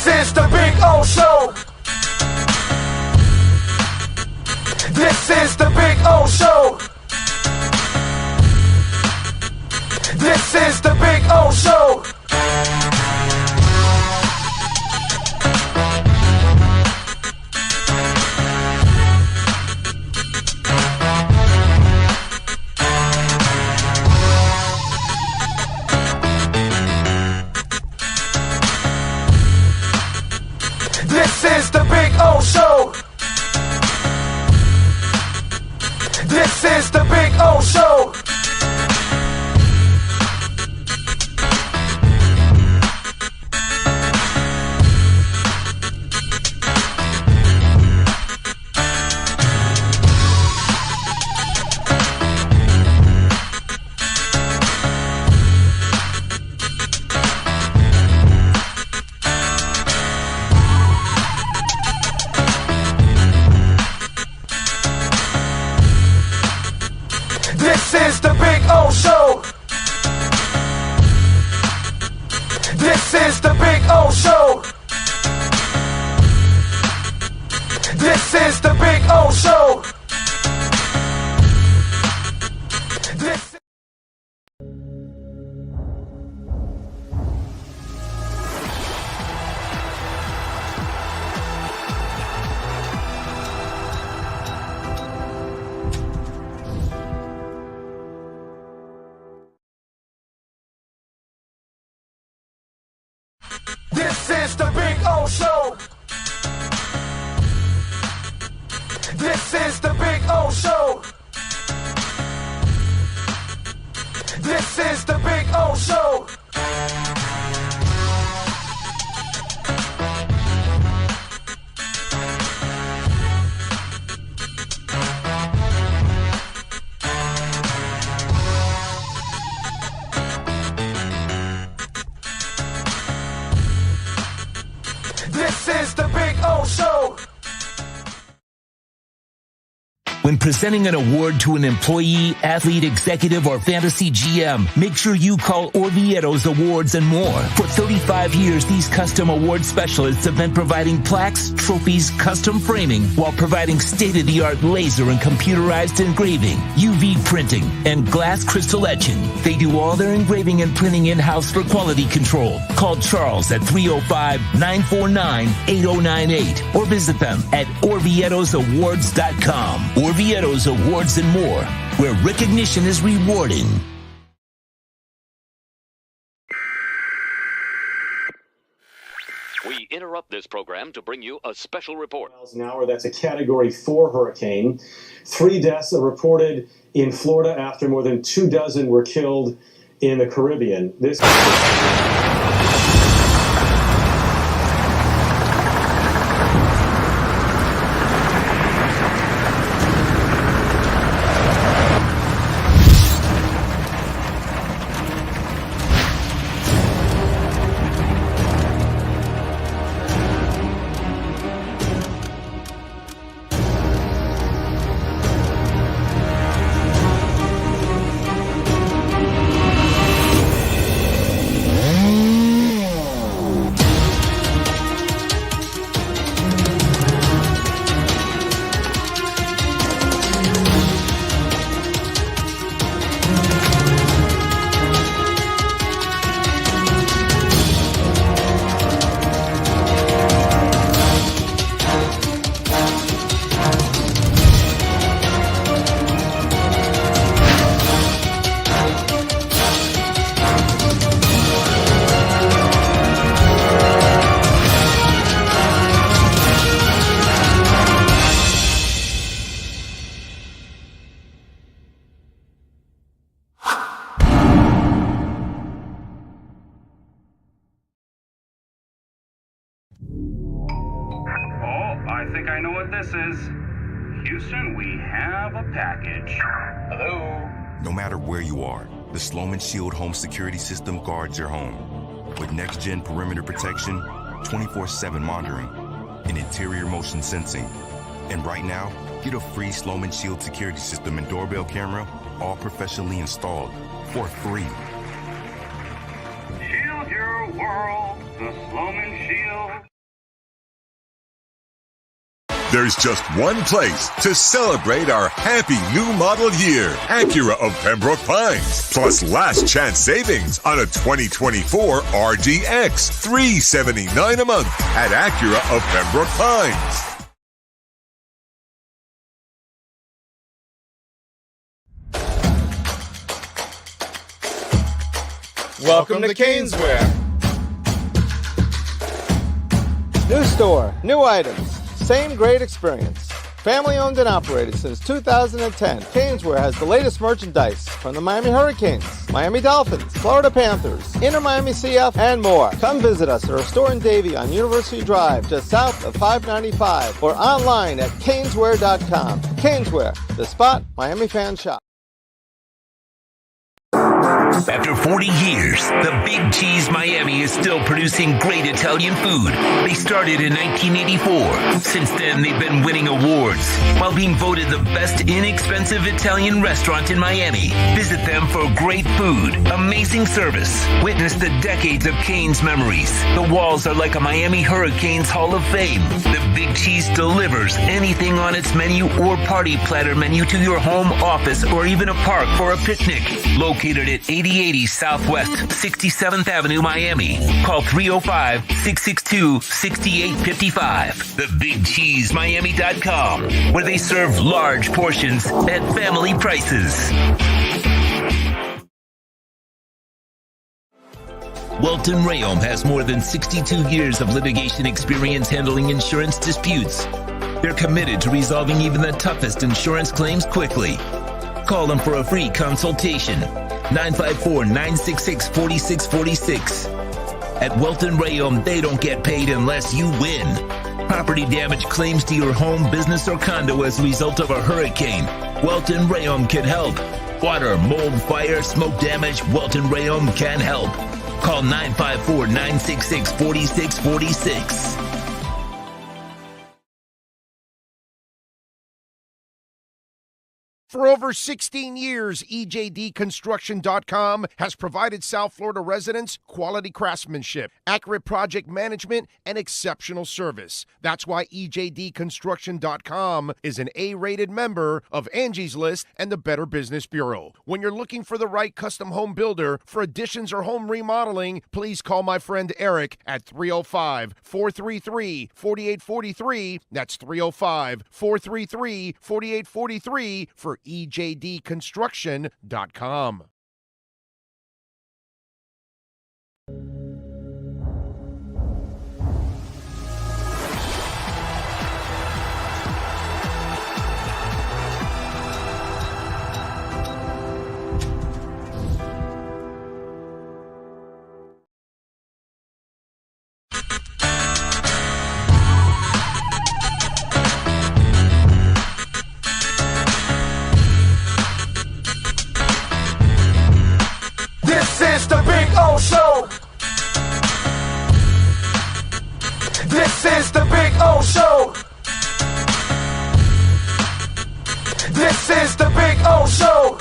is the Big O Show. This is the Big O Show. This is the Big O Show. This is the Big O Show. This is the Big O Show. This is the Big O Show. This is the Big O Show. This is the Big O Show. This This is the Big O Show. This is the Big O Show. This is the Big O Show. This is the Big O Show. When presenting an award to an employee, athlete, executive, or fantasy GM, make sure you call Orvieto's Awards and More. For 35 years, these custom award specialists have been providing plaques, trophies, custom framing, while providing state-of-the-art laser and computerized engraving, UV printing, and glass crystal etching. They do all their engraving and printing in-house for quality control. Call Charles at 305-949-8098 or visit them at orvietosawards.com. Orvieto's Awards and More, where recognition is rewarding. We interrupt this program to bring you a special report. Miles an hour, that's a Category 4 hurricane. 3 deaths are reported in Florida after more than 24 were killed in the Caribbean. This I think I know what this is. Houston, we have a package. Hello? No matter where you are, the Sloman Shield home security system guards your home. With next-gen perimeter protection, 24/7 monitoring, and interior motion sensing. And right now, get a free Sloman Shield security system and doorbell camera, all professionally installed, for free. Shield your world, the Sloman Shield. There's just one place to celebrate our happy new model year. Acura of Pembroke Pines. Plus last chance savings on a 2024 RDX. $379 a month at Acura of Pembroke Pines. Welcome to Caneswear. New store, new items, same great experience. Family owned and operated since 2010, Caneswear has the latest merchandise from the Miami Hurricanes, Miami Dolphins, Florida Panthers, InterMiamiCF, and more. Come visit us at our store in Davie on University Drive, just south of 595, or online at caneswear.com. Caneswear, the spot Miami fans shop. After 40 years, the Big Cheese Miami is still producing great Italian food. They started in 1984. Since then, they've been winning awards while being voted the best inexpensive Italian restaurant in Miami. Visit them for great food, amazing service. Witness the decades of Cane's memories. The walls are like a Miami Hurricanes Hall of Fame. The Big Cheese delivers anything on its menu or party platter menu to your home, office, or even a park for a picnic. Located at 8080 Southwest 67th Avenue, Miami. Call 305-662-6855. TheBigCheeseMiami.com, where they serve large portions at family prices. Welton Rayom has more than 62 years of litigation experience handling insurance disputes. They're committed to resolving even the toughest insurance claims quickly. Call them for a free consultation. 954-966-4646. At Welton Rayom, they don't get paid unless you win. Property damage claims to your home, business, or condo as a result of a hurricane. Welton Rayom can help. Water, mold, fire, smoke damage, Welton Rayom can help. Call 954-966-4646. For over 16 years, EJDconstruction.com has provided South Florida residents quality craftsmanship, accurate project management, and exceptional service. That's why EJDconstruction.com is an A-rated member of Angie's List and the Better Business Bureau. When you're looking for the right custom home builder for additions or home remodeling, please call my friend Eric at 305-433-4843. That's 305-433-4843 for EJDconstruction.com. This is the Big O Show. This is the Big O Show. This is the Big O Show.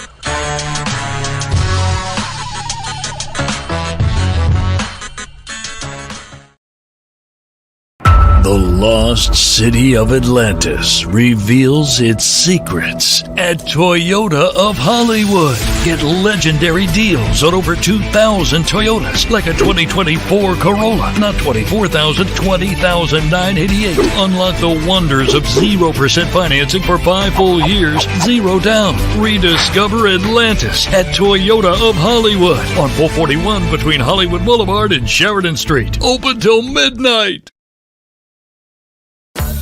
The lost city of Atlantis reveals its secrets at Toyota of Hollywood. Get legendary deals on over 2,000 Toyotas, like a 2024 Corolla, not $24,000, $20,988. Unlock the wonders of 0% financing for 5 full years, 0 down. Rediscover Atlantis at Toyota of Hollywood on 441 between Hollywood Boulevard and Sheridan Street. Open till midnight.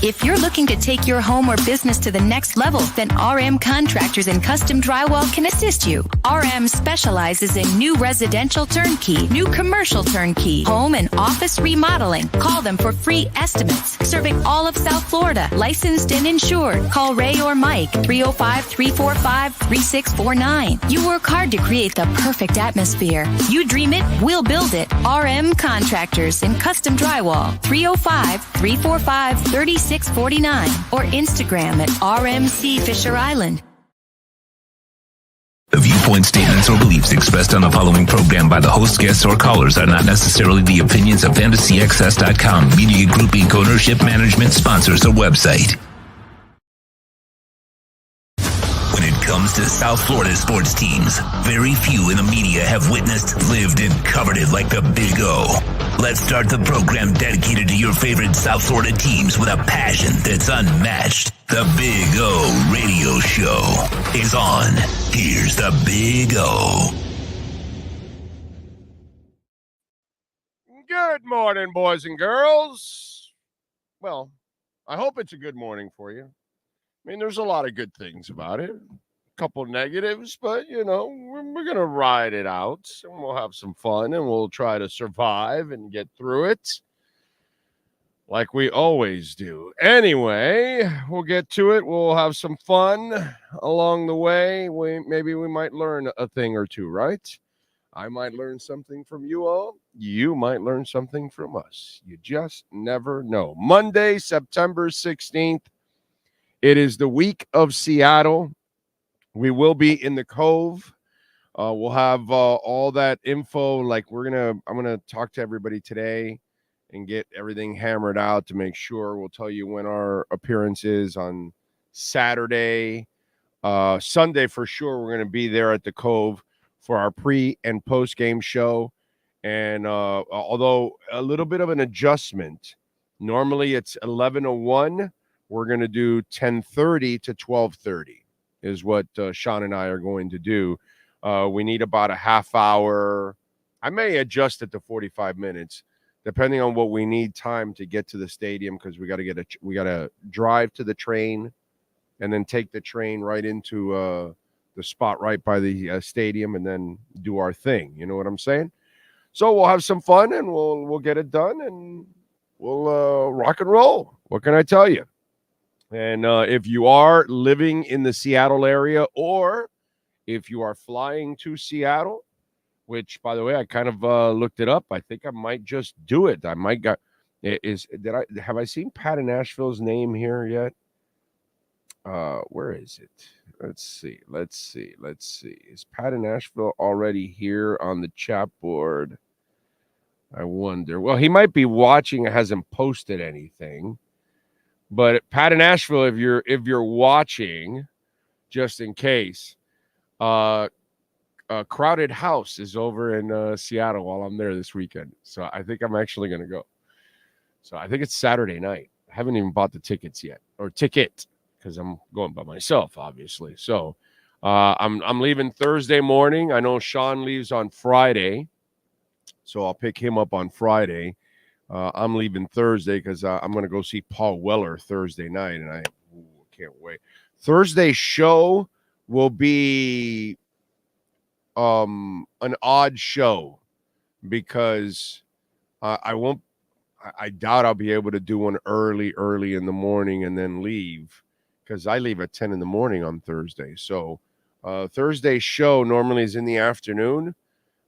If you're looking to take your home or business to the next level, then RM Contractors and Custom Drywall can assist you. RM specializes in new residential turnkey, new commercial turnkey, home and office remodeling. Call them for free estimates. Serving all of South Florida, licensed and insured. Call Ray or Mike, 305-345-3649. You work hard to create the perfect atmosphere. You dream it, we'll build it. RM Contractors and Custom Drywall, 305-345-3649. Or Instagram at RMC Fisher Island. The viewpoint, statements, or beliefs expressed on the following program by the host, guests, or callers are not necessarily the opinions of FantasyXS.com, Media Group Inc. ownership, management, sponsors, or website. comes to South Florida sports teams, very few in the media have witnessed, lived, and covered it like the Big O. Let's start the program dedicated to your favorite South Florida teams with a passion that's unmatched. The Big O Radio Show is on. Here's the Big O. Good morning, boys and girls. Well, I hope it's a good morning for you. I mean, there's a lot of good things about it. A couple negatives, but, we're going to ride it out, and we'll have some fun, and we'll try to survive and get through it like we always do. Anyway, we'll get to it. We'll have some fun along the way. Maybe we might learn a thing or two, right? I might learn something from you all. You might learn something from us. You just never know. Monday, September 16th. It is the week of Seattle. We will be in the Cove. We'll have all that info. Like I'm gonna talk to everybody today and get everything hammered out to make sure. We'll tell you when our appearance is on Saturday, Sunday for sure. We're gonna be there at the Cove for our pre and post game show. And although a little bit of an adjustment, normally it's 11:01. We're going to do 10:30 to 12:30 is what Sean and I are going to do. We need about a half hour. I may adjust it to 45 minutes, depending on what we need time to get to the stadium, because we got to drive to the train and then take the train right into the spot right by the stadium and then do our thing. You know what I'm saying? So we'll have some fun and we'll get it done and we'll rock and roll. What can I tell you? And if you are living in the Seattle area, or if you are flying to Seattle, which, by the way, I kind of looked it up. I think I might just do it. Have I seen Pat in Nashville's name here yet? Where is it? Let's see. Is Pat in Nashville already here on the chat board? I wonder. Well, he might be watching. Hasn't posted anything. But Pat in Nashville, if you're watching, just in case, Crowded House is over in Seattle while I'm there this weekend. So I think I'm actually going to go. So I think it's Saturday night. I haven't even bought the tickets yet, or ticket, because I'm going by myself, obviously. So I'm leaving Thursday morning. I know Sean leaves on Friday, so I'll pick him up on Friday. I'm leaving Thursday because I'm going to go see Paul Weller Thursday night, and I can't wait. Thursday's show will be an odd show because I doubt I'll be able to do one early in the morning and then leave, because I leave at 10 in the morning on Thursday. So Thursday's show normally is in the afternoon,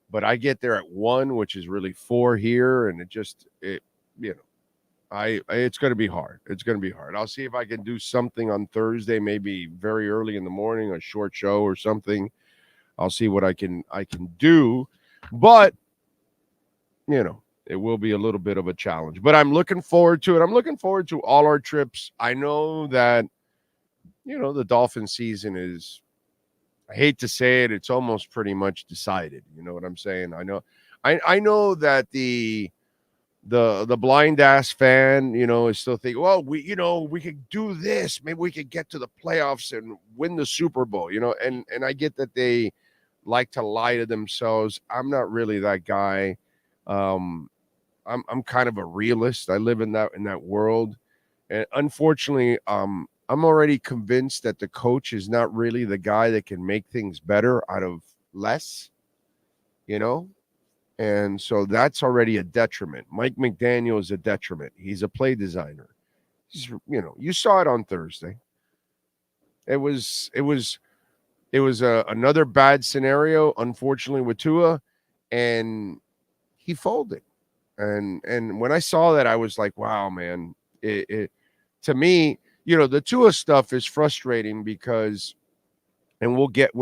but I get there at 1, which is really 4 here, and it's going to be hard. It's going to be hard. I'll see if I can do something on Thursday, maybe very early in the morning, a short show or something. I'll see what I can do, but it will be a little bit of a challenge. But I'm looking forward to it. I'm looking forward to all our trips. I know that the Dolphin season is, I hate to say it, it's almost pretty much decided. You know what I'm saying? I know that the blind ass fan, is still thinking, well, we could do this. Maybe we could get to the playoffs and win the Super Bowl, and I get that they like to lie to themselves. I'm not really that guy. I'm kind of a realist. I live in that world. And unfortunately, I'm already convinced that the coach is not really the guy that can make things better out of less, and so that's already a detriment. Mike McDaniel is a detriment. He's a play designer. You saw it on Thursday. It was another bad scenario, unfortunately, with Tua, and he folded. And when I saw that, I was like, wow, man. To me, the Tua stuff is frustrating because, and we'll get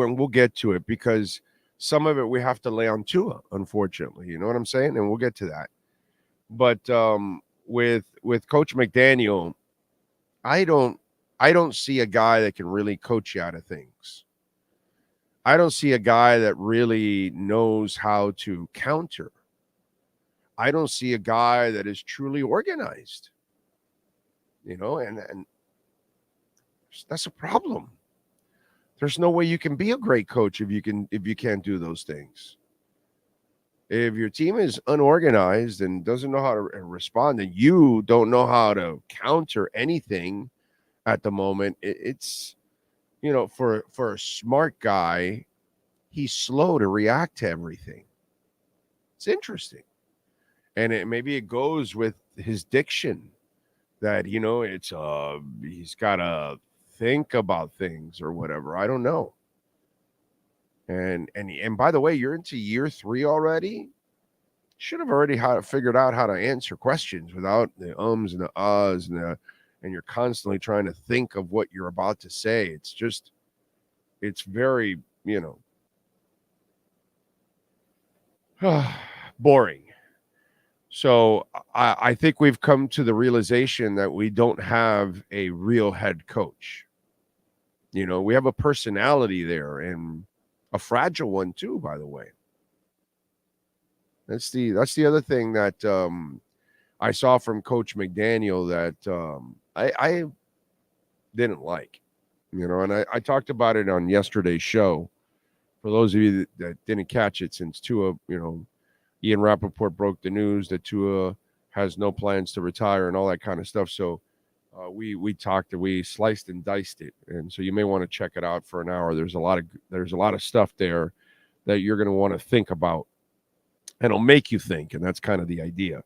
to it, because some of it we have to lay on Tua, unfortunately. You know what I'm saying? And we'll get to that. But with Coach McDaniel, I don't see a guy that can really coach you out of things. I don't see a guy that really knows how to counter. I don't see a guy that is truly organized, and that's a problem. There's no way you can be a great coach if you can't do those things. If your team is unorganized and doesn't know how to respond, and you don't know how to counter anything at the moment, it's for a smart guy, he's slow to react to everything. It's interesting. And maybe it goes with his diction that, he's got to think about things or whatever. I don't know. And by the way, you're into year 3 already. Should have already figured out how to answer questions without the ums and the ahs and you're constantly trying to think of what you're about to say. It's very, boring. So I think we've come to the realization that we don't have a real head coach. We have a personality there, and a fragile one too, by the way. That's the other thing that I saw from Coach McDaniel that I didn't like. And I talked about it on yesterday's show. For those of you that didn't catch it, since TUA, Ian Rappaport broke the news that TUA has no plans to retire and all that kind of stuff. So we sliced and diced it, and so you may want to check it out for an hour. There's a lot of stuff there that you're going to want to think about, and it'll make you think, and that's kind of the idea.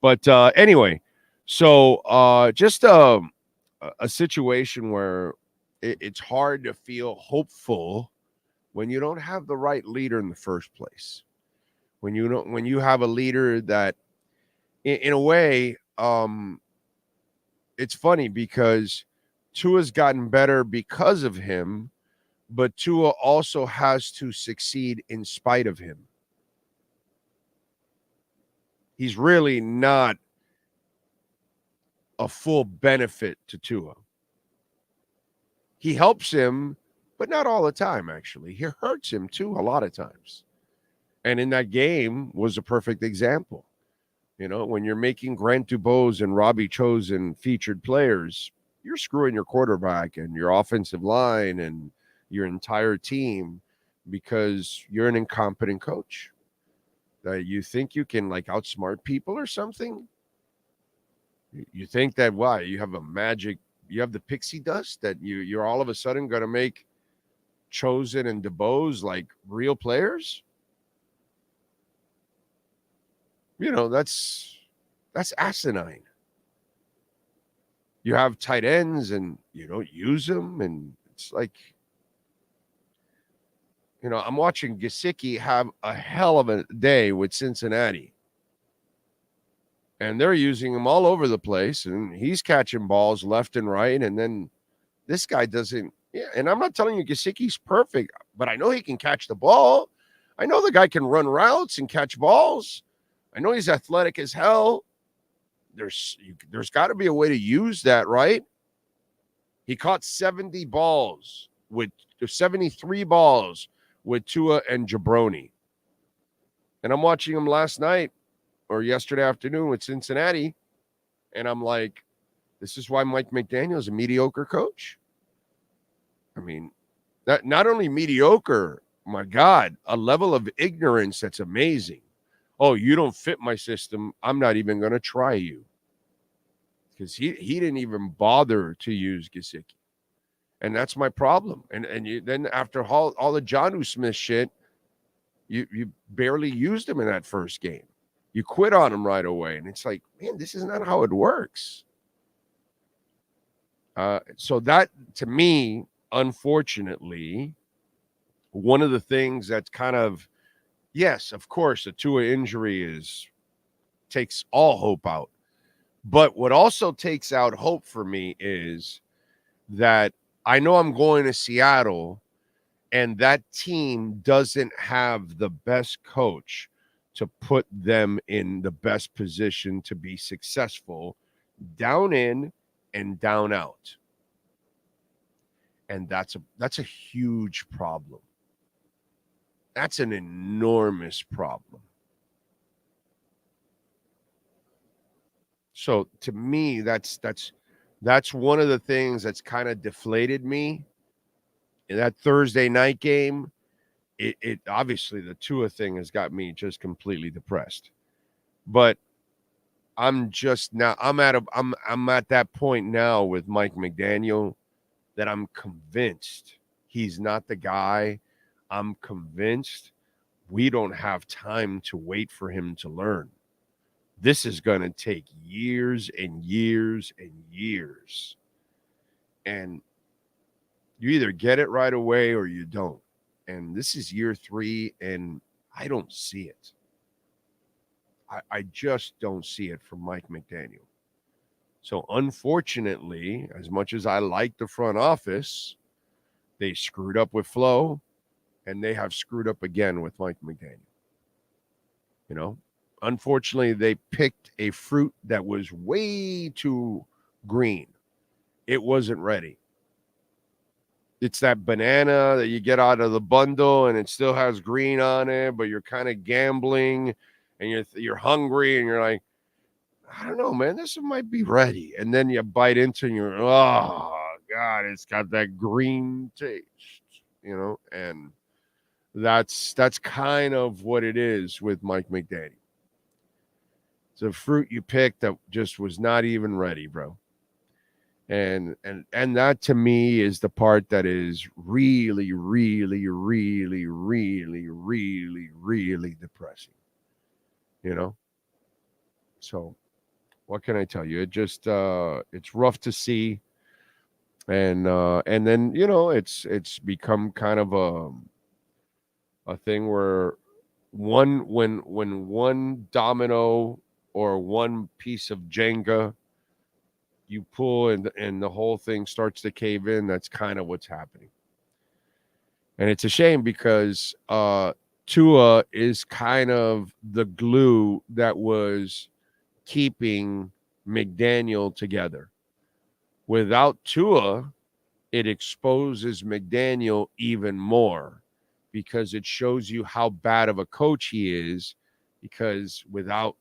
But anyway, so just a situation where it's hard to feel hopeful when you don't have the right leader in the first place. When you have a leader that, in a way, it's funny because Tua's gotten better because of him, but Tua also has to succeed in spite of him. He's really not a full benefit to Tua. He helps him, but not all the time, actually. He hurts him, too, a lot of times. And in that game was a perfect example. When you're making Grant Dubose and Robbie Chosen featured players, you're screwing your quarterback and your offensive line and your entire team because you're an incompetent coach. That you think you can outsmart people or something. You think that you have you have the pixie dust that you're all of a sudden going to make Chosen and Dubose like real players. That's asinine. You have tight ends and you don't use them, and it's like, I'm watching Gesicki have a hell of a day with Cincinnati. And they're using him all over the place, and he's catching balls left and right, and then this guy doesn't. Yeah, and I'm not telling you Gesicki's perfect, but I know he can catch the ball. I know the guy can run routes and catch balls. I know he's athletic as hell. There's got to be a way to use that, right? He caught 73 balls with Tua and Jabroni. And I'm watching him last night or yesterday afternoon with Cincinnati, and I'm like, this is why Mike McDaniel is a mediocre coach. I mean, not only mediocre, my God, a level of ignorance that's amazing. Oh, you don't fit my system. I'm not even going to try you. Because he didn't even bother to use Gesicki. And that's my problem. And then after all the Jonnu Smith shit, you barely used him in that first game. You quit on him right away. And it's like, man, this is not how it works. So that, to me, unfortunately, one of the things that's kind of, yes, of course, a Tua injury takes all hope out. But what also takes out hope for me is that I know I'm going to Seattle, and that team doesn't have the best coach to put them in the best position to be successful down in and down out. And that's a huge problem. That's an enormous problem. So to me, that's one of the things that's kind of deflated me in that Thursday night game. It obviously the TUA thing has got me just completely depressed. But I'm at that point now with Mike McDaniel that I'm convinced he's not the guy. I'm convinced we don't have time to wait for him to learn. This is going to take years and years and years. And you either get it right away or you don't. And this is year 3, and I don't see it. I just don't see it from Mike McDaniel. So unfortunately, as much as I like the front office, they screwed up with Flo, and they have screwed up again with Mike McDaniel. You know, unfortunately, they picked a fruit that was way too green. It wasn't ready. It's that banana that you get out of the bundle, and it still has green on it, but you're kind of gambling, and you're hungry, and you're like, I don't know, man, this might be ready. And then you bite into it, and you're, oh, God, it's got that green taste, you know? And that's kind of what it is with Mike McDaniel. It's a fruit you picked that just was not even ready, bro. And that to me is the part that is really, really, really, really, really, really depressing. You know? So what can I tell you? It just it's rough to see. And then, you know, it's become kind of a thing where when one domino or one piece of Jenga you pull and the whole thing starts to cave in, that's kind of what's happening. And it's a shame because Tua is kind of the glue that was keeping McDaniel together. Without Tua, it exposes McDaniel even more because it shows you how bad of a coach he is, because without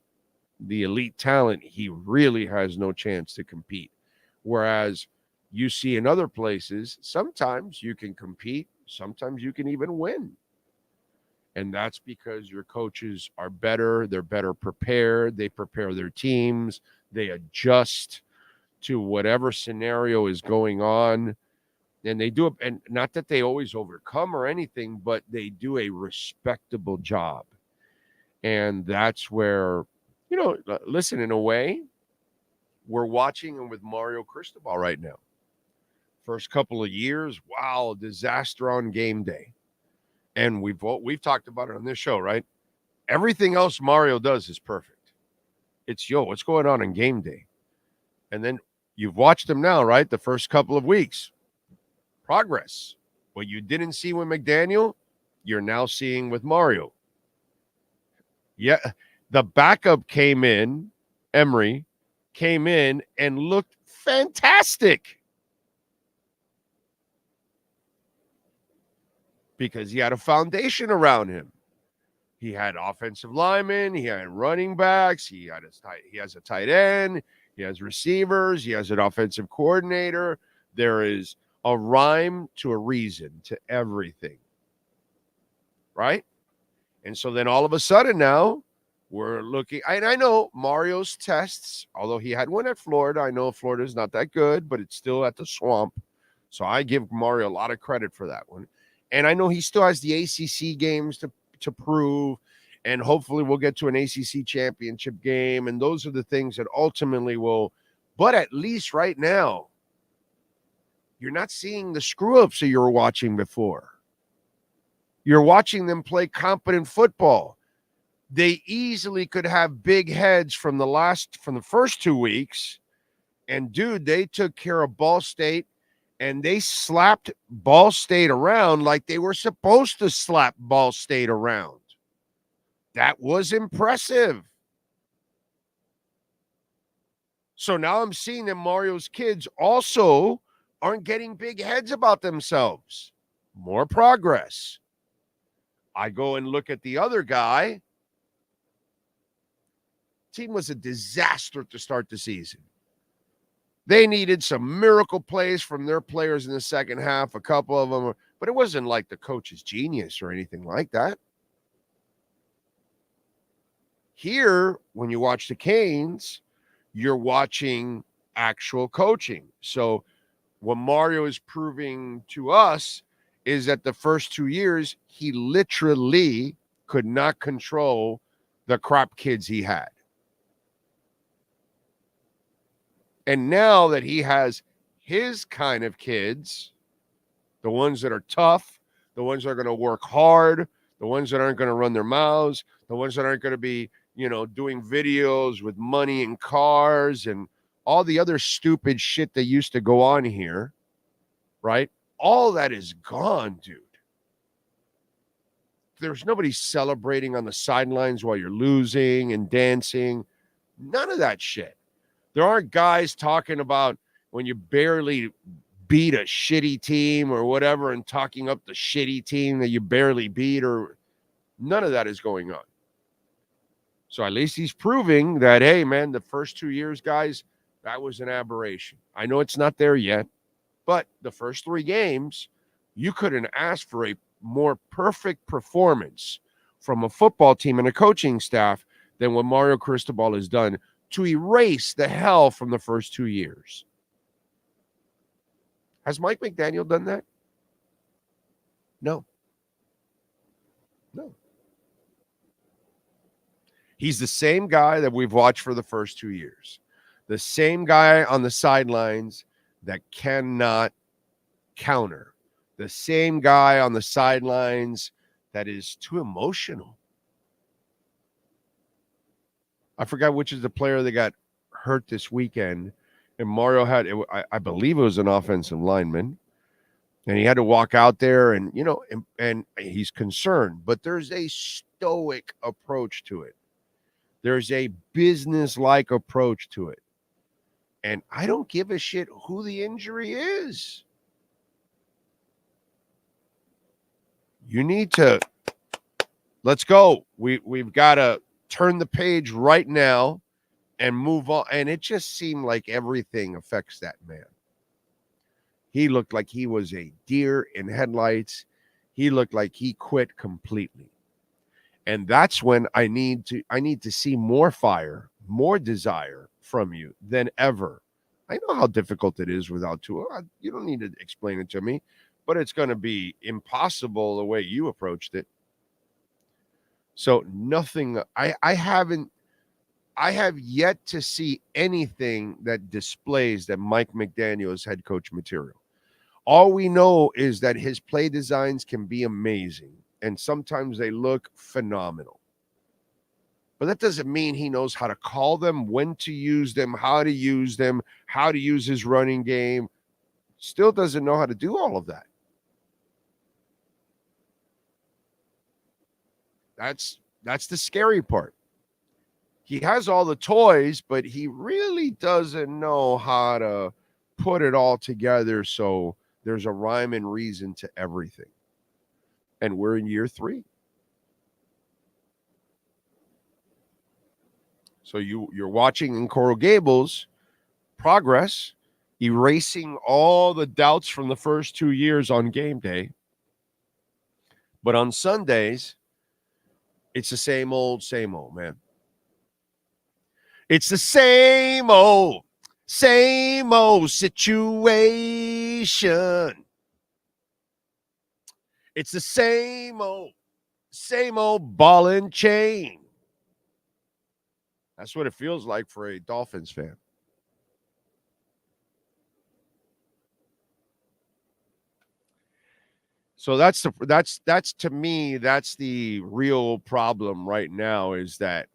the elite talent, he really has no chance to compete. Whereas you see in other places, sometimes you can compete, sometimes you can even win. And that's because your coaches are better, they're better prepared, they prepare their teams, they adjust to whatever scenario is going on. And they do it, and not that they always overcome or anything, but they do a respectable job. And that's where, you know, listen, in a way, we're watching him with Mario Cristobal right now. First couple of years, wow, disaster on game day. And we've talked about it on this show, right? Everything else Mario does is perfect. It's, what's going on in game day? And then you've watched him now, right? The first couple of weeks. Progress. What you didn't see with McDaniel, you're now seeing with Mario. Yeah. The backup came in, Emery, came in and looked fantastic because he had a foundation around him. He had offensive linemen, he had running backs, he has a tight end, he has receivers, he has an offensive coordinator. There is a rhyme to a reason to everything, right? And so then all of a sudden now, we're looking, and I know Mario's tests, although he had one at Florida. I know Florida's not that good, but it's still at the Swamp. So I give Mario a lot of credit for that one. And I know he still has the ACC games to prove, and hopefully we'll get to an ACC championship game. And those are the things that ultimately will, but at least right now, you're not seeing the screw-ups that you were watching before. You're watching them play competent football. They easily could have big heads from the first 2 weeks. And dude, they took care of Ball State and they slapped Ball State around like they were supposed to slap Ball State around. That was impressive. So now I'm seeing that Mario's kids also aren't getting big heads about themselves. More progress. I go and look at the other guy. Team was a disaster to start the season. They needed some miracle plays from their players in the second half, a couple of them, but it wasn't like the coach's genius or anything like that. Here, when you watch the Canes, you're watching actual coaching. So what Mario is proving to us is that the first 2 years, he literally could not control the crap kids he had. And now that he has his kind of kids, the ones that are tough, the ones that are going to work hard, the ones that aren't going to run their mouths, the ones that aren't going to be, doing videos with money and cars and all the other stupid shit that used to go on here, right? All that is gone, dude. There's nobody celebrating on the sidelines while you're losing and dancing. None of that shit. There aren't guys talking about when you barely beat a shitty team or whatever and talking up the shitty team that you barely beat, or none of that is going on. So at least he's proving that, hey, man, the first 2 years, guys, that was an aberration. I know it's not there yet, but the first 3 games, you couldn't ask for a more perfect performance from a football team and a coaching staff than what Mario Cristobal has done to erase the hell from the first 2 years. Has Mike McDaniel done that? No. He's the same guy that we've watched for the first 2 years. The same guy on the sidelines that cannot counter. The same guy on the sidelines that is too emotional. I forgot which is the player that got hurt this weekend. And Mario had, I believe it was an offensive lineman. And he had to walk out there and, and he's concerned. But there's a stoic approach to it. There's a business-like approach to it. And I don't give a shit who the injury is. You need to, let's go. We've got to turn the page right now and move on. And it just seemed like everything affects that man. He looked like he was a deer in headlights. He looked like he quit completely. And that's when I need to see more fire, more desire from you than ever. I know how difficult it is without TUA. You don't need to explain it to me, but it's going to be impossible the way you approached it. So nothing, I have yet to see anything that displays that Mike McDaniel is head coach material. All we know is that his play designs can be amazing, and sometimes they look phenomenal. But that doesn't mean he knows how to call them, when to use them, how to use his running game. Still doesn't know how to do all of that. That's the scary part. He has all the toys, but he really doesn't know how to put it all together so there's a rhyme and reason to everything. And we're in year 3. So you're watching in Coral Gables progress, erasing all the doubts from the first 2 years on game day. But on Sundays, it's the same old, man. It's the same old situation. It's the same old ball and chain. That's what it feels like for a Dolphins fan. So that's to me, that's the real problem right now, is that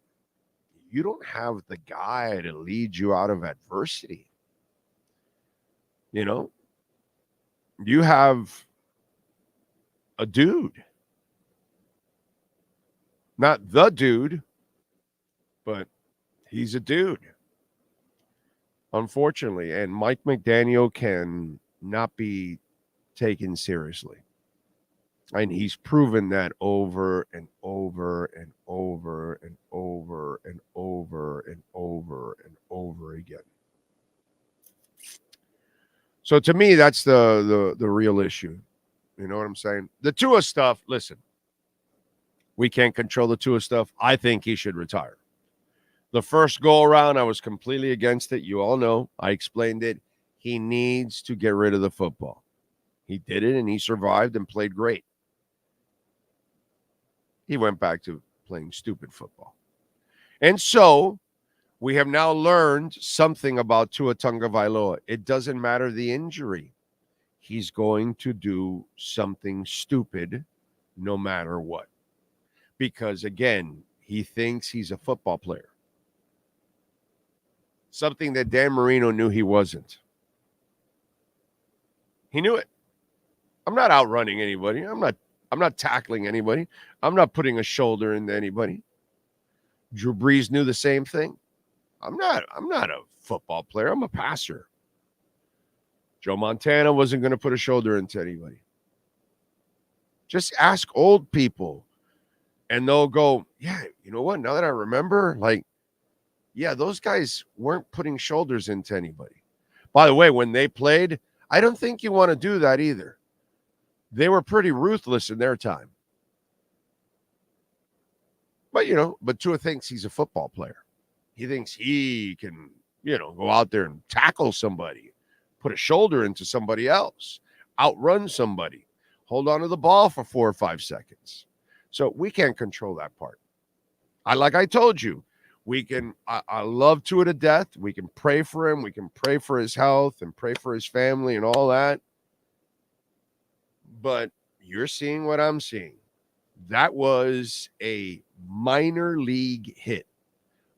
you don't have the guy to lead you out of adversity. You have a dude. Not the dude, but he's a dude. Unfortunately, and Mike McDaniel can not be taken seriously. And he's proven that over and over and over and over and over and over and over again. So to me, that's the real issue. You know what I'm saying? The Tua stuff, listen, we can't control the Tua stuff. I think he should retire. The first go around, I was completely against it. You all know. I explained it. He needs to get rid of the football. He did it, and he survived and played great. He went back to playing stupid football. And so we have now learned something about Tua Tagovailoa. It doesn't matter the injury. He's going to do something stupid no matter what. Because, again, he thinks he's a football player. Something that Dan Marino knew he wasn't. He knew it. I'm not outrunning anybody. I'm not tackling anybody. I'm not putting a shoulder into anybody. Drew Brees knew the same thing. I'm not a football player. I'm a passer. Joe Montana wasn't going to put a shoulder into anybody. Just ask old people, and they'll go, yeah, you know what? Now that I remember, like, yeah, those guys weren't putting shoulders into anybody. By the way, when they played, I don't think you want to do that either. They were pretty ruthless in their time. But Tua thinks he's a football player. He thinks he can, go out there and tackle somebody, put a shoulder into somebody else, outrun somebody, hold on to the ball for 4 or 5 seconds. So we can't control that part. Like I told you, I love Tua to death. We can pray for him. We can pray for his health and pray for his family and all that. But you're seeing what I'm seeing. That was a minor league hit,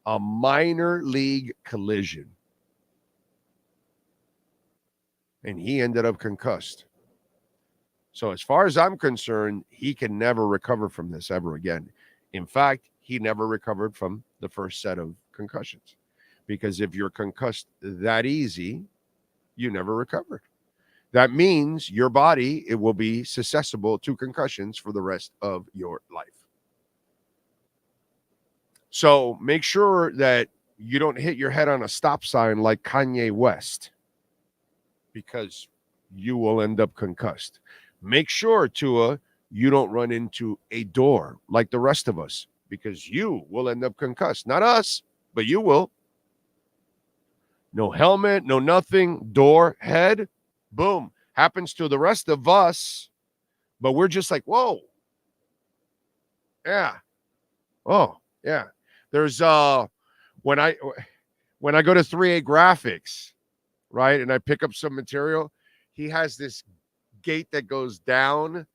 a minor league collision. And he ended up concussed. So as far as I'm concerned, he can never recover from this ever again. In fact, he never recovered from the first set of concussions. Because if you're concussed that easy, you never recovered. That means your body, it will be susceptible to concussions for the rest of your life. So make sure that you don't hit your head on a stop sign like Kanye West, because you will end up concussed. Make sure, Tua, you don't run into a door like the rest of us, because you will end up concussed. Not us, but you will. No helmet, no nothing, door, head, boom. Happens to the rest of us, but we're just like, whoa. Yeah. Oh, yeah. There's when I go to 3A Graphics, right, and I pick up some material, he has this gate that goes down,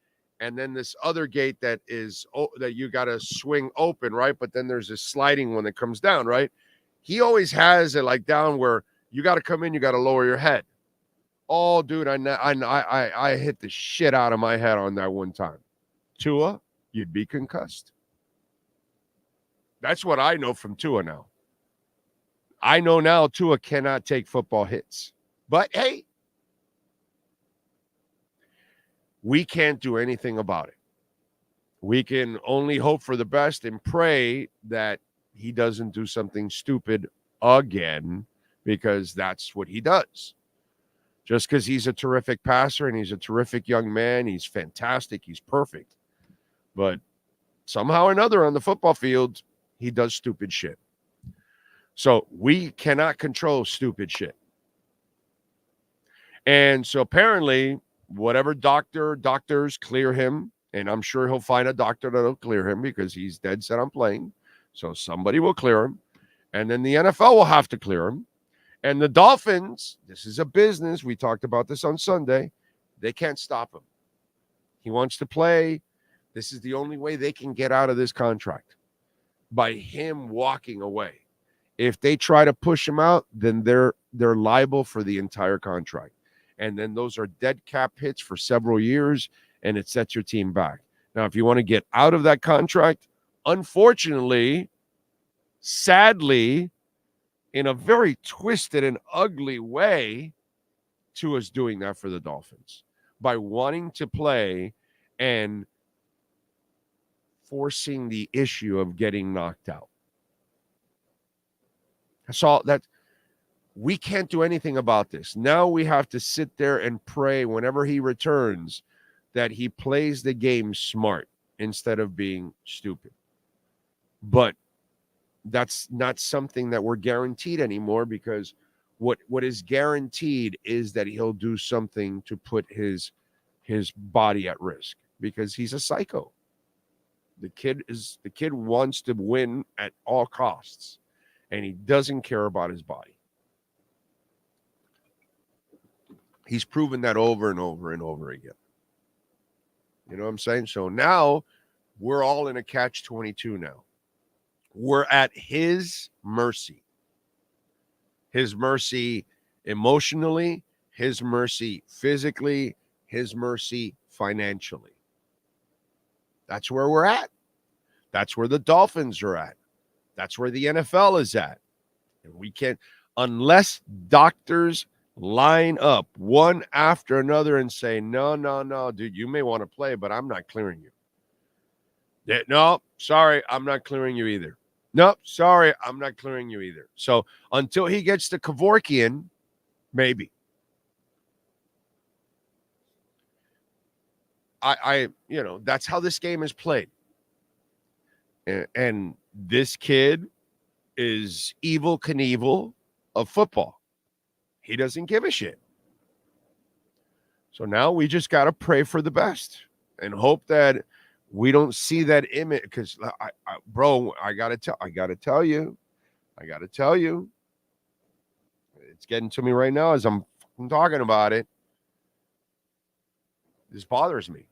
and then this other gate that is that you got to swing open, right? But then there's this sliding one that comes down, right? He always has it like down where you got to come in, you got to lower your head. Oh, dude, I hit the shit out of my head on that one time. Tua, you'd be concussed. That's what I know from Tua now. I know now Tua cannot take football hits. But, hey, we can't do anything about it. We can only hope for the best and pray that he doesn't do something stupid again, because that's what he does. Just because he's a terrific passer and he's a terrific young man, he's fantastic, he's perfect. But somehow or another on the football field, he does stupid shit. So we cannot control stupid shit. And so apparently, whatever doctors clear him, and I'm sure he'll find a doctor that'll clear him because he's dead set on playing. So somebody will clear him. And then the NFL will have to clear him. And the Dolphins, this is a business. We talked about this on Sunday. They can't stop him. He wants to play. This is the only way they can get out of this contract, by him walking away. If they try to push him out, then they're liable for the entire contract. And then those are dead cap hits for several years, and it sets your team back. Now, if you want to get out of that contract, unfortunately, sadly, in a very twisted and ugly way, Tua's doing that for the Dolphins by wanting to play and forcing the issue of getting knocked out. That's all. That we can't do anything about this. Now we have to sit there and pray whenever he returns that he plays the game smart instead of being stupid. But that's not something that we're guaranteed anymore, because what is guaranteed is that he'll do something to put his body at risk, because he's a psycho. The kid wants to win at all costs, and he doesn't care about his body. He's proven that over and over and over again. You know what I'm saying? So now we're all in a catch-22 now. We're at his mercy. His mercy emotionally, his mercy physically, his mercy financially. That's where we're at. That's where the Dolphins are at. That's where the NFL is at. And we can't, unless doctors line up one after another and say, no, dude, you may want to play, but I'm not clearing you. No, sorry, I'm not clearing you either. Nope, sorry, I'm not clearing you either. So until he gets to Kevorkian, maybe. That's how this game is played. And this kid is Evel Knievel of football. He doesn't give a shit. So now we just got to pray for the best and hope that we don't see that image, because I gotta tell you, it's getting to me right now as I'm talking about it. This bothers me.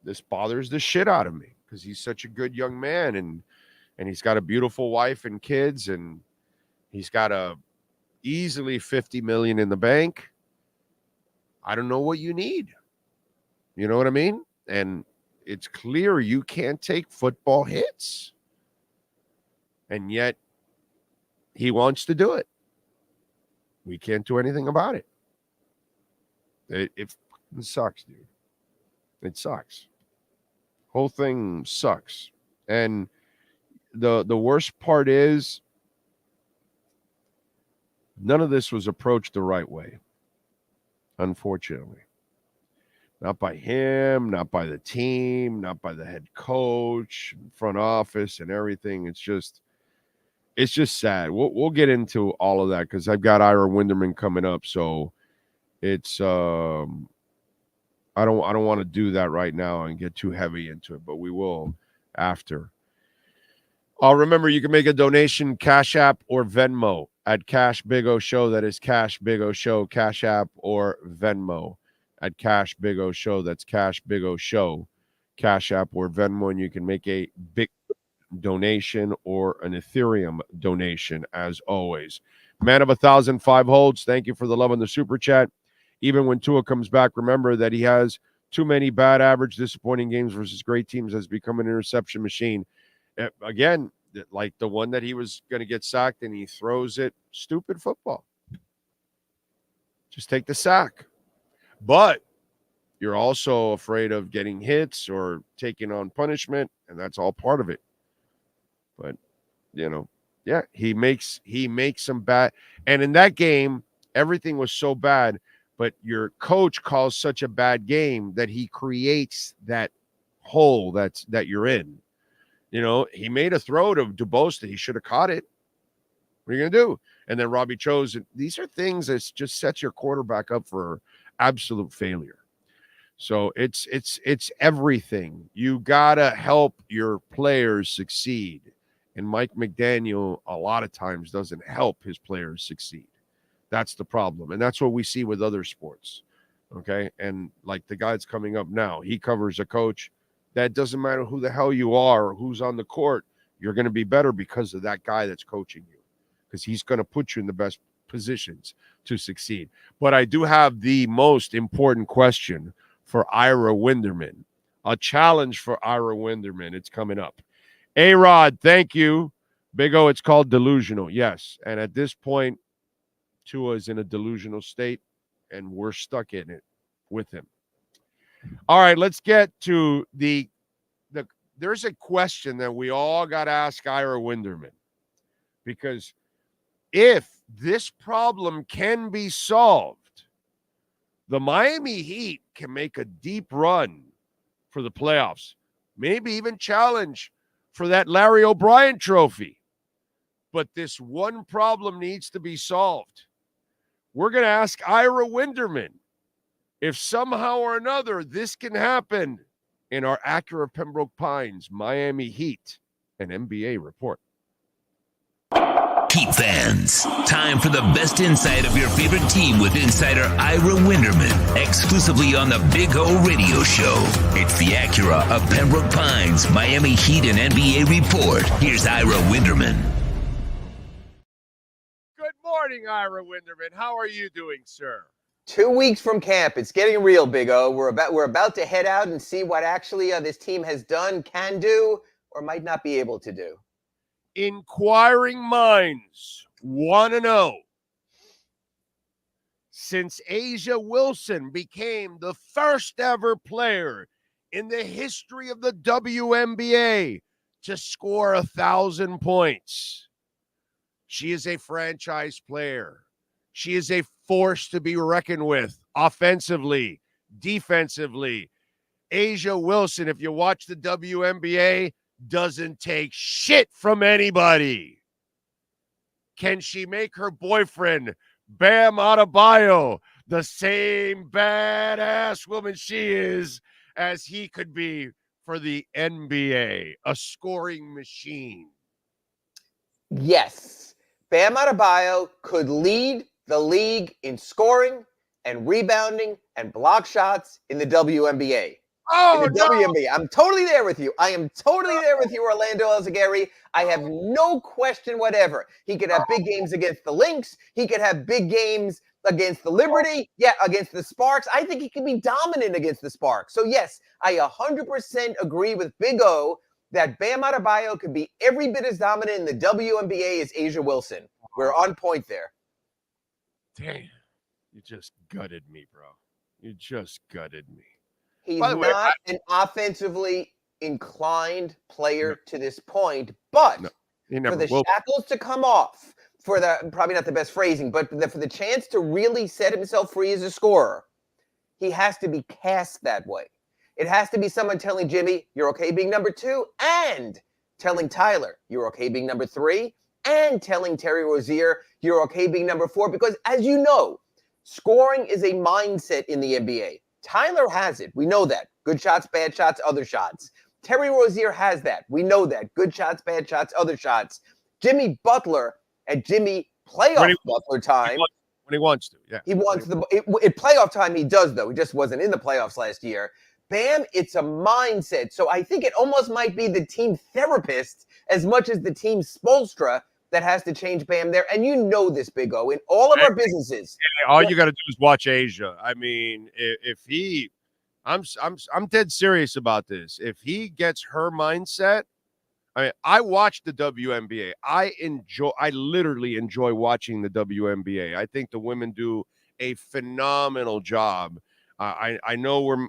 This bothers the shit out of me, because he's such a good young man, and he's got a beautiful wife and kids, and he's got a easily $50 million in the bank. I don't know what you need. You know what I mean? And it's clear you can't take football hits. And yet he wants to do it. We can't do anything about it. It sucks, dude. It sucks. Whole thing sucks. And the worst part is none of this was approached the right way, unfortunately. Not by him, not by the team, not by the head coach, front office, and everything. It's just sad. We'll get into all of that, because I've got Ira Winderman coming up. So it's I don't want to do that right now and get too heavy into it, but we will after. Remember, you can make a donation, Cash App or Venmo at Cash Big O Show. That is Cash Big O Show, Cash App or Venmo at Cash Big O Show. That's Cash Big O Show, Cash App or Venmo, and you can make a big donation or an Ethereum donation, as always. Man of 1,005 holds, thank you for the love on the super chat. Even when Tua comes back, remember that he has too many bad, average, disappointing games versus great teams, has become an interception machine. Again, like the one that he was going to get sacked and he throws it. Stupid football. Just take the sack. But you're also afraid of getting hits or taking on punishment, and that's all part of it. But, yeah, he makes some bad. And in that game, everything was so bad, but your coach calls such a bad game that he creates that hole that you're in. He made a throw to DuBois that he should have caught it. What are you going to do? And then Robbie chose. These are things that just sets your quarterback up for absolute failure. So it's everything. You got to help your players succeed. And Mike McDaniel a lot of times doesn't help his players succeed. That's the problem. And that's what we see with other sports. Okay. And like the guy that's coming up now, he covers a coach. That doesn't matter who the hell you are or who's on the court. You're going to be better because of that guy that's coaching you, because he's going to put you in the best positions to succeed. But I do have the most important question for Ira Winderman, a challenge for Ira Winderman. It's coming up. A-Rod, thank you. Big O, it's called delusional. Yes. And at this point, Tua is in a delusional state, and we're stuck in it with him. All right, let's get to the there's a question that we all got to ask Ira Winderman, because if this problem can be solved, the Miami Heat can make a deep run for the playoffs, maybe even challenge for that Larry O'Brien trophy. But this one problem needs to be solved. We're going to ask Ira Winderman if somehow or another this can happen in our Acura Pembroke Pines Miami Heat and NBA report. Heat fans, time for the best insight of your favorite team with insider Ira Winderman, exclusively on the Big O Radio Show. It's the Acura of Pembroke Pines Miami Heat and NBA report. Here's Ira Winderman. Good morning, Ira Winderman. How are you doing, sir? 2 weeks from camp. It's getting real, Big O. We're about to head out and see what actually this team has done, can do, or might not be able to do. Inquiring minds want to know, since A'ja Wilson became the first ever player in the history of the WNBA to score 1,000 points, she is a franchise player. She is a force to be reckoned with, offensively, defensively. A'ja Wilson, if you watch the WNBA, doesn't take shit from anybody. Can she make her boyfriend, Bam Adebayo, the same badass woman she is as he could be for the NBA, a scoring machine? Yes. Bam Adebayo could lead the league in scoring and rebounding and block shots in the WNBA. WNBA. I'm totally there with you. I am totally there with you, Orlando Alzagari. I have no question whatever. He could have big games against the Lynx. He could have big games against the Liberty. Yeah, against the Sparks. I think he can be dominant against the Sparks. So, yes, I 100% agree with Big O that Bam Adebayo could be every bit as dominant in the WNBA as A'ja Wilson. We're on point there. Damn, you just gutted me, bro. You just gutted me. He's not an offensively inclined player to this point, but for the shackles to come off, for the probably not the best phrasing, but for the chance to really set himself free as a scorer, he has to be cast that way. It has to be someone telling Jimmy, you're okay being number 2, and telling Tyler, you're okay being number 3, and telling Terry Rozier, you're okay being number 4, because as you know, scoring is a mindset in the NBA. Tyler has it. We know that. Good shots, bad shots, other shots. Terry Rozier has that. We know that. Good shots, bad shots, other shots. Jimmy Butler at Jimmy playoff Butler time. When he wants to, yeah. He wants at playoff time he does, though. He just wasn't in the playoffs last year. Bam, it's a mindset. So I think it almost might be the team therapist as much as the team Spoelstra that has to change Bam there. And you know this, Big O, in all of our businesses. All you got to do is watch A'ja. I mean, if he, I'm dead serious about this. If he gets her mindset, I mean, I watch the WNBA. I literally enjoy watching the WNBA. I think the women do a phenomenal job. I know we're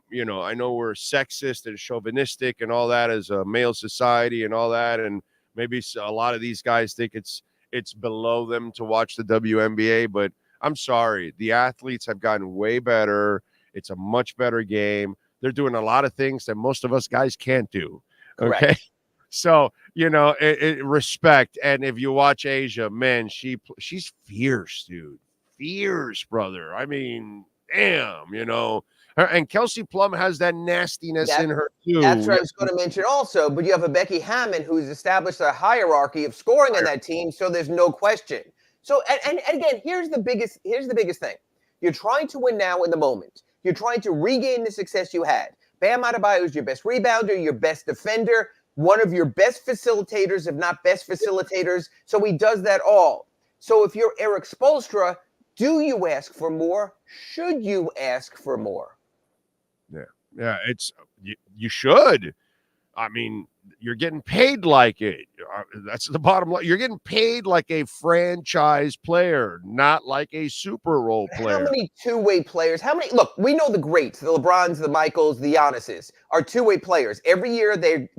sexist and chauvinistic and all that as a male society and all that, and maybe a lot of these guys think it's below them to watch the WNBA, but I'm sorry. The athletes have gotten way better. It's a much better game. They're doing a lot of things that most of us guys can't do. Okay. Correct. So, respect. And if you watch A'ja, man, she's fierce, dude. Fierce, brother. I mean, damn, and Kelsey Plum has that nastiness in her too. That's what I was going to mention also. But you have a Becky Hammon who's established a hierarchy of scoring on that team, so there's no question. So and again, here's the biggest thing. You're trying to win now in the moment. You're trying to regain the success you had. Bam Adebayo is your best rebounder, your best defender, one of your best facilitators, if not best facilitators. So he does that all. So if you're Eric Spoelstra, do you ask for more? Should you ask for more? Yeah, it's you should. I mean, you're getting paid like it. That's the bottom line. You're getting paid like a franchise player, not like a Super Bowl player. How many two-way players? Look, we know the greats, the LeBrons, the Michaels, the Giannis's are two-way players. Every year they're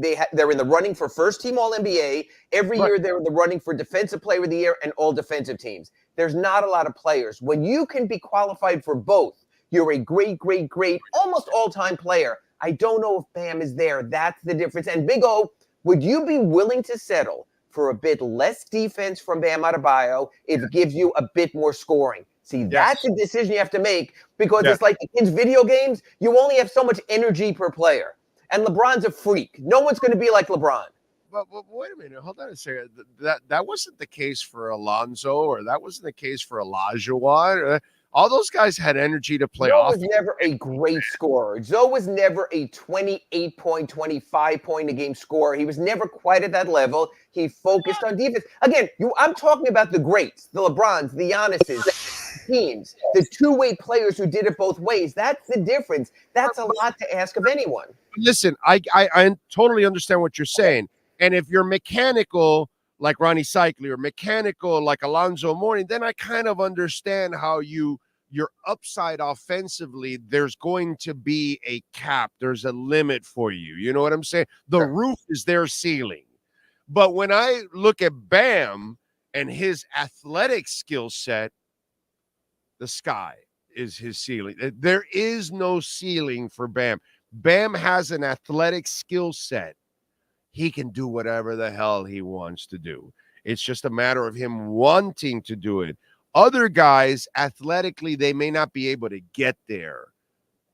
in the running for first team All-NBA. Every year they're in the running for defensive player of the year and all defensive teams. There's not a lot of players. When you can be qualified for both, you're a great, great, great, almost all-time player. I don't know if Bam is there. That's the difference. And Big O, would you be willing to settle for a bit less defense from Bam Adebayo if it gives you a bit more scoring? See, that's a decision you have to make because it's like the kids' video games. You only have so much energy per player. And LeBron's a freak. No one's going to be like LeBron. But wait a minute. Hold on a second. That wasn't the case for Alonzo, or that wasn't the case for Olajuwon. All those guys had energy to play off. Zoe was never a great scorer. Zoe was never a 28-point, 25-point-a-game scorer. He was never quite at that level. He focused on defense. Again, I'm talking about the greats, the LeBrons, the Giannis's, teams, the two-way players who did it both ways. That's the difference. That's a lot to ask of anyone. Listen, I totally understand what you're saying. And if you're mechanical like Ronnie Cycli or mechanical like Alonzo Mourning, then I kind of understand how your upside offensively, there's going to be a cap. There's a limit for you. You know what I'm saying? The roof is their ceiling. But when I look at Bam and his athletic skill set, the sky is his ceiling. There is no ceiling for Bam. Bam has an athletic skill set. He can do whatever the hell he wants to do. It's just a matter of him wanting to do it. Other guys, athletically, they may not be able to get there.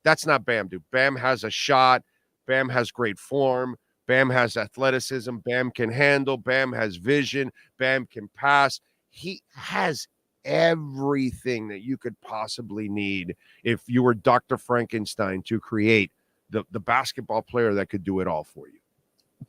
That's not Bam, dude. Bam has a shot. Bam has great form. Bam has athleticism. Bam can handle. Bam has vision. Bam can pass. He has everything that you could possibly need if you were Dr. Frankenstein to create the basketball player that could do it all for you.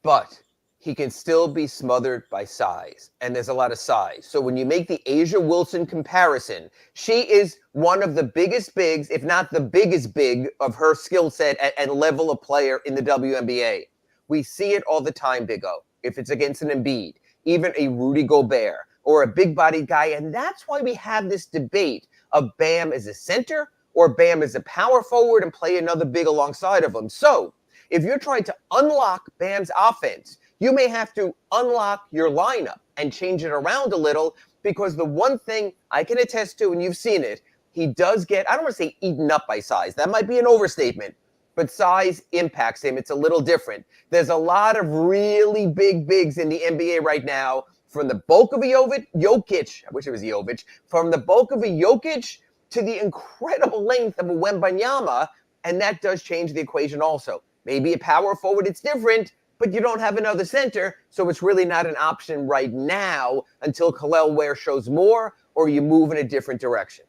But he can still be smothered by size, and there's a lot of size. So when you make the Asia Wilson comparison, she is one of the biggest bigs, if not the biggest big of her skill set and level of player in the WNBA. We see it all the time, Big O, if it's against an Embiid, even a Rudy Gobert, or a big-bodied guy, and that's why we have this debate of Bam as a center or Bam as a power forward and play another big alongside of him. So if you're trying to unlock Bam's offense, you may have to unlock your lineup and change it around a little, because the one thing I can attest to, and you've seen it, he does get, I don't want to say eaten up by size. That might be an overstatement, but size impacts him. It's a little different. There's a lot of really big bigs in the NBA right now, from the bulk of a Jokic, I wish it was Jovic, from the bulk of a Jokic to the incredible length of a Wembanyama, and that does change the equation also. Maybe a power forward, it's different, but you don't have another center, so it's really not an option right now until Khalil Ware shows more or you move in a different direction.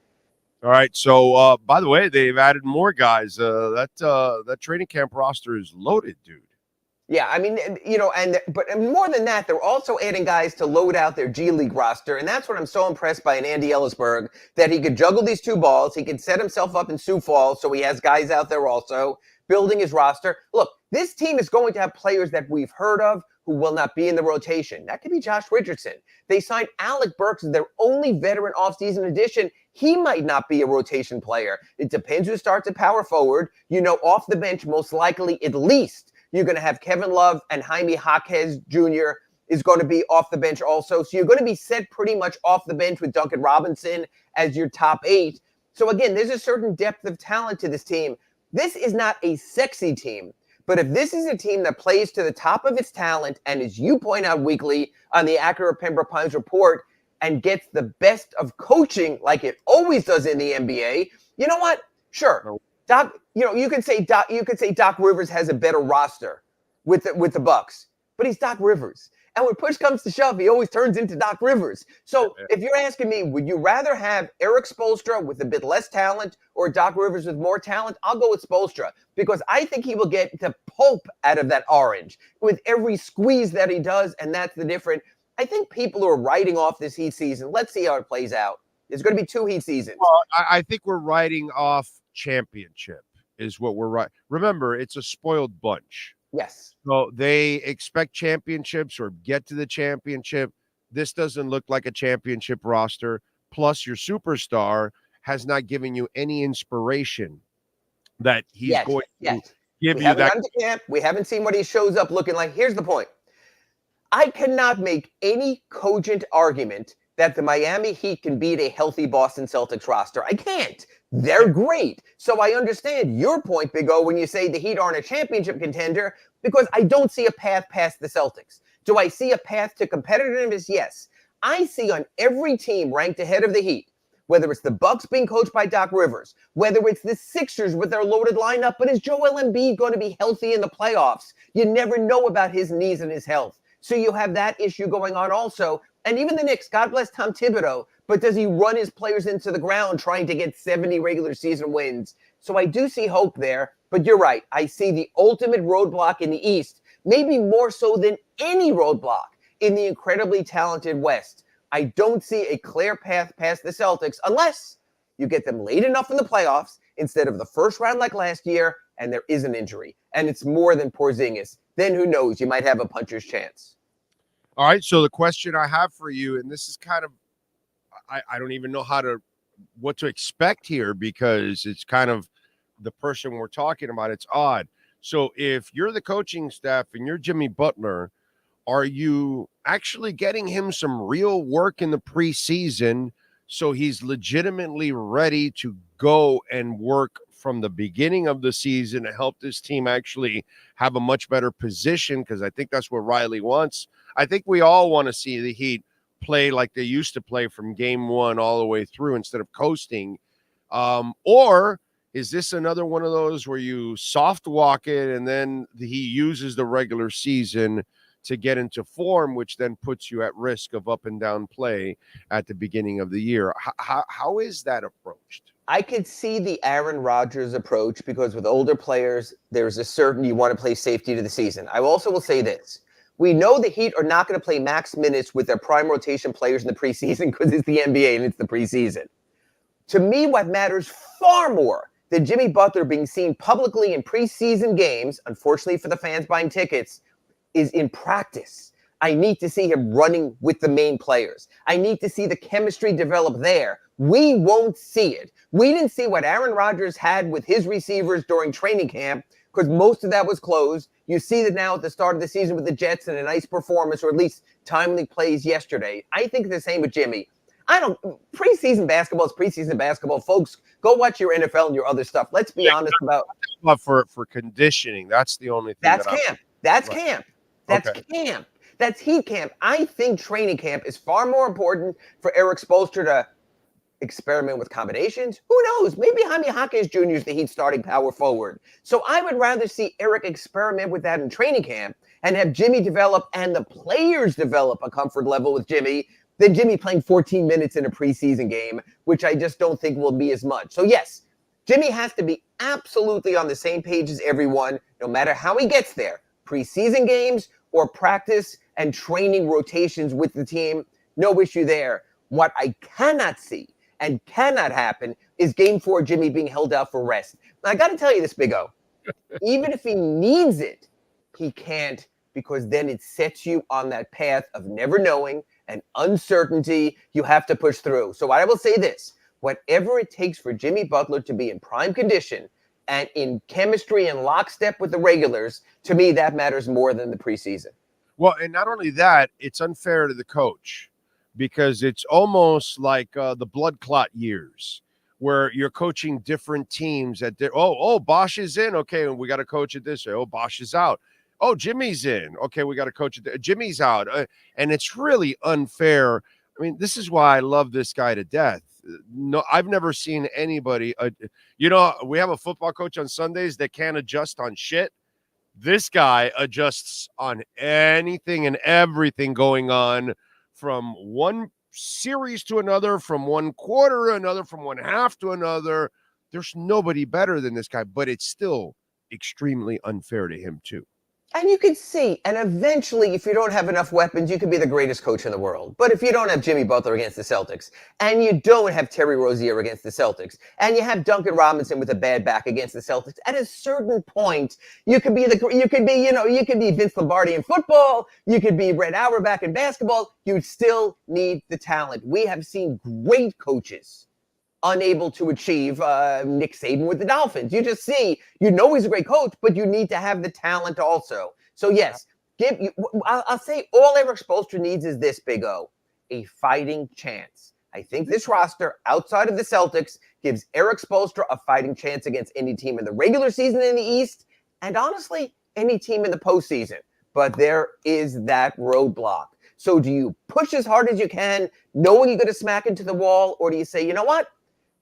All right, so by the way, they've added more guys. That training camp roster is loaded, dude. Yeah, I mean, but more than that, they're also adding guys to load out their G League roster, and that's what I'm so impressed by in Andy Ellisberg, that he could juggle these two balls. He could set himself up in Sioux Falls, so he has guys out there also building his roster. Look, this team is going to have players that we've heard of who will not be in the rotation. That could be Josh Richardson. They signed Alec Burks as their only veteran offseason addition. He might not be a rotation player. It depends who starts at power forward. Off the bench, most likely, at least, you're going to have Kevin Love, and Jaime Jaquez Jr. is going to be off the bench also. So you're going to be set pretty much off the bench with Duncan Robinson as your top 8. So again, there's a certain depth of talent to this team. This is not a sexy team, but if this is a team that plays to the top of its talent, and as you point out weekly on the Accurate Pembroke Pines report, and gets the best of coaching like it always does in the NBA, you know what? Sure. Doc, you could say Doc Rivers has a better roster with the Bucks, but he's Doc Rivers. And when push comes to shove, he always turns into Doc Rivers. So if you're asking me, would you rather have Eric Spoelstra with a bit less talent or Doc Rivers with more talent? I'll go with Spoelstra, because I think he will get the pulp out of that orange with every squeeze that he does, and that's the difference. I think people are writing off this Heat season. Let's see how it plays out. There's going to be 2 Heat seasons. Well, I think we're writing off championship is what we're right. Remember, it's a spoiled bunch. Yes. So they expect championships or get to the championship. This doesn't look like a championship roster. Plus, your superstar has not given you any inspiration that he's going to give you that. Gone to camp. We haven't seen what he shows up looking like. Here's the point. I cannot make any cogent argument that the Miami Heat can beat a healthy Boston Celtics roster. I can't. They're great. So I understand your point, Big O, when you say the Heat aren't a championship contender, because I don't see a path past the Celtics. Do I see a path to competitiveness? Yes. I see on every team ranked ahead of the Heat, whether it's the Bucks being coached by Doc Rivers, whether it's the Sixers with their loaded lineup, but is Joel Embiid going to be healthy in the playoffs? You never know about his knees and his health. So you have that issue going on also. And even the Knicks, God bless Tom Thibodeau, but does he run his players into the ground trying to get 70 regular season wins? So I do see hope there, but you're right. I see the ultimate roadblock in the East, maybe more so than any roadblock in the incredibly talented West. I don't see a clear path past the Celtics unless you get them late enough in the playoffs instead of the first round like last year, and there is an injury. And it's more than Porzingis. Then who knows? You might have a puncher's chance. All right, so the question I have for you, and this is kind of, I don't even know what to expect here because it's kind of the person we're talking about. It's odd. So if you're the coaching staff and you're Jimmy Butler, are you actually getting him some real work in the preseason so he's legitimately ready to go and work from the beginning of the season to help this team actually have a much better position? Because I think that's what Riley wants. I think we all want to see the Heat play like they used to play from game one all the way through instead of coasting. Or is this another one of those where you soft walk it and then he uses the regular season to get into form, which then puts you at risk of up and down play at the beginning of the year? How is that approached? I could see the Aaron Rodgers approach because with older players, there's a certain you want to play safety to the season. I also will say this. We know the Heat are not going to play max minutes with their prime rotation players in the preseason because it's the NBA and it's the preseason. To me, what matters far more than Jimmy Butler being seen publicly in preseason games, unfortunately for the fans buying tickets, is in practice. I need to see him running with the main players. I need to see the chemistry develop there. We won't see it. We didn't see what Aaron Rodgers had with his receivers during training camp because most of that was closed. You see that now at the start of the season with the Jets and a nice performance or at least timely plays yesterday. I think the same with Jimmy. Preseason basketball is preseason basketball. Folks, go watch your NFL and your other stuff. Let's be honest about. But for conditioning, that's the only thing. That's camp. That's camp. That's camp. That's Heat camp. I think training camp is far more important for Eric Spoelstra to experiment with combinations. Who knows? Maybe Jaime Jaquez Jr. is the Heat starting power forward. So I would rather see Eric experiment with that in training camp and have Jimmy develop and the players develop a comfort level with Jimmy than Jimmy playing 14 minutes in a preseason game, which I just don't think will be as much. So yes, Jimmy has to be absolutely on the same page as everyone, no matter how he gets there. Preseason games or practice and training rotations with the team, no issue there. What I cannot see and cannot happen is game 4, Jimmy being held out for rest. Now, I got to tell you this, Big O. Even if he needs it, he can't, because then it sets you on that path of never knowing and uncertainty you have to push through. So I will say this, whatever it takes for Jimmy Butler to be in prime condition and in chemistry and lockstep with the regulars, to me, that matters more than the preseason. Well, and not only that, it's unfair to the coach because it's almost like the blood clot years where you're coaching different teams at Bosch is in. Okay, we got to coach it this way. Oh, Bosch is out. Oh, Jimmy's in. Okay, we got to coach it. Jimmy's out. And it's really unfair. I mean, this is why I love this guy to death. No, I've never seen anybody. We have a football coach on Sundays that can't adjust on shit. This guy adjusts on anything and everything going on from one series to another, from one quarter to another, from one half to another. There's nobody better than this guy, but it's still extremely unfair to him too. And you could see, and eventually, if you don't have enough weapons, you could be the greatest coach in the world. But if you don't have Jimmy Butler against the Celtics, and you don't have Terry Rozier against the Celtics, and you have Duncan Robinson with a bad back against the Celtics, at a certain point, you could be Vince Lombardi in football, you could be Red Auerbach in basketball. You still need the talent. We have seen great coaches unable to achieve Nick Saban with the Dolphins. You just see, he's a great coach, but you need to have the talent also. So yes, I'll say all Eric Spoelstra needs is this, Big O, a fighting chance. I think this roster, outside of the Celtics, gives Eric Spoelstra a fighting chance against any team in the regular season in the East, and honestly, any team in the postseason. But there is that roadblock. So do you push as hard as you can, knowing you're going to smack into the wall, or do you say, you know what?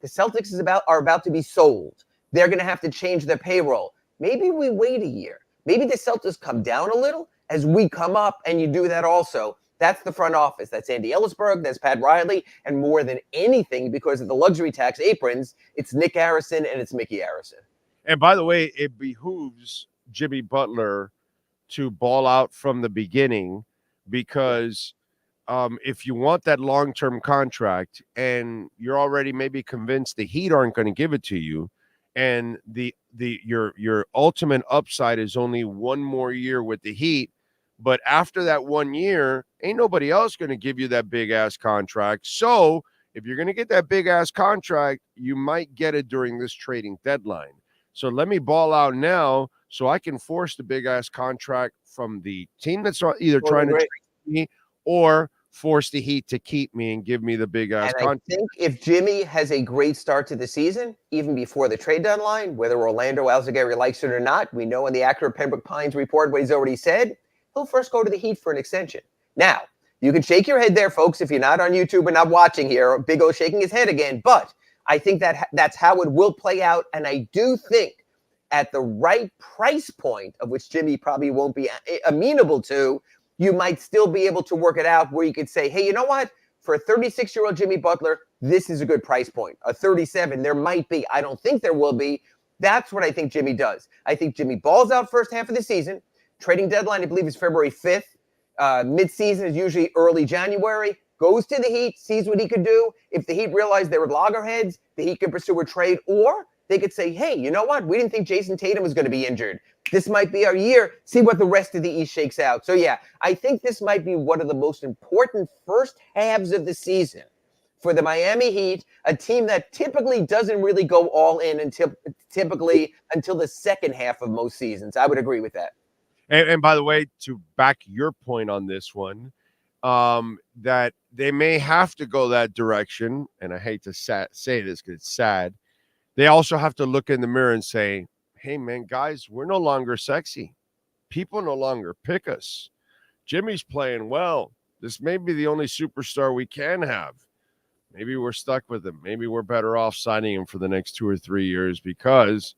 The Celtics are about to be sold. They're going to have to change their payroll. Maybe we wait a year. Maybe the Celtics come down a little as we come up, and you do that also. That's the front office. That's Andy Ellisberg. That's Pat Riley. And more than anything, because of the luxury tax aprons, it's Nick Harrison and it's Mickey Harrison. And by the way, it behooves Jimmy Butler to ball out from the beginning, because if you want that long-term contract and you're already maybe convinced the Heat aren't going to give it to you, and your ultimate upside is only one more year with the Heat, but after that 1 year, ain't nobody else going to give you that big-ass contract. So if you're going to get that big-ass contract, you might get it during this trading deadline. So let me ball out now so I can force the big-ass contract from the team that's either trying to trade me or force the Heat to keep me and give me the big-ass contract. I think if Jimmy has a great start to the season, even before the trade deadline, whether Orlando Alzagari likes it or not, we know in the accurate Pembroke Pines report what he's already said, he'll first go to the Heat for an extension. Now, you can shake your head there, folks, if you're not on YouTube and not watching here. Big O shaking his head again. But I think that's how it will play out. And I do think at the right price point, of which Jimmy probably won't be amenable to, you might still be able to work it out where you could say, hey, you know what? For a 36-year-old Jimmy Butler, this is a good price point. A 37, there might be. I don't think there will be. That's what I think Jimmy does. I think Jimmy balls out first half of the season. Trading deadline, I believe, is February 5th. Mid-season is usually early January. Goes to the Heat, sees what he could do. If the Heat realize they were loggerheads, the Heat could pursue a trade. Or they could say, hey, you know what? We didn't think Jason Tatum was going to be injured. This might be our year. See what the rest of the East shakes out. So, yeah, I think this might be one of the most important first halves of the season for the Miami Heat, a team that typically doesn't really go all in until the second half of most seasons. I would agree with that. And by the way, to back your point on this one, that they may have to go that direction, and I hate to say this because it's sad, they also have to look in the mirror and say, hey, man, guys, we're no longer sexy. People no longer pick us. Jimmy's playing well. This may be the only superstar we can have. Maybe we're stuck with him. Maybe we're better off signing him for the next 2 or 3 years because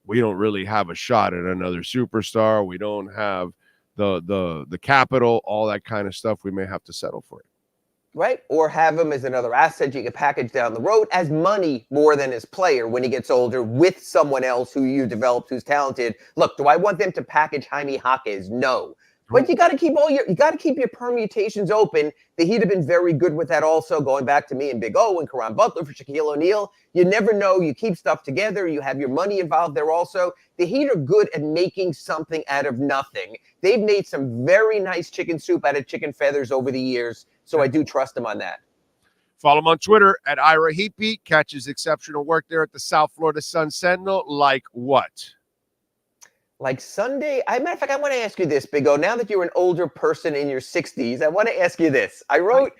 we don't really have a shot at another superstar. We don't have the capital, all that kind of stuff. We may have to settle for it. Right? Or have him as another asset you can package down the road as money more than as player when he gets older with someone else who you developed who's talented. Look, do I want them to package Jaime Jaquez? No. But you got to keep your permutations open. The Heat have been very good with that also, going back to me and Big O and Caron Butler for Shaquille O'Neal. You never know. You keep stuff together. You have your money involved there also. The Heat are good at making something out of nothing. They've made some very nice chicken soup out of chicken feathers over the years, so I do trust them on that. Follow him on Twitter at Ira Heatbeat. Catch his exceptional work there at the South Florida Sun Sentinel. Like what? Like Sunday, matter of fact, I want to ask you this, Big O. Now that you're an older person in your 60s, I want to ask you this. I wrote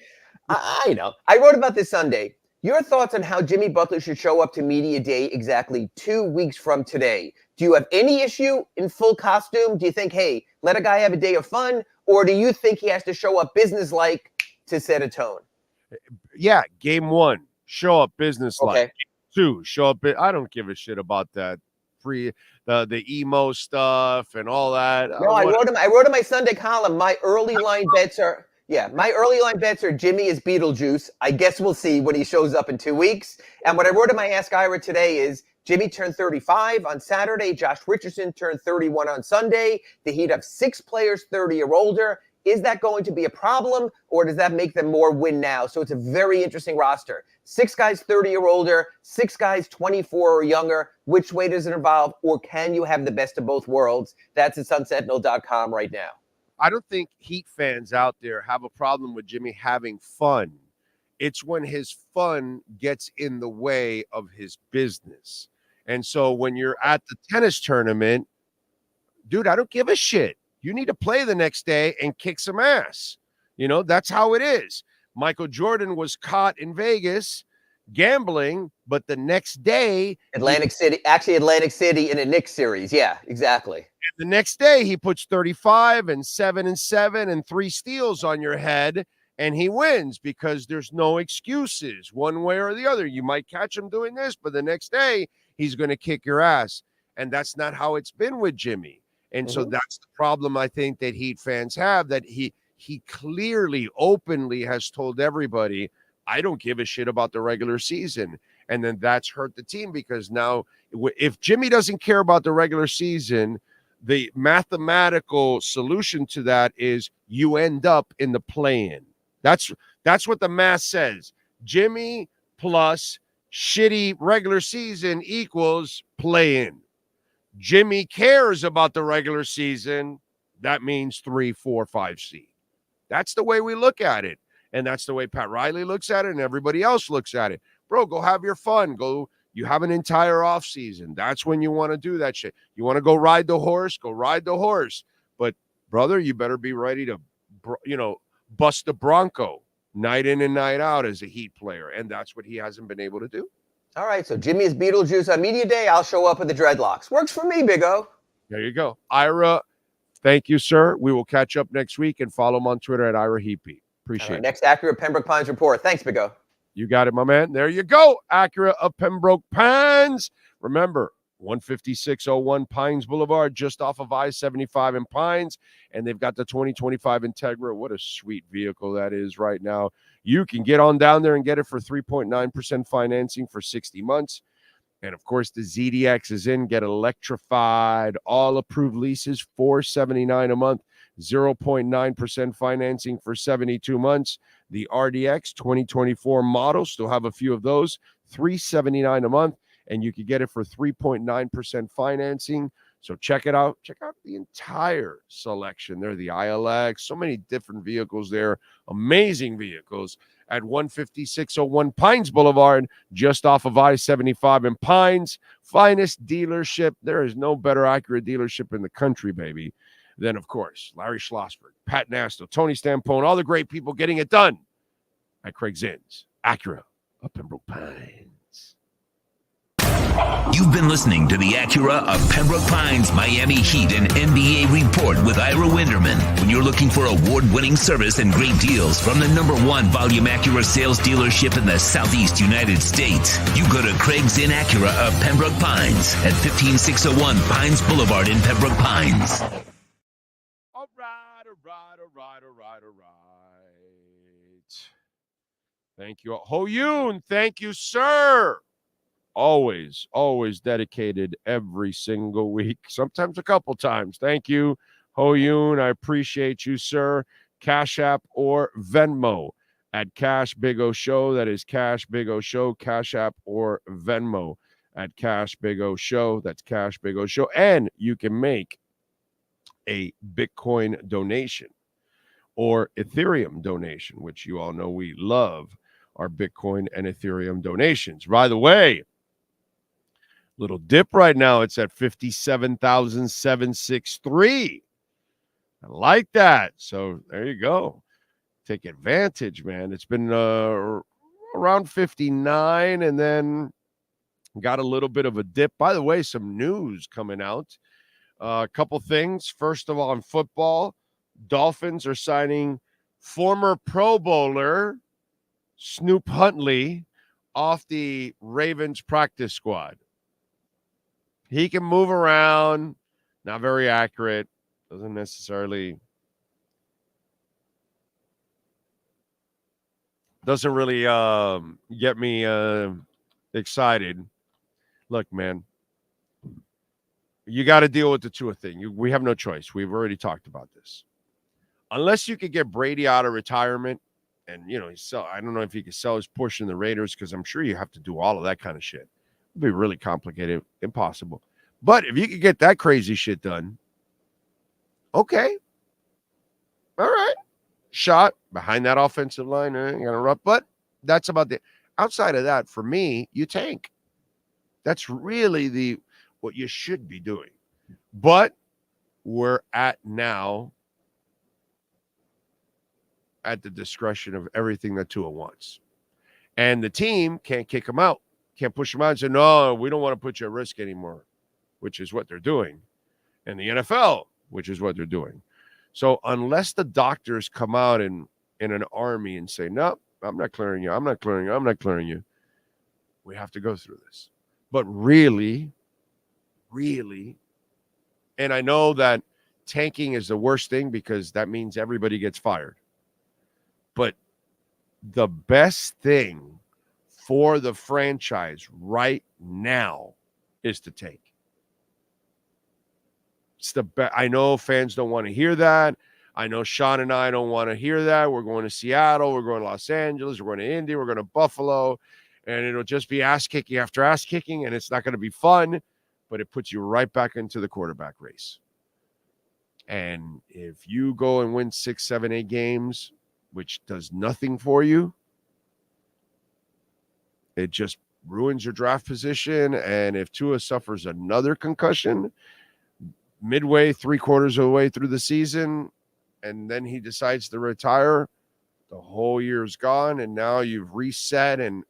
about this Sunday. Your thoughts on how Jimmy Butler should show up to Media Day exactly 2 weeks from today. Do you have any issue in full costume? Do you think, hey, let a guy have a day of fun? Or do you think he has to show up business-like to set a tone? Yeah, game one, show up business-like. Okay. Game 2, show up. I don't give a shit about that. The emo stuff and all that. No, I wrote in my Sunday column. My early line bets are Jimmy is Beetlejuice. I guess we'll see when he shows up in 2 weeks. And what I wrote in my Ask Ira today is Jimmy turned 35 on Saturday. Josh Richardson turned 31 on Sunday. The Heat have 6 players 30 or older. Is that going to be a problem, or does that make them more win now? So it's a very interesting roster. 6 guys 30 or older, 6 guys 24 or younger. Which way does it evolve, or can you have the best of both worlds? That's at sunsentinel.com right now. I don't think Heat fans out there have a problem with Jimmy having fun. It's when his fun gets in the way of his business. And so when you're at the tennis tournament, dude, I don't give a shit. You need to play the next day and kick some ass. You know, that's how it is. Michael Jordan was caught in Vegas gambling, but the next day... Atlantic City in a Knicks series. Yeah, exactly. The next day, he puts 35 and 7 and 7 and 3 steals on your head, and he wins because there's no excuses one way or the other. You might catch him doing this, but the next day, he's going to kick your ass. And that's not how it's been with Jimmy. And so that's the problem I think that Heat fans have, that he clearly, openly has told everybody, I don't give a shit about the regular season. And then that's hurt the team because now if Jimmy doesn't care about the regular season, the mathematical solution to that is you end up in the play-in. That's what the math says. Jimmy plus shitty regular season equals play-in. Jimmy cares about the regular season. That means 3, 4, 5 seed. That's the way we look at it. And that's the way Pat Riley looks at it and everybody else looks at it. Bro, go have your fun. You have an entire offseason. That's when you want to do that shit. You want to go ride the horse? Go ride the horse. But, brother, you better be ready to, bust the Bronco night in and night out as a Heat player. And that's what he hasn't been able to do. All right, so Jimmy is Beetlejuice on media day. I'll show up with the dreadlocks. Works for me, Big O. There you go. Ira, thank you, sir. We will catch up next week and follow him on Twitter at Ira Heapy. Appreciate it. Next Acura Pembroke Pines report. Thanks, Big O. You got it, my man. There you go. Acura of Pembroke Pines. Remember, 15601 Pines Boulevard, just off of I-75 in Pines. And they've got the 2025 Integra. What a sweet vehicle that is right now. You can get on down there and get it for 3.9% financing for 60 months. And, of course, the ZDX is in. Get electrified. All approved leases, $479 a month. 0.9% financing for 72 months. The RDX 2024 model, still have a few of those, $379 a month. And you can get it for 3.9% financing. So check it out. Check out the entire selection there, the ILX, so many different vehicles there, amazing vehicles at 15601 Pines Boulevard, just off of I-75 in Pines. Finest dealership. There is no better Acura dealership in the country, baby. Then, of course, Larry Schlossberg, Pat Nasto, Tony Stampone, all the great people getting it done at Craig Zinn's Acura of Pembroke Pines. You've been listening to the Acura of Pembroke Pines Miami Heat and NBA Report with Ira Winderman. When you're looking for award-winning service and great deals from the #1 volume Acura sales dealership in the Southeast United States, you go to Craig Zinn Acura of Pembroke Pines at 15601 Pines Boulevard in Pembroke Pines. All right. Thank you. Ho Yoon, thank you, sir. Always dedicated every single week, sometimes a couple times. Thank you, Ho Yoon. I appreciate you, sir. Cash App or Venmo at Cash Big O Show. That is Cash Big O Show. Cash App or Venmo at Cash Big O Show. That's Cash Big O Show. And you can make a Bitcoin donation or Ethereum donation, which you all know we love our Bitcoin and Ethereum donations. By the way, little dip right now. It's at 57,763. I like that. So there you go. Take advantage, man. It's been around 59 and then got a little bit of a dip. By the way, some news coming out. A couple things. First of all, in football, Dolphins are signing former Pro Bowler Snoop Huntley off the Ravens practice squad. He can move around, not very accurate, doesn't really get me excited. look, man, you got to deal with the Tua thing. We have no choice. We've already talked about this. Unless you could get Brady out of retirement and, I don't know if he could sell his portion of the Raiders because I'm sure you have to do all of that kind of shit. It'd be really complicated, impossible. But if you could get that crazy shit done, okay. All right. Shot behind that offensive line. But that's about it. Outside of that, for me, you tank. That's really what you should be doing. But we're at now at the discretion of everything that Tua wants. And the team can't kick him out, can't push him out and say, no, we don't want to put you at risk anymore, which is what they're doing. And the NFL, which is what they're doing. So unless the doctors come out in an army and say, no, I'm not clearing you, I'm not clearing you, we have to go through this. But really, and I know that tanking is the worst thing because that means everybody gets fired. But the best thing for the franchise right now is to tank. It's the best. I know fans don't want to hear that. I know Sean and I don't want to hear that. We're going to Seattle. We're going to Los Angeles. We're going to Indy. We're going to Buffalo. And it'll just be ass-kicking after ass-kicking, and it's not going to be fun, but it puts you right back into the quarterback race. And if you go and win 6, 7, 8 games, which does nothing for you, it just ruins your draft position. And if Tua suffers another concussion midway, 3/4 of the way through the season, and then he decides to retire, the whole year's gone, and now you've reset, and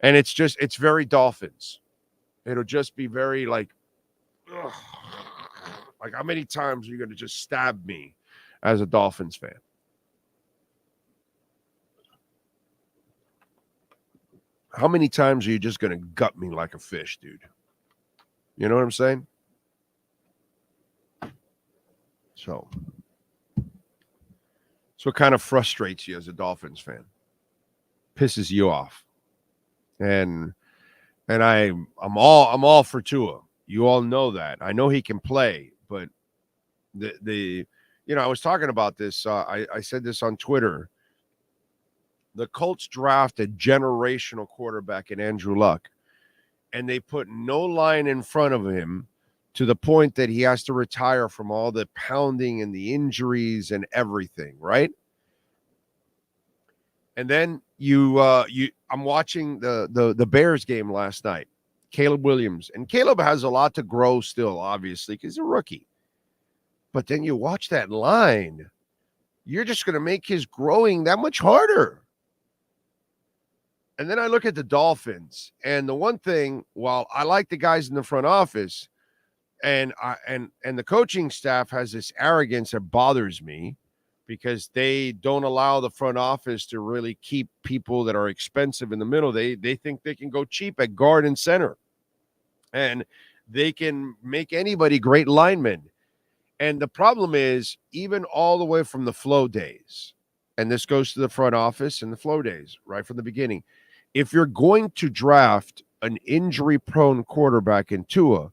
it's very Dolphins. It'll just be very like, ugh, like how many times are you going to just stab me as a Dolphins fan? How many times are you just going to gut me like a fish, dude? You know what I'm saying? So what kind of frustrates you as a Dolphins fan? Pisses you off. And I'm all for Tua. You all know that. I know he can play, but I was talking about this. I said this on Twitter. The Colts draft a generational quarterback in Andrew Luck, and they put no line in front of him to the point that he has to retire from all the pounding and the injuries and everything, right? And then I'm watching the Bears game last night, Caleb Williams. And Caleb has a lot to grow still, obviously, because he's a rookie. But then you watch that line, you're just going to make his growing that much harder. And then I look at the Dolphins, and the one thing, while I like the guys in the front office, and the coaching staff has this arrogance that bothers me because they don't allow the front office to really keep people that are expensive in the middle. They think they can go cheap at guard and center, and they can make anybody great linemen. And the problem is, even all the way from the flow days, and this goes to the front office and the flow days right from the beginning, if you're going to draft an injury-prone quarterback in Tua,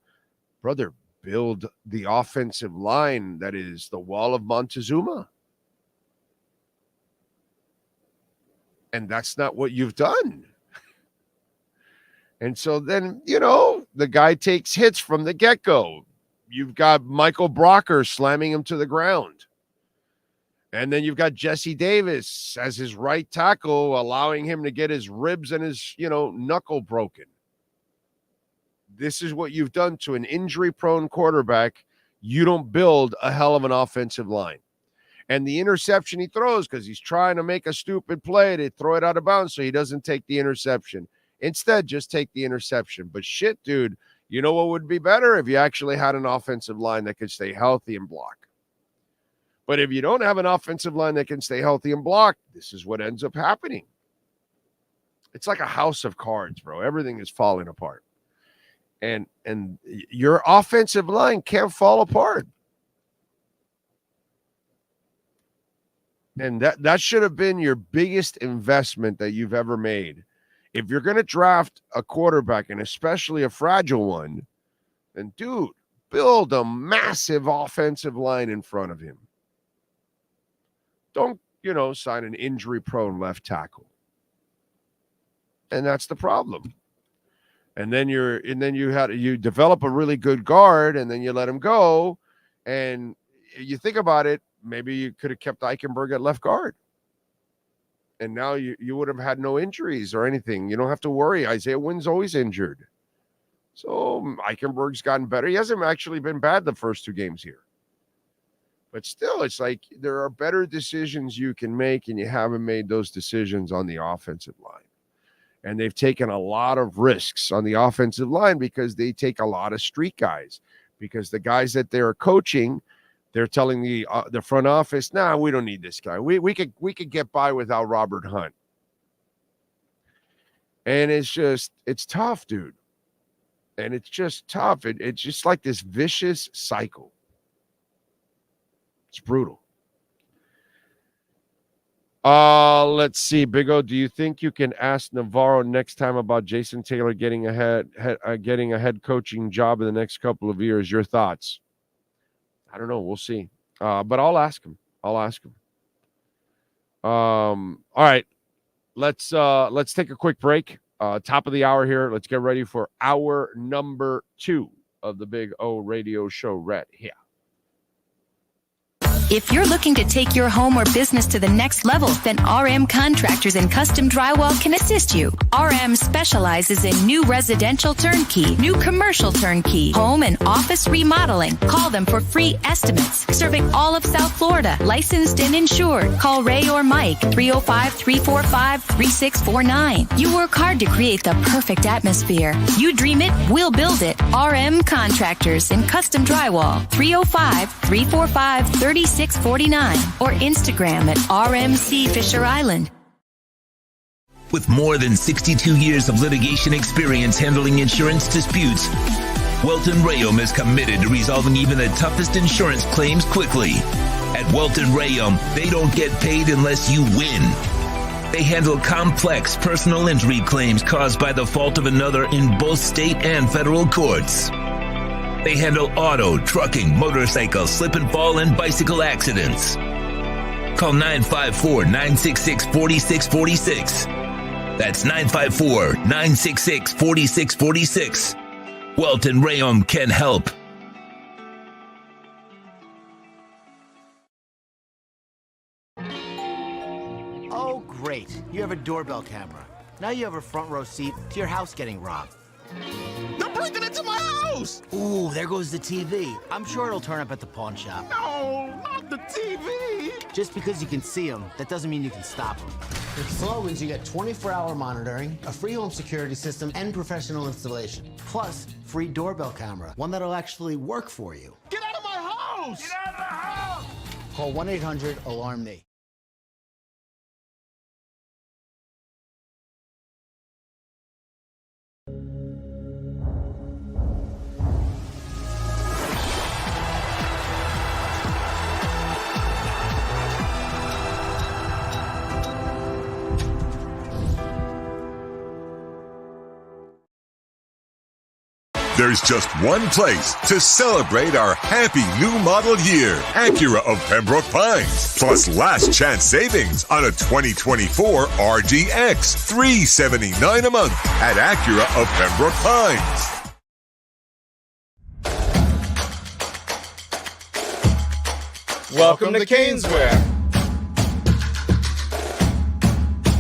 brother, build the offensive line that is the wall of Montezuma. And that's not what you've done. And so then, the guy takes hits from the get-go. You've got Michael Brocker slamming him to the ground. And then you've got Jesse Davis as his right tackle, allowing him to get his ribs and his, knuckle broken. This is what you've done to an injury-prone quarterback. You don't build a hell of an offensive line. And the interception he throws, because he's trying to make a stupid play to throw it out of bounds so he doesn't take the interception. Instead, just take the interception. But shit, dude, you know what would be better? If you actually had an offensive line that could stay healthy and block. But if you don't have an offensive line that can stay healthy and block, this is what ends up happening. It's like a house of cards, bro. Everything is falling apart. And your offensive line can't fall apart. And that should have been your biggest investment that you've ever made, if you're going to draft a quarterback, and especially a fragile one, then, dude, build a massive offensive line in front of him. Don't, sign an injury-prone left tackle. And that's the problem. And then you develop a really good guard, and then you let him go. And you think about it, maybe you could have kept Eichenberg at left guard. And now you would have had no injuries or anything. You don't have to worry. Isaiah Wynn's always injured. So Eichenberg's gotten better. He hasn't actually been bad the first 2 games here. But still, it's like there are better decisions you can make, and you haven't made those decisions on the offensive line. And they've taken a lot of risks on the offensive line because they take a lot of street guys. Because the guys that they're coaching, they're telling the front office, "Nah, we don't need this guy. We could get by without Robert Hunt." And it's tough, dude. And it's just tough. It's just like this vicious cycle. It's brutal. Let's see. Big O, do you think you can ask Navarro next time about Jason Taylor getting a head coaching job in the next couple of years? Your thoughts? I don't know. We'll see. But I'll ask him. All right. Let's take a quick break. Top of the hour here. Let's get ready for hour number 2 of the Big O Radio Show right here. If you're looking to take your home or business to the next level, then RM Contractors and Custom Drywall can assist you. RM specializes in new residential turnkey, new commercial turnkey, home and office remodeling. Call them for free estimates. Serving all of South Florida, licensed and insured. Call Ray or Mike, 305-345-3649. You work hard to create the perfect atmosphere. You dream it, we'll build it. RM Contractors and Custom Drywall, 305-345-3649. or Instagram at RMC Fisher Island. With more than 62 years of litigation experience handling insurance disputes, Welton Rayom is committed to resolving even the toughest insurance claims quickly. At Welton Rayom, they don't get paid unless you win. They handle complex personal injury claims caused by the fault of another in both state and federal courts. They handle auto, trucking, motorcycle, slip and fall, and bicycle accidents. Call 954-966-4646. That's 954-966-4646. Welton Rayom can help. Oh, great. You have a doorbell camera. Now you have a front row seat to your house getting robbed. They're breaking into my house! Ooh, there goes the TV. I'm sure it'll turn up at the pawn shop. No, not the TV! Just because you can see them, that doesn't mean you can stop them. With Slogans, you get 24-hour monitoring, a free home security system, and professional installation. Plus, free doorbell camera, one that'll actually work for you. Get out of my house! Get out of the house! Call 1-800-ALARM-ME. There's just one place to celebrate our happy new model year. Acura of Pembroke Pines. Plus last chance savings on a 2024 RDX. $379 a month at Acura of Pembroke Pines. Welcome to Caneswear.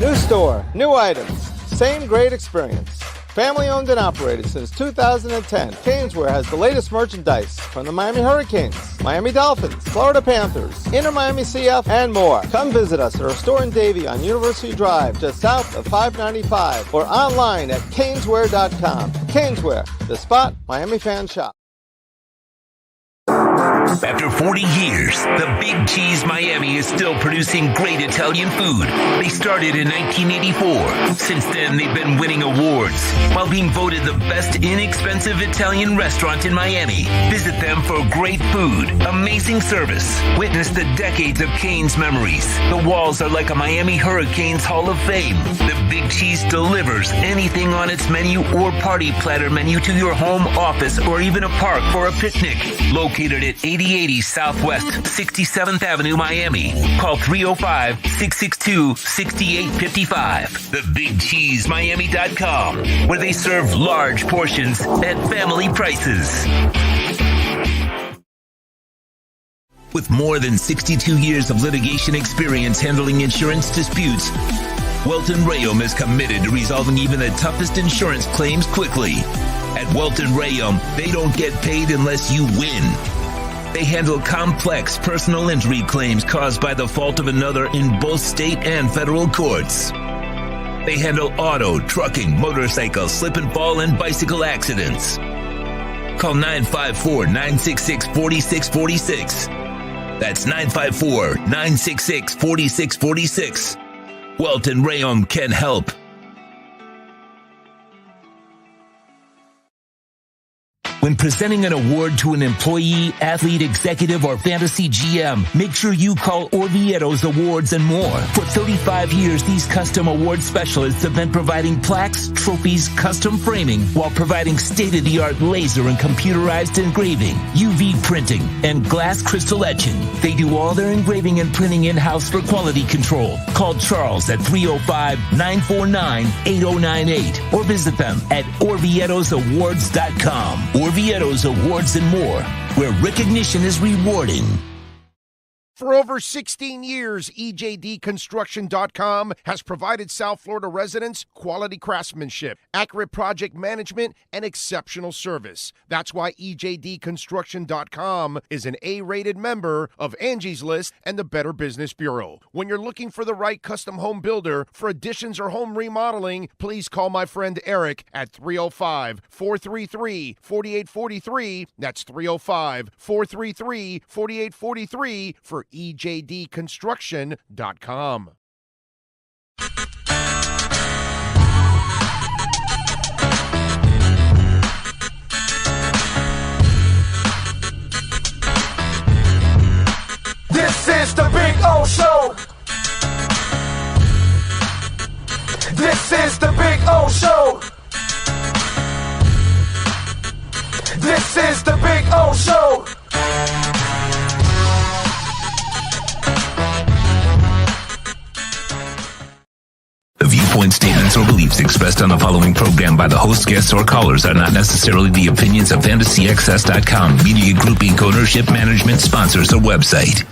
New store, new items, same great experience. Family owned and operated since 2010, Caneswear has the latest merchandise from the Miami Hurricanes, Miami Dolphins, Florida Panthers, InterMiamiCF, and more. Come visit us at our store in Davie on University Drive, just south of 595, or online at caneswear.com. Caneswear, the spot Miami fans shop. After 40 years, the Big Cheese Miami is still producing great Italian food. They started in 1984. Since then, they've been winning awards while being voted the best inexpensive Italian restaurant in Miami. Visit them for great food, amazing service. Witness the decades of Cane's memories. The walls are like a Miami Hurricanes Hall of Fame. The Big Cheese delivers anything on its menu or party platter menu to your home, office, or even a park for a picnic. Located at 8080 Southwest 67th Avenue, Miami. Call 305-662-6855. TheBigCheeseMiami.com, where they serve large portions at family prices. With more than 62 years of litigation experience handling insurance disputes, Welton Rayum is committed to resolving even the toughest insurance claims quickly. At Welton Rayum, they don't get paid unless you win. They handle complex personal injury claims caused by the fault of another in both state and federal courts. They handle auto, trucking, motorcycle, slip and fall, and bicycle accidents. Call 954-966-4646. That's 954-966-4646. Welton Rayum can help. When presenting an award to an employee, athlete, executive, or fantasy GM, make sure you call Orvieto's Awards and More. For 35 years, these custom award specialists have been providing plaques, trophies, custom framing, while providing state-of-the-art laser and computerized engraving, UV printing, and glass crystal etching. They do all their engraving and printing in-house for quality control. Call Charles at 305-949-8098 or visit them at orvietosawards.com. Orvieto's Awards and More, where recognition is rewarding. For over 16 years, EJDconstruction.com has provided South Florida residents quality craftsmanship, accurate project management, and exceptional service. That's why EJDconstruction.com is an A-rated member of Angie's List and the Better Business Bureau. When you're looking for the right custom home builder for additions or home remodeling, please call my friend Eric at 305-433-4843. That's 305-433-4843 for EJDconstruction.com. This is the Big O Show. This is the Big O Show. This is the Big O Show. The viewpoints, statements, or beliefs expressed on the following program by the host, guests, or callers are not necessarily the opinions of FantasyAccess.com, Media Group Inc., ownership, management, sponsors, or website.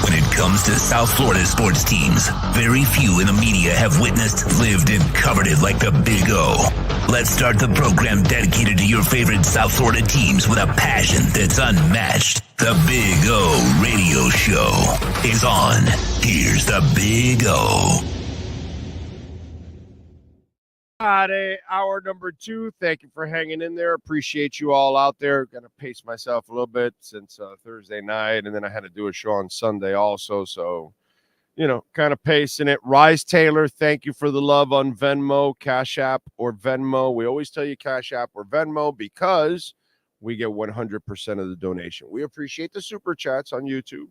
When it comes to South Florida sports teams, very few in the media have witnessed, lived, and covered it like the Big O. Let's start the program dedicated to your favorite South Florida teams with a passion that's unmatched. The Big O Radio Show is on. Here's the Big O. Friday, hour number 2. Thank you for hanging in there. Appreciate you all out there. Going to pace myself a little bit since Thursday night, and then I had to do a show on Sunday also. So, kind of pacing it. Rise Taylor, thank you for the love on Venmo, Cash App, or Venmo. We always tell you Cash App or Venmo because we get 100% of the donation. We appreciate the super chats on YouTube,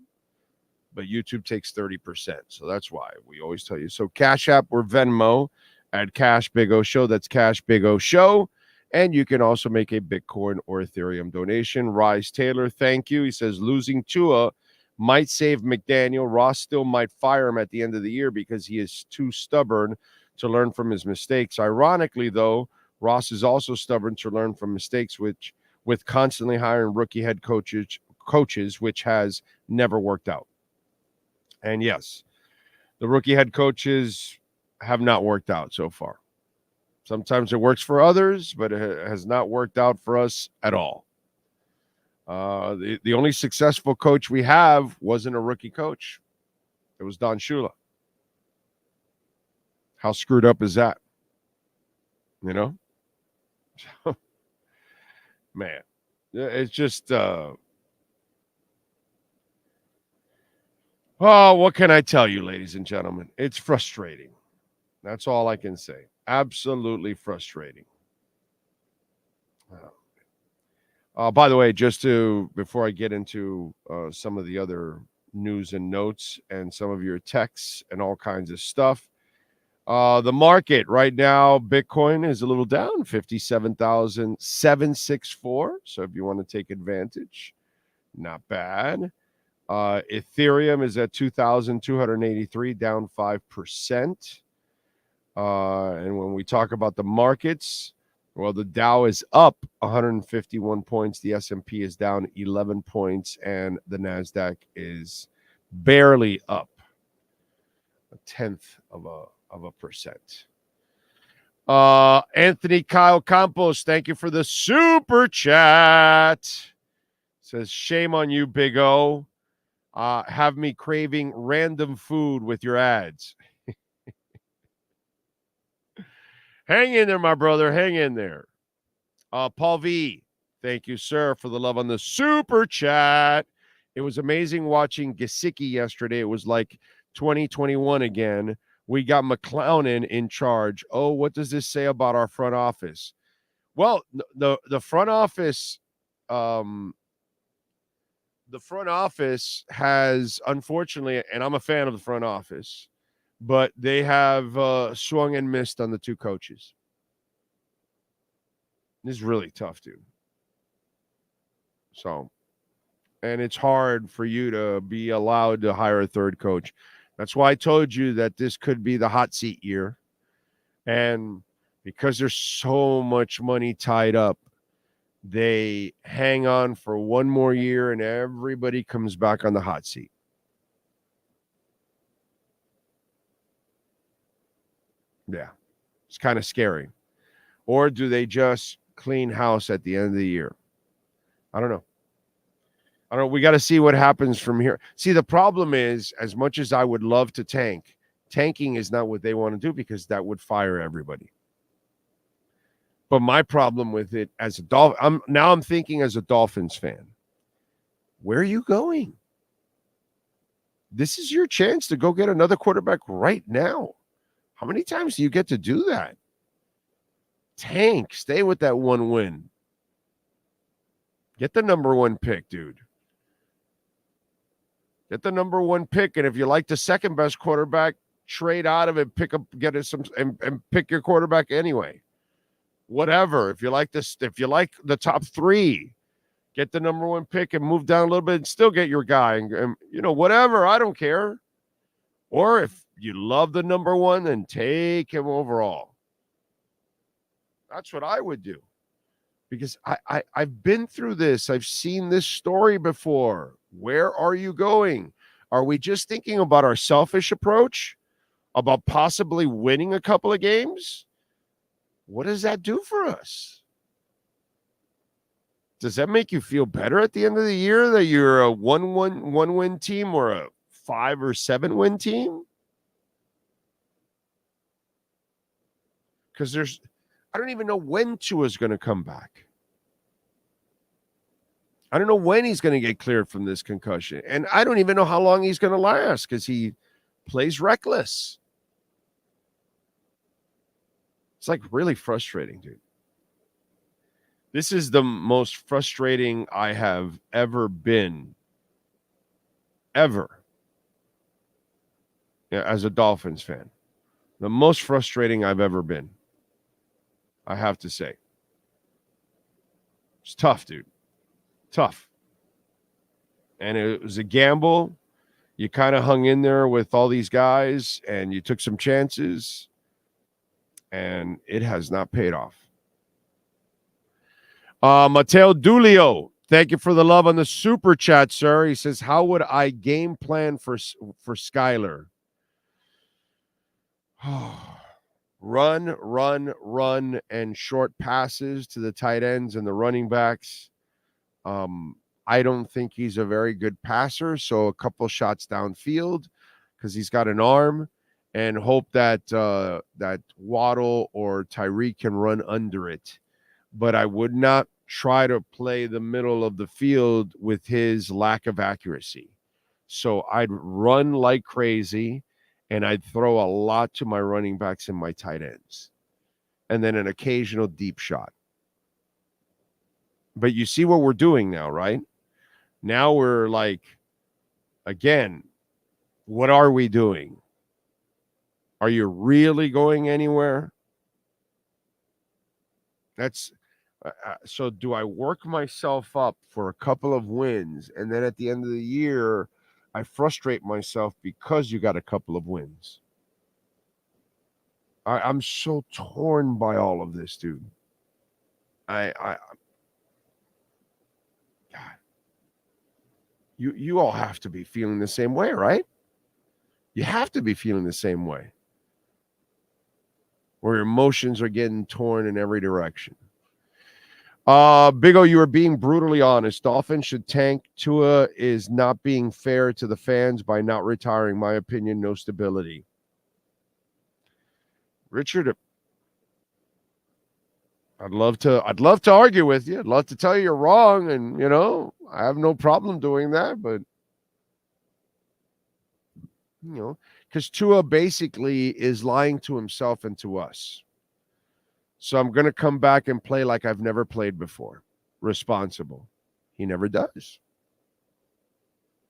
but YouTube takes 30%. So that's why we always tell you. So Cash App or Venmo at Cash Big O Show. That's Cash Big O Show. And you can also make a Bitcoin or Ethereum donation. Rise Taylor, thank you. He says losing TUA might save McDaniel. Ross still might fire him at the end of the year because he is too stubborn to learn from his mistakes. Ironically, though, Ross is also stubborn to learn from mistakes, with constantly hiring rookie head coaches, which has never worked out. And yes, the rookie head coaches have not worked out so far. Sometimes it works for others, but it has not worked out for us at all. The only successful coach we have wasn't a rookie coach. It was Don Shula. How screwed up is that? Man. It's just, what can I tell you, ladies and gentlemen? It's frustrating. That's all I can say. Absolutely frustrating. By the way, before I get into some of the other news and notes and some of your texts and all kinds of stuff, the market right now, Bitcoin is a little down, 57,764. So if you want to take advantage, not bad. Ethereum is at 2,283, down 5%. And when we talk about the markets, well, the Dow is up 151 points. The S&P is down 11 points. And the NASDAQ is barely up a tenth of a percent. Anthony Kyle Campos, thank you for the super chat. Says, shame on you, Big O. Have me craving random food with your ads. Hang in there, my brother. Hang in there. Paul V, thank you, sir, for the love on the super chat. It was amazing watching Gesicki yesterday. It was like 2021 again. We got McClown in charge. Oh, what does this say about our front office? Well, the front office, the front office has, unfortunately, and I'm a fan of the front office, but they have swung and missed on the two coaches. This is really tough, dude. So, and it's hard for you to be allowed to hire a third coach. That's why I told you that this could be the hot seat year. And because there's so much money tied up, they hang on for one more year and everybody comes back on the hot seat. Yeah, it's kind of scary. Or do they just clean house at the end of the year? I don't know. We got to see what happens from here. See, the problem is, as much as I would love to tank, tanking is not what they want to do because that would fire everybody. But my problem with it as a I'm thinking as a Dolphins fan, where are you going? This is your chance to go get another quarterback right now. How many times do you get to do that? Tank, stay with that one win. Get the number one pick, dude. Get the number one pick, and if you like the second best quarterback, trade out of it, pick your quarterback anyway. Whatever. If you like the top three, get the number one pick and move down a little bit and still get your guy. And whatever. I don't care. Or if you love the number one, then take him overall. That's what I would do. Because I've been through this. I've seen this story before. Where are you going? Are we just thinking about our selfish approach? About possibly winning a couple of games? What does that do for us? Does that make you feel better at the end of the year that you're a one-win team or a 5 or 7 win team? Because I don't even know when Tua is going to come back. I don't know when he's going to get cleared from this concussion. And I don't even know how long he's going to last because he plays reckless. It's like really frustrating, dude. This is the most frustrating I have ever been. Ever. Yeah, as a Dolphins fan. The most frustrating I've ever been. I have to say. It's tough, dude. Tough. And it was a gamble. You kind of hung in there with all these guys and you took some chances and it has not paid off. Mateo Dulio, thank you for the love on the super chat, sir. He says, how would I game plan for Skyler? Run, and short passes to the tight ends and the running backs. I don't think he's a very good passer, so a couple shots downfield because he's got an arm, and hope that that Waddle or Tyreek can run under it. But I would not try to play the middle of the field with his lack of accuracy. So I'd run like crazy, and I'd throw a lot to my running backs and my tight ends, and then an occasional deep shot. But you see what we're doing now, right? Now we're like, again, what are we doing? Are you really going anywhere? That's so do I work myself up for a couple of wins, and then at the end of the year, I frustrate myself because you got a couple of wins? I'm so torn by all of this, dude. God, you all have to be feeling the same way, right? You have to be feeling the same way, where your emotions are getting torn in every direction. Big O, you are being brutally honest. Dolphins should tank. Tua is not being fair to the fans by not retiring. My opinion, no stability. Richard, I'd love to argue with you. I'd love to tell you you're wrong, and I have no problem doing that, but because Tua basically is lying to himself and to us. So I'm going to come back and play like I've never played before. Responsible. He never does.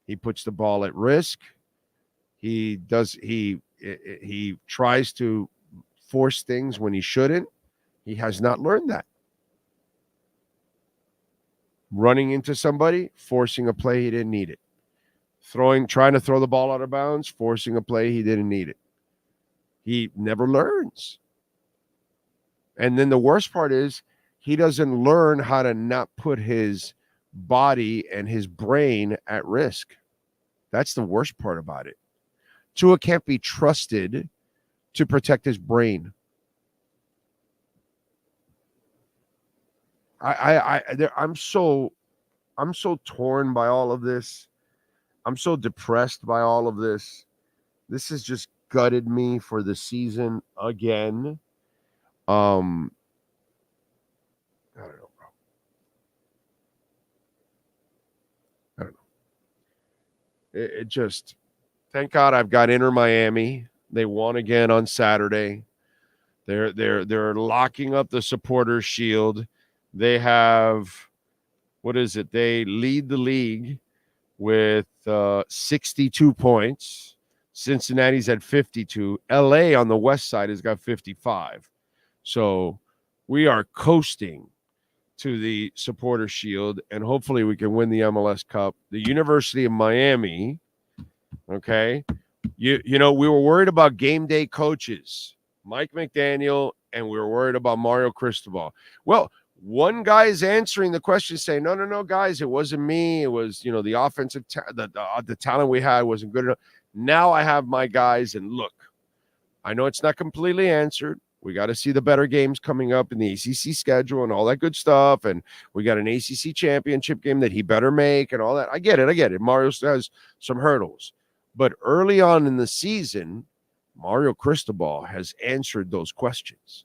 He puts the ball at risk. He tries to force things when he shouldn't. He has not learned that. Running into somebody, forcing a play, he didn't need it. Trying to throw the ball out of bounds, forcing a play, he didn't need it. He never learns. And then the worst part is he doesn't learn how to not put his body and his brain at risk. That's the worst part about it. Tua can't be trusted to protect his brain. I'm so torn by all of this. I'm so depressed by all of this. This has just gutted me for the season again. I don't know, bro. I don't know. It just, thank God I've got InterMiami. They won again on Saturday. They're locking up the supporters shield. They have, what is it? They lead the league with 62 points. Cincinnati's at 52. LA on the west side has got 55. So we are coasting to the supporter shield, and hopefully we can win the MLS Cup. The University of Miami, okay, we were worried about game day coaches, Mike McDaniel, and we were worried about Mario Cristobal. Well, one guy is answering the question saying, no, guys, it wasn't me. It was, the offensive, the talent we had wasn't good enough. Now I have my guys, and look, I know it's not completely answered. We got to see the better games coming up in the ACC schedule and all that good stuff. And we got an ACC championship game that he better make and all that. I get it. Mario still has some hurdles. But early on in the season, Mario Cristobal has answered those questions.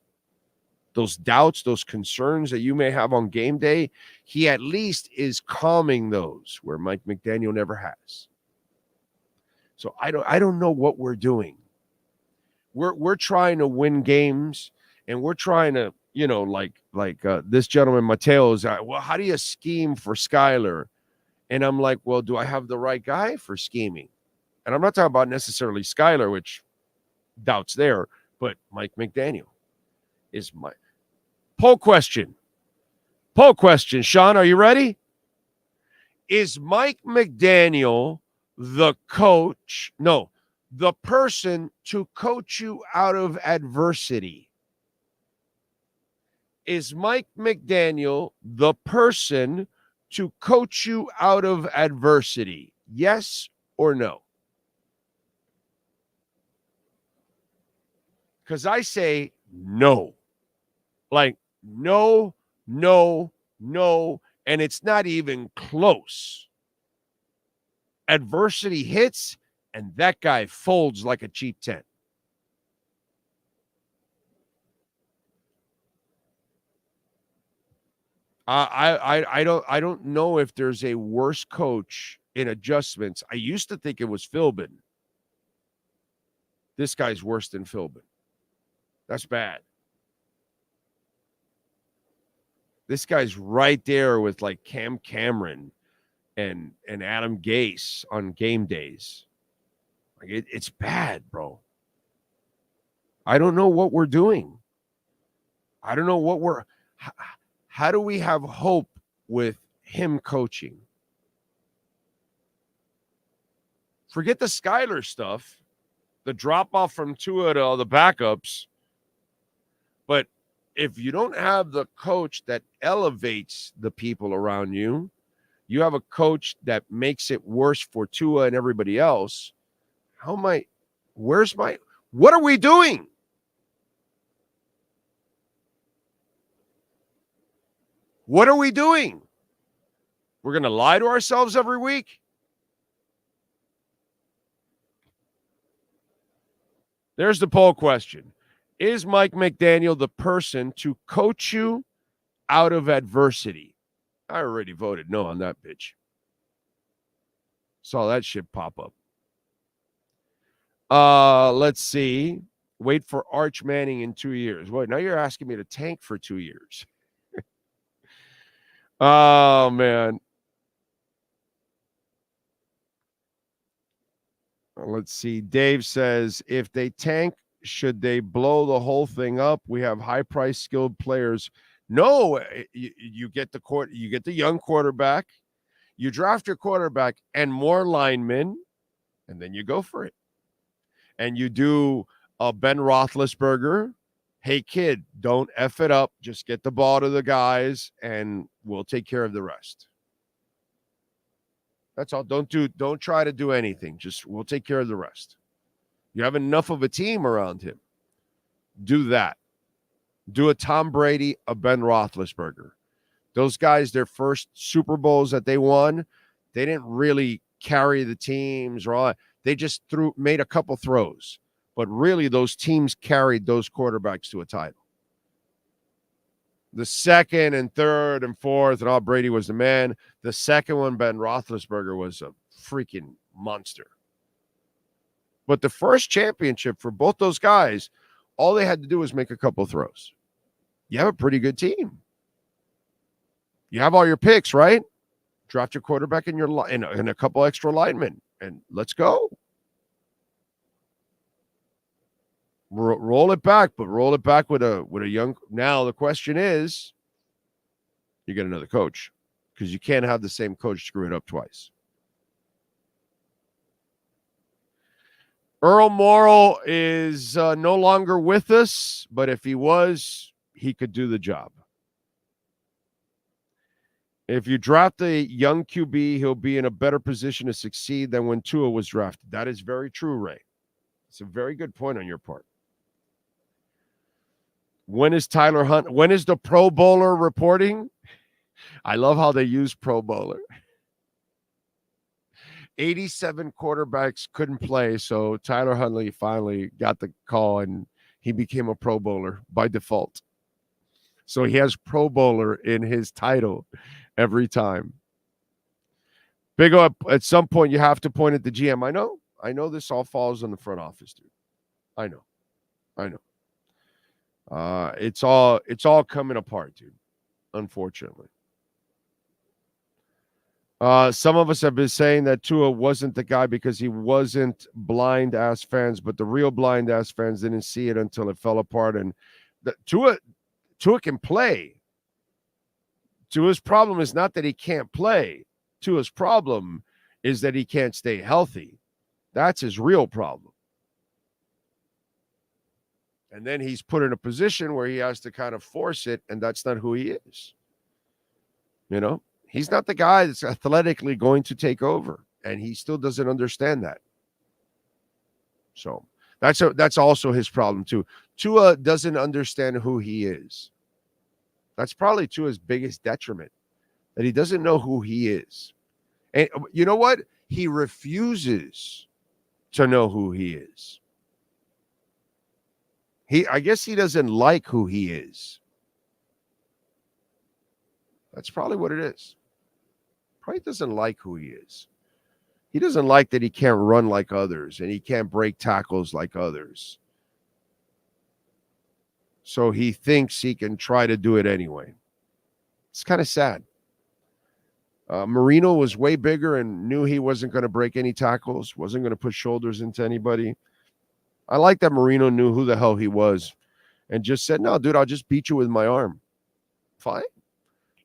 Those doubts, those concerns that you may have on game day, he at least is calming those where Mike McDaniel never has. So I don't know what we're doing. We're trying to win games, and we're trying to, this gentleman Mateo is, well, how do you scheme for Skyler? And I'm like, well, do I have the right guy for scheming? And I'm not talking about necessarily Skyler, which doubts there, but Mike McDaniel is my poll question. Sean, are you ready? Is Mike McDaniel the coach? No. The person to coach you out of adversity? Is Mike McDaniel the person to coach you out of adversity? Yes or no? Because I say no. Like, no, and it's not even close. Adversity hits, and that guy folds like a cheap tent. I don't know if there's a worse coach in adjustments. I used to think it was Philbin. This guy's worse than Philbin. That's bad. This guy's right there with like Cam Cameron and Adam Gase on game days. Like it's bad, bro. I don't know what we're doing. I don't know what we're. How do we have hope with him coaching? Forget the Skyler stuff, the drop off from Tua to all the backups. But if you don't have the coach that elevates the people around you, you have a coach that makes it worse for Tua and everybody else. What are we doing? What are we doing? We're going to lie to ourselves every week? There's the poll question. Is Mike McDaniel the person to coach you out of adversity? I already voted no on that bitch. Saw that shit pop up. Let's see. Wait for Arch Manning in 2 years. What? Now you're asking me to tank for 2 years. Oh, man. Let's see. Dave says, if they tank, should they blow the whole thing up? We have high-priced, skilled players. No, you get the young quarterback, you draft your quarterback and more linemen, and then you go for it. And you do a Ben Roethlisberger. Hey, kid, don't F it up. Just get the ball to the guys, and we'll take care of the rest. That's all. Don't try to do anything. Just we'll take care of the rest. You have enough of a team around him. Do that. Do a Tom Brady, a Ben Roethlisberger. Those guys, their first Super Bowls that they won, they didn't really carry the teams or all. They just made a couple throws. But really, those teams carried those quarterbacks to a title. The second and third and fourth, and Brady was the man. The second one, Ben Roethlisberger, was a freaking monster. But the first championship for both those guys, all they had to do was make a couple throws. You have a pretty good team. You have all your picks, right? Draft your quarterback and a couple extra linemen, and let's go. Roll it back, but roll it back with a young. Now the question is, you get another coach because you can't have the same coach screw it up twice. Earl Morrall is no longer with us, but if he was, he could do the job. If you draft a young QB, he'll be in a better position to succeed than when Tua was drafted. That is very true, Ray. It's a very good point on your part. When is Tyler Hunt? When is the Pro Bowler reporting? I love how they use Pro Bowler. 87 quarterbacks couldn't play, so Tyler Huntley finally got the call, and he became a Pro Bowler by default. So he has Pro Bowler in his title every time. Big O, at some point you have to point at the GM. I know this all falls on the front office, dude. I know. It's all coming apart, dude. Unfortunately. Some of us have been saying that Tua wasn't the guy because he wasn't blind-ass fans, but the real blind-ass fans didn't see it until it fell apart. And Tua can play. Tua's problem is not that he can't play. Tua's problem is that he can't stay healthy. That's his real problem. And then he's put in a position where he has to kind of force it, and that's not who he is. You know? He's not the guy that's athletically going to take over, and he still doesn't understand that. So that's also his problem too. Tua doesn't understand who he is. That's probably Tua's biggest detriment, that he doesn't know who he is. And you know what? He refuses to know who he is. I guess he doesn't like who he is. That's probably what it is. Probably doesn't like who he is. He doesn't like that he can't run like others and he can't break tackles like others. So he thinks he can try to do it anyway. It's kind of sad. Marino was way bigger and knew he wasn't going to break any tackles, wasn't going to put shoulders into anybody. I like that Marino knew who the hell he was and just said, no, dude, I'll just beat you with my arm. Fine.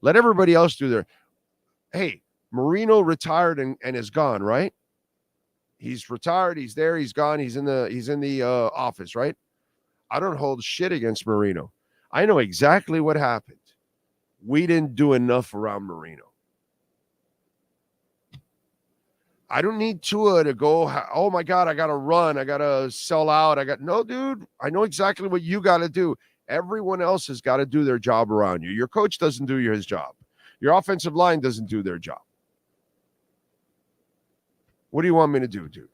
Let everybody else do their. Hey, Marino retired and is gone, right? He's retired. He's there. He's gone. He's in the office, right? I don't hold shit against Marino. I know exactly what happened. We didn't do enough around Marino. I don't need Tua to go, oh my God, I got to run. I got to sell out. No, dude, I know exactly what you got to do. Everyone else has got to do their job around you. Your coach doesn't do his job. Your offensive line doesn't do their job. What do you want me to do, dude?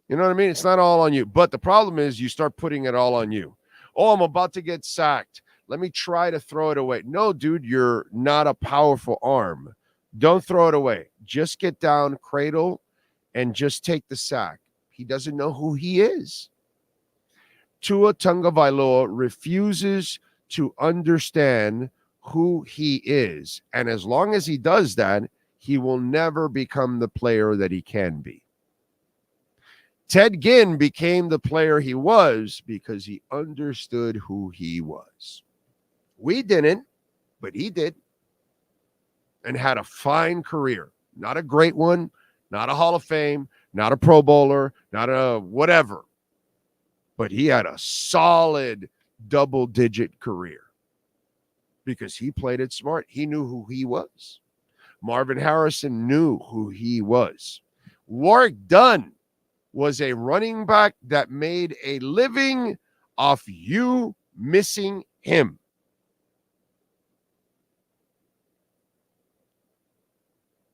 You know what I mean? It's not all on you. But the problem is you start putting it all on you. Oh, I'm about to get sacked. Let me try to throw it away. No, dude, you're not a powerful arm. Don't throw it away. Just get down, cradle, and just take the sack. He doesn't know who he is. Tua Tagovailoa refuses to understand who he is. And as long as he does that, he will never become the player that he can be. Ted Ginn became the player he was because he understood who he was. We didn't, but he did. And had a fine career. Not a great one, not a Hall of Fame, not a Pro Bowler, not a whatever. But he had a solid double-digit career because he played it smart. He knew who he was. Marvin Harrison knew who he was. Warwick Dunn was a running back that made a living off you missing him.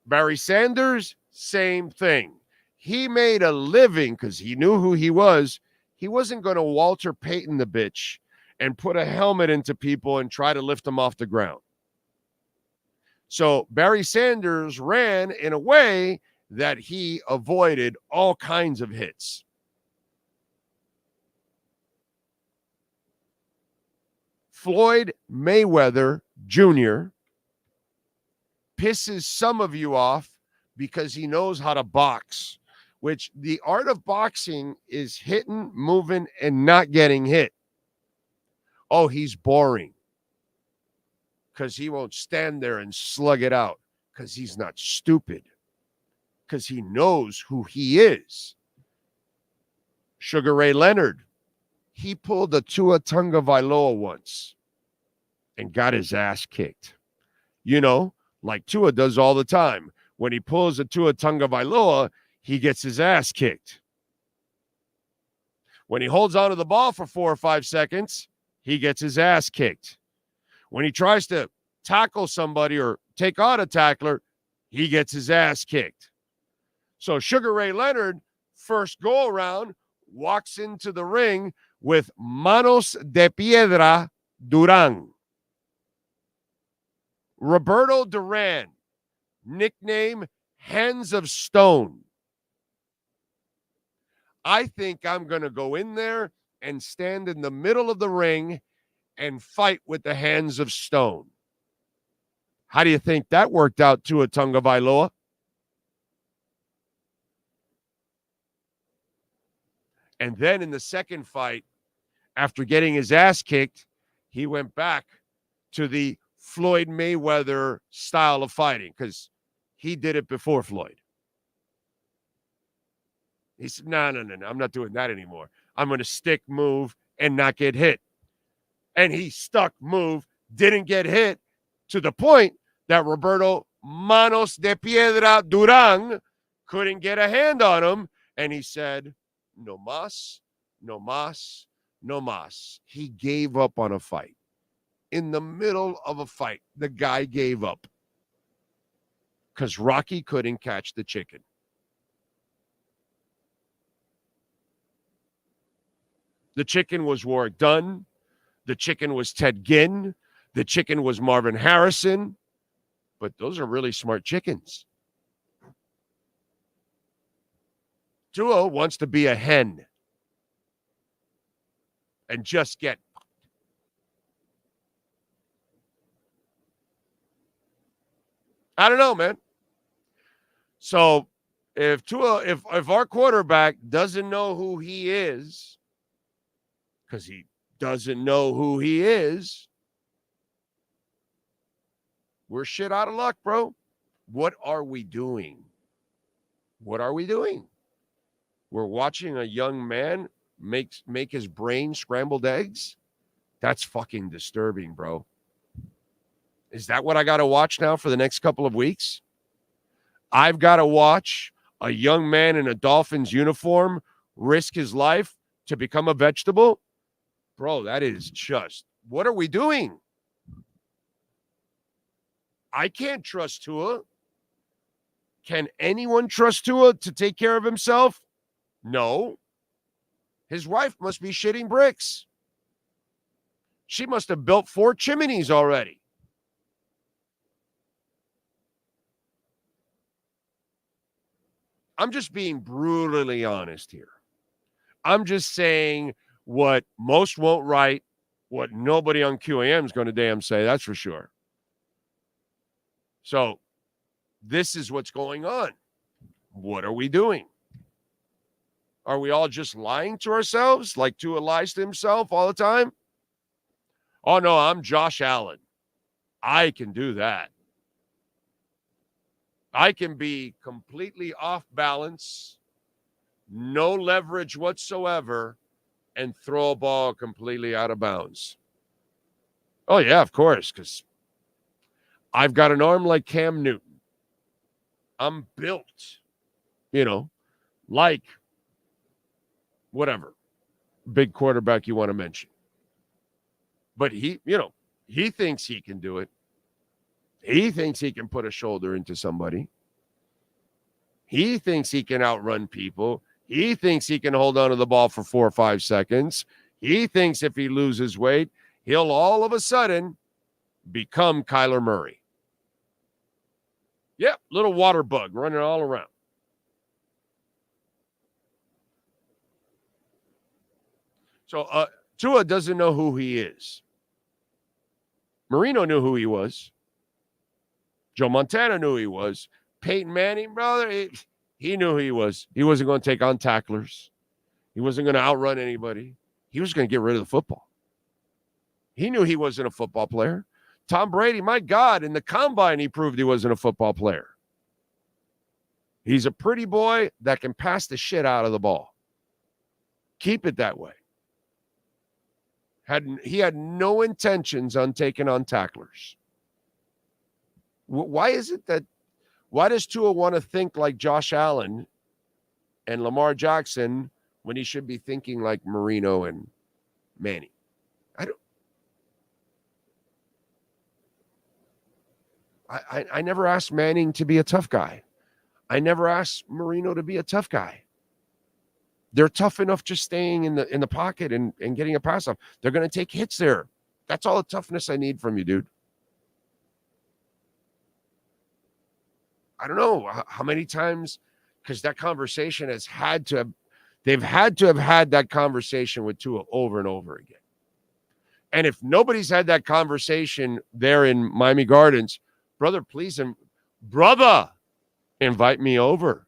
Barry Sanders, same thing. He made a living because he knew who he was. He wasn't going to Walter Payton the bitch and put a helmet into people and try to lift them off the ground. So Barry Sanders ran in a way that he avoided all kinds of hits. Floyd Mayweather Jr. pisses some of you off because he knows how to box, which the art of boxing is hitting, moving, and not getting hit. Oh, he's boring because he won't stand there and slug it out because he's not stupid, because he knows who he is. Sugar Ray Leonard, he pulled a Tua Tagovailoa once and got his ass kicked. You know, like Tua does all the time. When he pulls a Tua Tagovailoa, he gets his ass kicked. When he holds onto the ball for 4 or 5 seconds, he gets his ass kicked. When he tries to tackle somebody or take on a tackler, he gets his ass kicked. So Sugar Ray Leonard, first go around, walks into the ring with Manos de Piedra Duran. Roberto Duran, nickname Hands of Stone. I think I'm going to go in there and stand in the middle of the ring and fight with the Hands of Stone. How do you think that worked out, Tua Tagovailoa? And then in the second fight, after getting his ass kicked, he went back to the Floyd Mayweather style of fighting because he did it before Floyd. He said, no, I'm not doing that anymore. I'm going to stick, move, and not get hit. And he stuck, moved, didn't get hit to the point that Roberto Manos de Piedra Duran couldn't get a hand on him. And he said, no mas, no mas, no mas. He gave up on a fight. In the middle of a fight, the guy gave up because Rocky couldn't catch the chicken. The chicken was Warwick Dunn. The chicken was Ted Ginn. The chicken was Marvin Harrison. but those are really smart chickens. Tua wants to be a hen and just get. I don't know, man. So if our quarterback doesn't know who he is, because he doesn't know who he is, we're shit out of luck, bro. What are we doing? What are we doing? We're watching a young man make his brain scrambled eggs? That's fucking disturbing, bro. Is that what I got to watch now for the next couple of weeks? I've got to watch a young man in a Dolphins uniform risk his life to become a vegetable? Bro, that is just, what are we doing? I can't trust Tua. Can anyone trust Tua to take care of himself? No. His wife must be shitting bricks. She must have built 4 chimneys already. I'm just being brutally honest here. I'm just saying what most won't write, what nobody on QAM is going to damn say, that's for sure. So this is what's going on. What are we doing? Are we all just lying to ourselves like Tua lies to himself all the time? Oh, no, I'm Josh Allen. I can do that. I can be completely off balance, no leverage whatsoever, and throw a ball completely out of bounds. Oh, yeah, of course, because I've got an arm like Cam Newton. I'm built, like whatever big quarterback you want to mention. But he thinks he can do it. He thinks he can put a shoulder into somebody. He thinks he can outrun people. He thinks he can hold on to the ball for 4 or 5 seconds. He thinks if he loses weight, he'll all of a sudden become Kyler Murray. Yep, little water bug running all around. So Tua doesn't know who he is. Marino knew who he was. Joe Montana knew who he was. Peyton Manning, brother, he knew who he was. He wasn't going to take on tacklers. He wasn't going to outrun anybody. He was going to get rid of the football. He knew he wasn't a football player. Tom Brady, my God, in the combine, he proved he wasn't a football player. He's a pretty boy that can pass the shit out of the ball. Keep it that way. He had no intentions on taking on tacklers. Why does Tua want to think like Josh Allen and Lamar Jackson when he should be thinking like Marino and Manning? I never asked Manning to be a tough guy. I never asked Marino to be a tough guy. They're tough enough just staying in the pocket and getting a pass off. They're going to take hits there. That's all the toughness I need from you, dude. I don't know how many times, because that conversation they've had to have had that conversation with Tua over and over again. And if nobody's had that conversation there in Miami Gardens, brother, please, invite me over.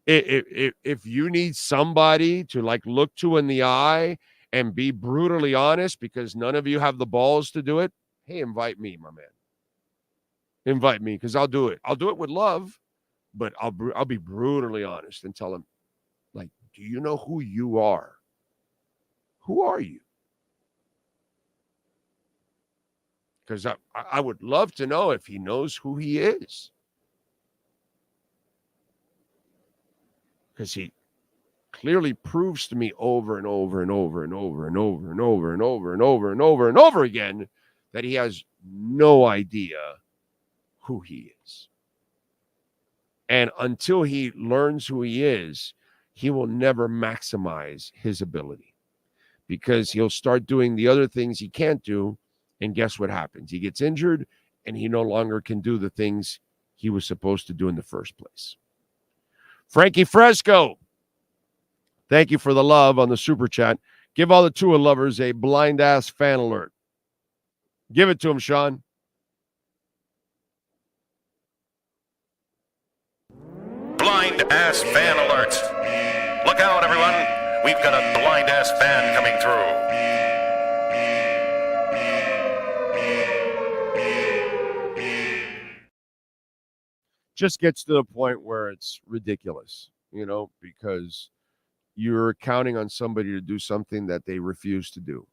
If you need somebody to look to in the eye and be brutally honest because none of you have the balls to do it, hey, invite me, my man. Invite me because I'll do it. I'll do it with love, but I'll be brutally honest and tell them, do you know who you are? Who are you? Because I would love to know if he knows who he is. Because he clearly proves to me over and over and over and over and over and over and over and over and over and over again that he has no idea who he is. And until he learns who he is, he will never maximize his ability because he'll start doing the other things he can't do. And guess what happens? He gets injured and he no longer can do the things he was supposed to do in the first place. Frankie Fresco, thank you for the love on the super chat. Give all the Tua lovers a blind-ass fan alert. Give it to him, Sean. Blind-ass fan alert. Look out, everyone. We've got a blind-ass fan coming through. Just gets to the point where it's ridiculous, because you're counting on somebody to do something that they refuse to do.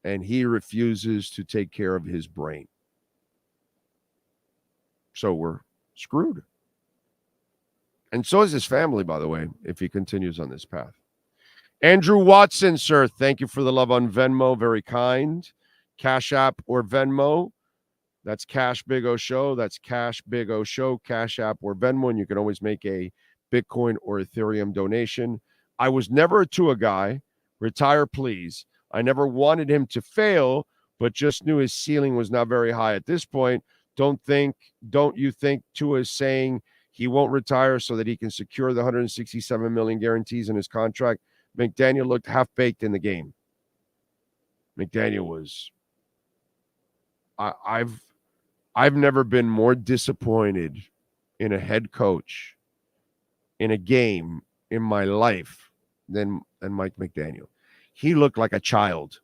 And he refuses to take care of his brain. So we're screwed. And so is his family, by the way, if he continues on this path. Andrew Watson, sir, thank you for the love on Venmo. Very kind. Cash App or Venmo. That's Cash Big O Show. That's Cash Big O Show, Cash App or Venmo. And you can always make a Bitcoin or Ethereum donation. I was never a Tua guy. Retire, please. I never wanted him to fail, but just knew his ceiling was not very high at this point. Don't you think Tua is saying he won't retire so that he can secure the $167 million guarantees in his contract? McDaniel looked half-baked in the game. McDaniel was... I've never been more disappointed in a head coach in a game in my life than Mike McDaniel. He looked like a child.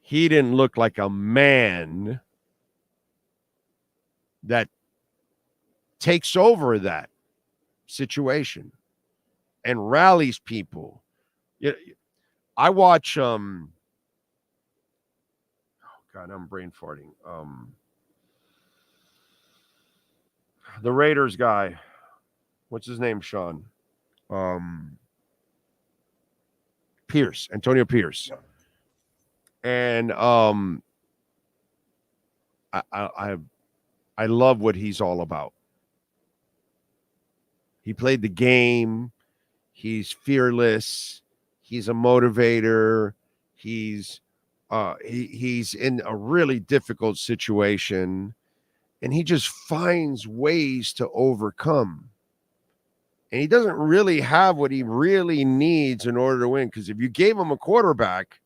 He didn't look like a man that takes over that situation and rallies people. I watch oh God, I'm brain farting. The Raiders guy. What's his name, Sean? Pierce, Antonio Pierce. Yep. And I love what he's all about. He played the game. He's fearless. He's a motivator. He's in a really difficult situation, and he just finds ways to overcome. And he doesn't really have what he really needs in order to win, because if you gave him a quarterback,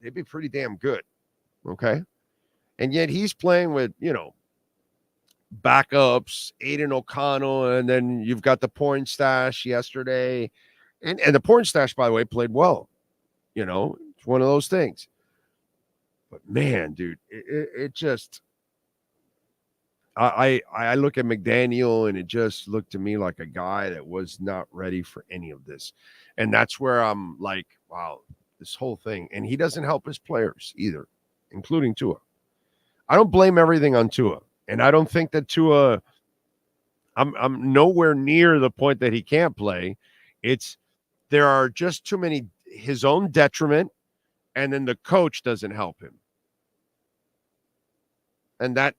they'd be pretty damn good, okay? And yet he's playing with, backups, Aiden O'Connell, and then you've got the porn stash yesterday. And the porn stash, by the way, played well. It's one of those things. But, man, dude, it just... I look at McDaniel, and it just looked to me like a guy that was not ready for any of this. And that's where I'm like, wow, this whole thing. And he doesn't help his players either, including Tua. I don't blame everything on Tua. And I don't think that Tua, I'm nowhere near the point that he can't play. There are just too many, his own detriment, and then the coach doesn't help him. And that,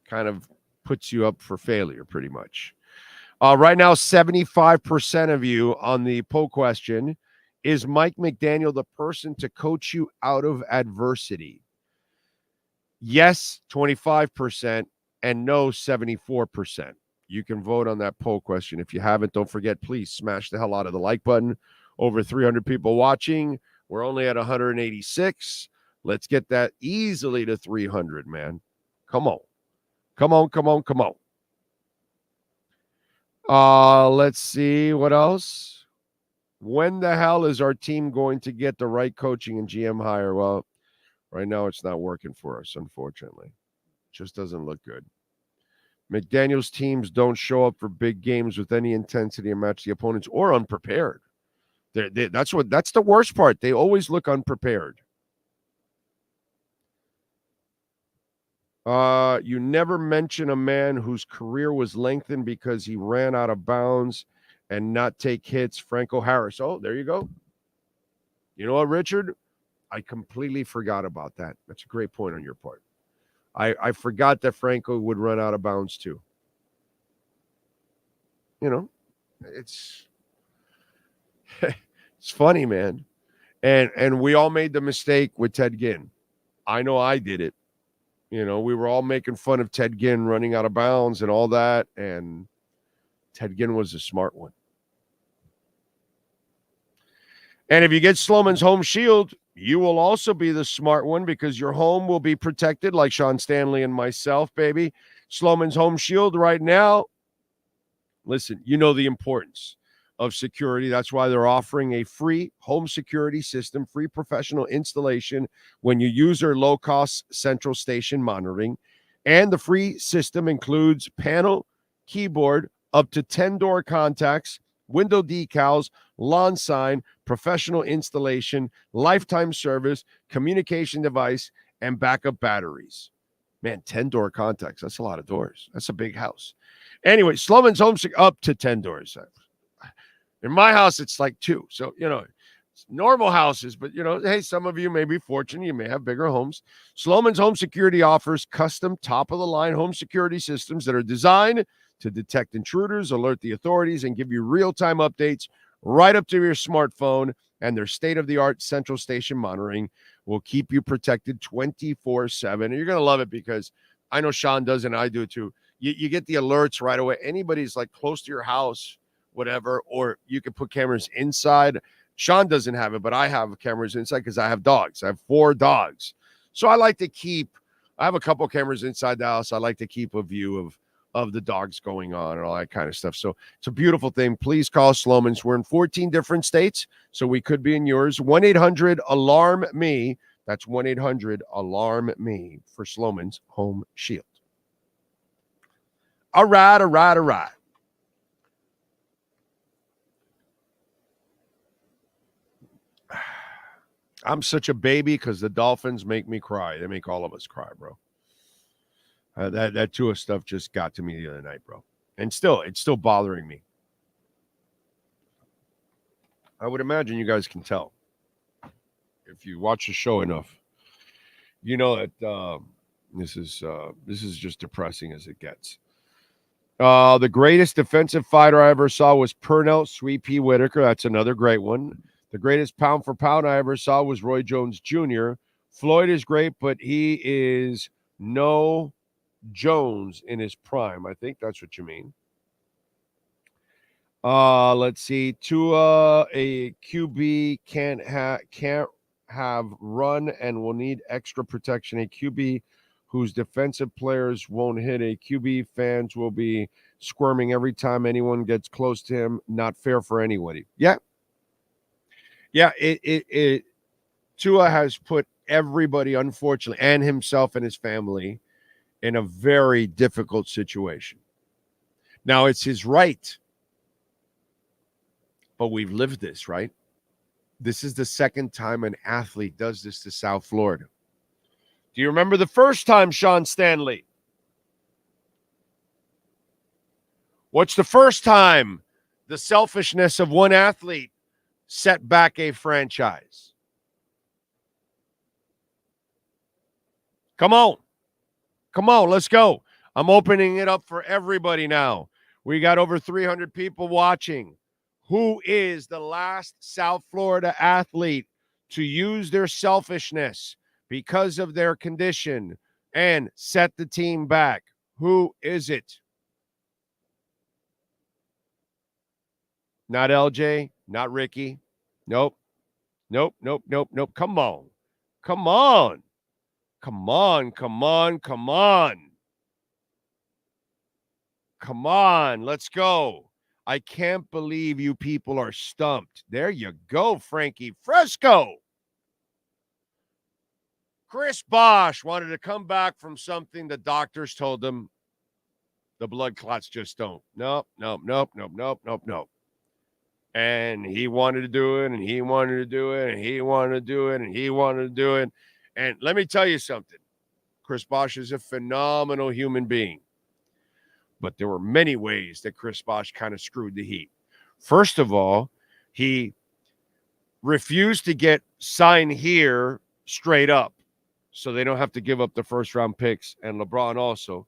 kind of puts you up for failure pretty much. Right now, 75% of you on the poll question, is Mike McDaniel the person to coach you out of adversity? Yes, 25%, and no, 74%. You can vote on that poll question. If you haven't, don't forget, please smash the hell out of the like button. Over 300 people watching. We're only at 186. Let's get that easily to 300, man. Come on. Let's see what else. When the hell is our team going to get the right coaching and GM hire? Well, right now it's not working for us, unfortunately. Just doesn't look good. McDaniel's teams don't show up for big games with any intensity and match the opponents, or unprepared. That's the worst part. They always look unprepared. You never mention a man whose career was lengthened because he ran out of bounds and not take hits. Franco Harris. Oh, there you go. You know what, Richard? I completely forgot about that. That's a great point on your part. I forgot that Franco would run out of bounds too. It's funny, man. And we all made the mistake with Ted Ginn. I know I did it. You know, we were all making fun of Ted Ginn running out of bounds and all that, and Ted Ginn was a smart one. And if you get Sloman's home shield, you will also be the smart one because your home will be protected like Sean Stanley and myself, baby. Sloman's home shield right now. Listen, you know the importance of security. That's why they're offering a free home security system, free professional installation when you use their low-cost central station monitoring. And the free system includes panel, keyboard, up to 10 door contacts, window decals, lawn sign, professional installation, lifetime service, communication device, and backup batteries. Man, 10 door contacts. That's a lot of doors. That's a big house. Anyway, Sloman's home up to 10 doors. In my house, it's like 2. So, you know, it's normal houses, but, you know, hey, some of you may be fortunate. You may have bigger homes. Sloman's Home Security offers custom top-of-the-line home security systems that are designed to detect intruders, alert the authorities, and give you real-time updates right up to your smartphone. And their state-of-the-art central station monitoring will keep you protected 24/7. And you're going to love it because I know Sean does and I do too. You get the alerts right away. Anybody's like close to your house, whatever, or you can put cameras inside. Sean doesn't have it, but I have cameras inside because I have dogs. I have 4 dogs. So I have a couple cameras inside the house. I like to keep a view of the dogs going on and all that kind of stuff. So it's a beautiful thing. Please call Sloman's. We're in 14 different states, so we could be in yours. 1-800-ALARM-ME. That's 1-800-ALARM-ME for Sloman's Home Shield. All right. I'm such a baby because the Dolphins make me cry. They make all of us cry, bro. That TUA stuff just got to me the other night, bro. And it's still bothering me. I would imagine you guys can tell. If you watch the show enough, you know that this is just depressing as it gets. The greatest defensive fighter I ever saw was Pernell Sweet Pea Whitaker. That's another great one. The greatest pound for pound I ever saw was Roy Jones Jr. Floyd is great, but he is no Jones in his prime. I think that's what you mean. Let's see. TUA, a QB can't have run and will need extra protection. A QB whose defensive players won't hit a QB, fans will be squirming every time anyone gets close to him. Not fair for anybody. Yeah. TUA has put everybody, unfortunately, and himself and his family in a very difficult situation. Now, it's his right, but we've lived this, right? This is the second time an athlete does this to South Florida. Do you remember the first time, Sean Stanley? What's the first time the selfishness of one athlete set back a franchise? Come on, let's go. I'm opening it up for everybody now. We got over 300 people watching. Who is the last South Florida athlete to use their selfishness because of their condition and set the team back? Who is it? Not LJ, not Ricky. Nope. Come on. Let's go. I can't believe you people are stumped. There you go, Frankie Fresco. Chris Bosh wanted to come back from something the doctors told him the blood clots just don't. Nope. And he wanted to do it, and he wanted to do it, and he wanted to do it, and he wanted to do it. And let me tell you something. Chris Bosh is a phenomenal human being. But there were many ways that Chris Bosh kind of screwed the Heat. First of all, he refused to get signed here straight up so they don't have to give up the first-round picks, and LeBron also.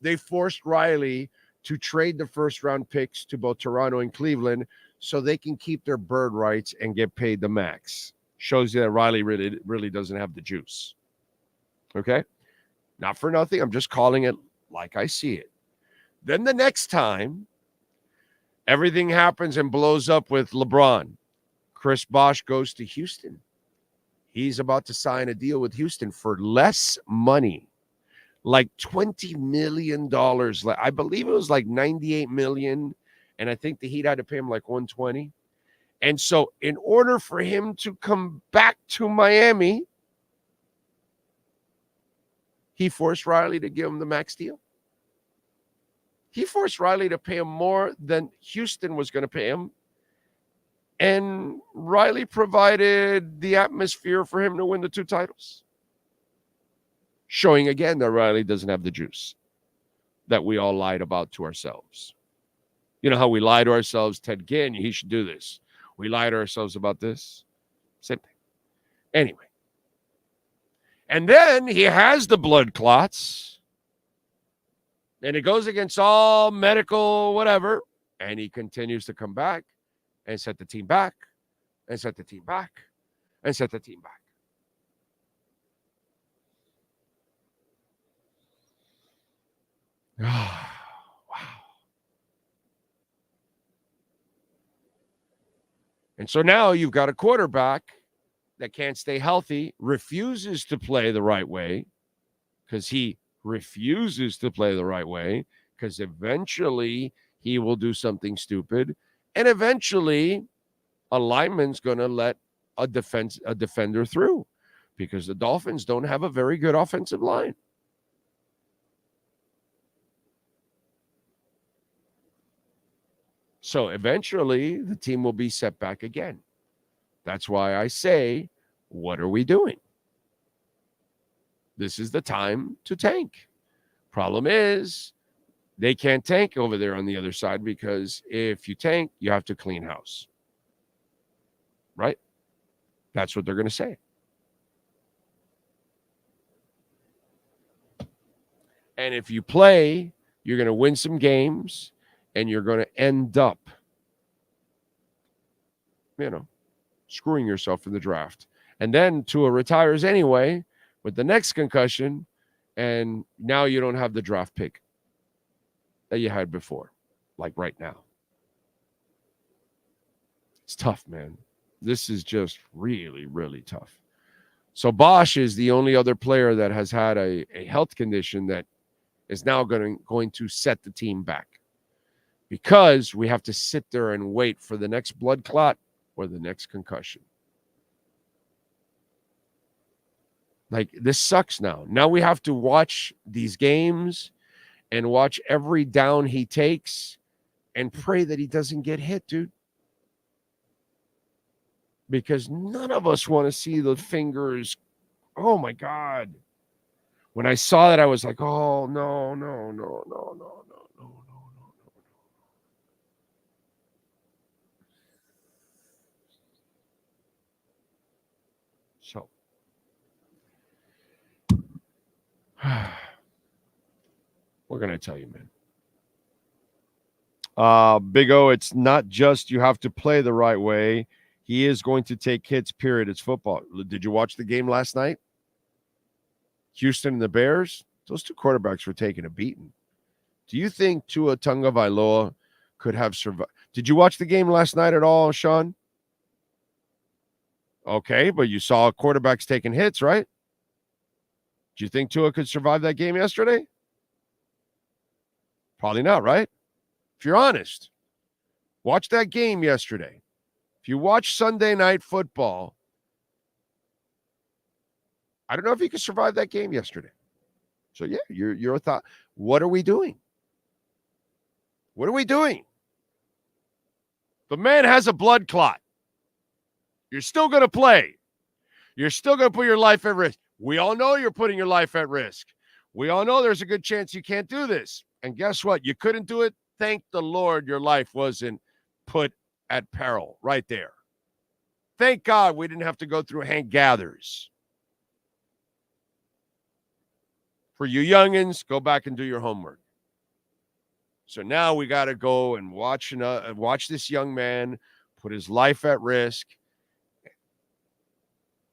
They forced Riley to trade the first-round picks to both Toronto and Cleveland so they can keep their bird rights and get paid the max. Shows you that Riley really doesn't have the juice. Okay? Not for nothing. I'm just calling it like I see it. Then the next time, everything happens and blows up with LeBron. Chris Bosh goes to Houston. He's about to sign a deal with Houston for less money, like $20 million. I believe it was like $98 million, and I think the Heat had to pay him like $120. And so in order for him to come back to Miami, he forced Riley to give him the max deal. He forced Riley to pay him more than Houston was going to pay him. And Riley provided the atmosphere for him to win the 2 titles. Showing again that Riley doesn't have the juice that we all lied about to ourselves. You know how we lie to ourselves, Ted Ginn, he should do this. We lie to ourselves about this. Same thing. Anyway. And then he has the blood clots. And it goes against all medical whatever. And he continues to come back and set the team back and set the team back and set the team back. Wow. And so now you've got a quarterback that can't stay healthy, refuses to play the right way, because he refuses to play the right way, because eventually he will do something stupid, and eventually a lineman's going to let a defender through, because the Dolphins don't have a very good offensive line. So eventually the team will be set back again. That's why I say, what are we doing? This is the time to tank. Problem is, they can't tank over there on the other side, because if you tank, you have to clean house. Right? That's what they're going to say. And if you play, you're going to win some games, and you're going to end up, screwing yourself in the draft. And then Tua retires anyway with the next concussion, and now you don't have the draft pick that you had before, like right now. It's tough, man. This is just really, really tough. So Bosh is the only other player that has had a health condition that is now going to set the team back, because we have to sit there and wait for the next blood clot or the next concussion. Like, this sucks now. Now we have to watch these games and watch every down he takes and pray that he doesn't get hit, dude. Because none of us want to see the fingers. Oh, my God. When I saw that, I was like, oh, no. So, we're going to tell you, man. Big O, it's not just you have to play the right way. He is going to take hits, period. It's football. Did you watch the game last night? Houston and the Bears? Those 2 quarterbacks were taking a beating. Do you think Tua Tagovailoa could have survived? Did you watch the game last night at all, Sean? Okay, but you saw quarterbacks taking hits, right? Do you think Tua could survive that game yesterday? Probably not, right? If you're honest. Watch that game yesterday. If you watch Sunday Night Football, I don't know if you could survive that game yesterday. So, yeah, you're a thought. What are we doing? What are we doing? The man has a blood clot. You're still going to play. You're still going to put your life at risk. We all know you're putting your life at risk. We all know there's a good chance you can't do this. And guess what? You couldn't do it. Thank the Lord your life wasn't put at peril right there. Thank God we didn't have to go through Hank Gathers. For you youngins, go back and do your homework. So now we got to go and watch this young man put his life at risk.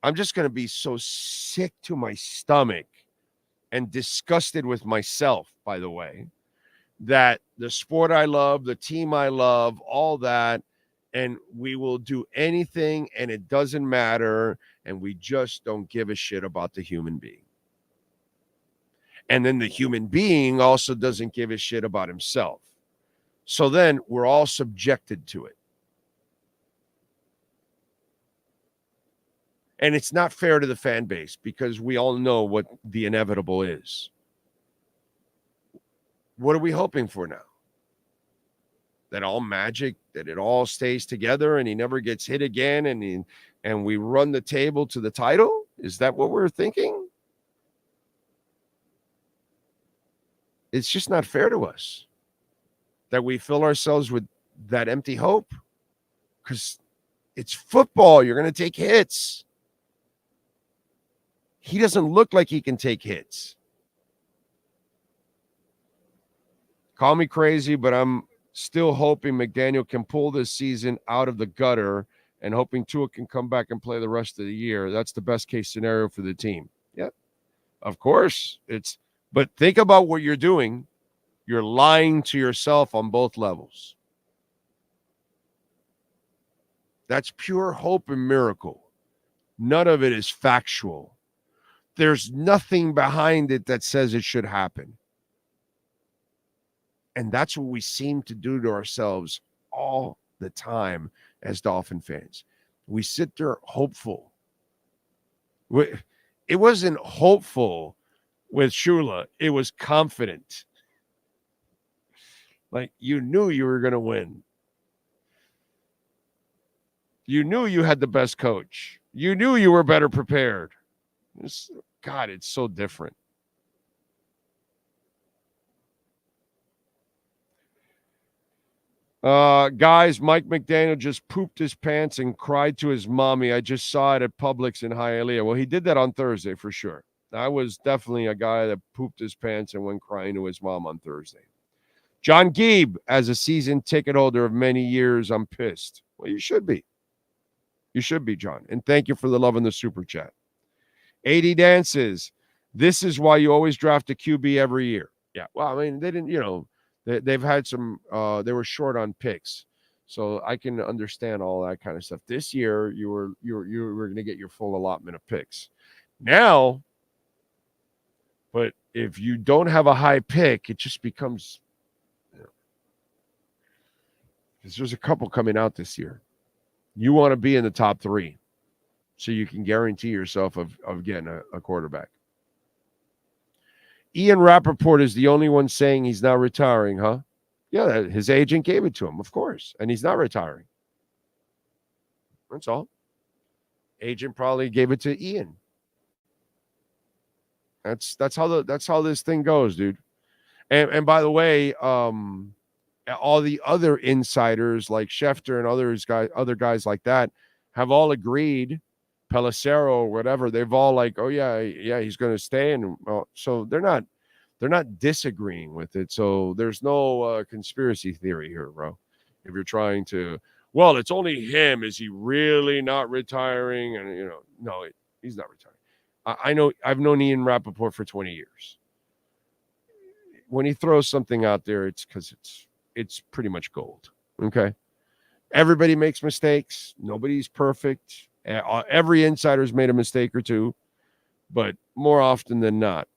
I'm just going to be so sick to my stomach and disgusted with myself, by the way, that the sport I love, the team I love, all that, and we will do anything and it doesn't matter, and we just don't give a shit about the human being. And then the human being also doesn't give a shit about himself. So then we're all subjected to it. And it's not fair to the fan base because we all know what the inevitable is. What are we hoping for now? That all magic, that it all stays together and he never gets hit again and we run the table to the title? Is that what we're thinking? It's just not fair to us that we fill ourselves with that empty hope, because it's football. You're going to take hits. He doesn't look like he can take hits. Call me crazy, but I'm still hoping McDaniel can pull this season out of the gutter and hoping Tua can come back and play the rest of the year. That's the best case scenario for the team. Yeah, of course. But think about what you're doing. You're lying to yourself on both levels. That's pure hope and miracle. None of it is factual. There's nothing behind it that says it should happen. And that's what we seem to do to ourselves all the time as Dolphin fans. We sit there hopeful. It wasn't hopeful with Shula. It was confident. Like, you knew you were going to win. You knew you had the best coach. You knew you were better prepared. God, it's so different. Guys, Mike McDaniel just pooped his pants and cried to his mommy. I just saw it at Publix in Hialeah. Well, he did that on Thursday for sure. I was definitely a guy that pooped his pants and went crying to his mom on Thursday. John Geeb, as a season ticket holder of many years, I'm pissed. Well, you should be. You should be, John. And thank you for the love in the super chat. 80 Dances. This is why you always draft a QB every year. Yeah, well, I mean, they didn't, they've had some, they were short on picks. So I can understand all that kind of stuff. This year, you were going to get your full allotment of picks. Now, but if you don't have a high pick, it just becomes, because there's a couple coming out this year. You want to be in the top 3 so you can guarantee yourself of getting a quarterback. Ian Rappaport is the only one saying he's not retiring, huh? Yeah, his agent gave it to him, of course, and he's not retiring. That's all. Agent probably gave it to Ian. That's how this thing goes, dude. And by the way, all the other insiders like Schefter and other guys like that have all agreed, Pelissero or whatever, they've all like, oh yeah, he's going to stay. And so they're not disagreeing with it. So there's no conspiracy theory here, bro. If you're trying to, well, it's only him. Is he really not retiring? And no, he's not retiring. I know. I've known Ian Rappaport for 20 years. When he throws something out there, it's because it's pretty much gold. Okay. Everybody makes mistakes. Nobody's perfect. Every insider's made a mistake or two, but more often than not,